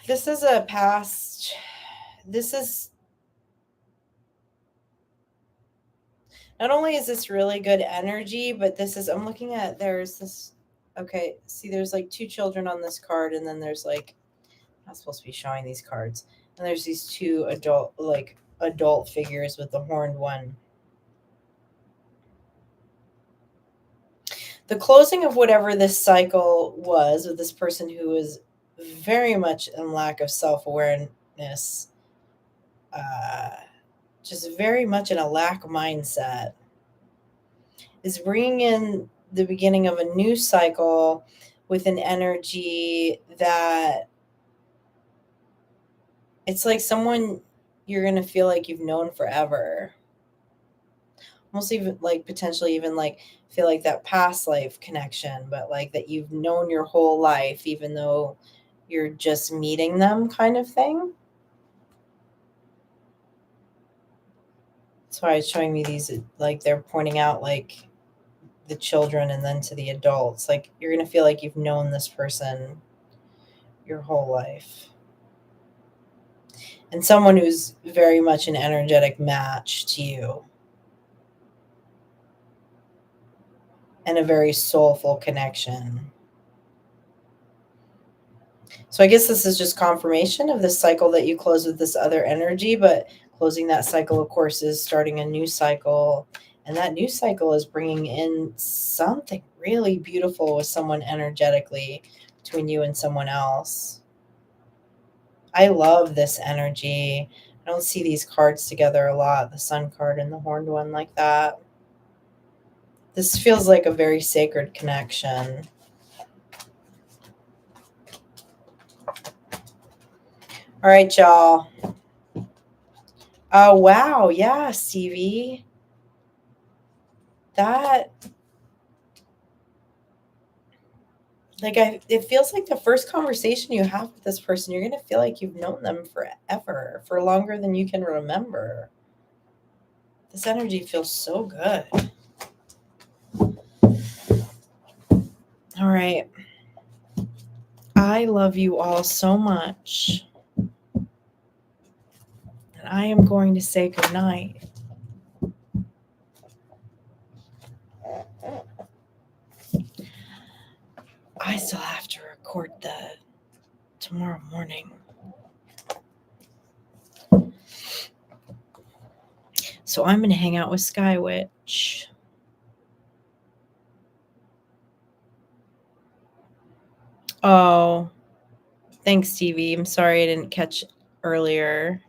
This is a past. This is. Not only is this really good energy, but this is. I'm looking at. There's this. Okay, see, there's like 2 children on this card, and then there's like. I'm not supposed to be showing these cards. And there's these 2 adult figures with the Horned One. The closing of whatever this cycle was with this person who was very much in lack of self-awareness, just very much in a lack mindset, is bringing in the beginning of a new cycle with an energy that it's like someone you're going to feel like you've known forever. Almost even like potentially even like feel like that past life connection, but like that you've known your whole life, even though you're just meeting them kind of thing. That's why it's showing me these, like they're pointing out like the children and then to the adults. Like you're going to feel like you've known this person your whole life. And someone who's very much an energetic match to you. and a very soulful connection. So I guess this is just confirmation of this cycle that you close with this other energy, but closing that cycle, of course, is starting a new cycle. And that new cycle is bringing in something really beautiful with someone energetically between you and someone else. I love this energy. I don't see these cards together a lot, the sun card and the horned one like that. This feels like a very sacred connection. All right, y'all. Oh, wow. Yeah, Stevie. That, like, it feels like the first conversation you have with this person, you're going to feel like you've known them forever, for longer than you can remember. This energy feels so good. All right. I love you all so much. And I am going to say goodnight. I still have to record tomorrow morning. So I'm going to hang out with Sky Witch. Oh, thanks, Stevie. I'm sorry I didn't catch earlier.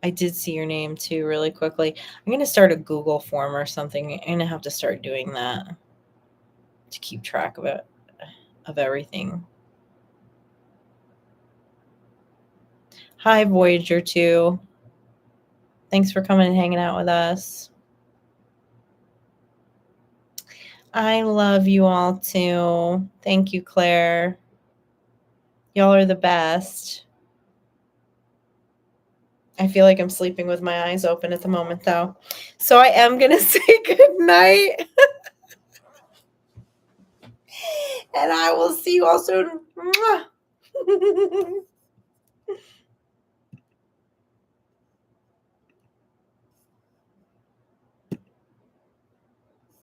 I did see your name too really quickly. I'm going to start a Google form or something. I'm going to have to start doing that to keep track of it, of everything. Hi, Voyager 2. Thanks for coming and hanging out with us. I love you all too. Thank you, Claire. Y'all are the best. I feel like I'm sleeping with my eyes open at the moment, though. So I am going to say good night. And I will see you all soon. Mwah.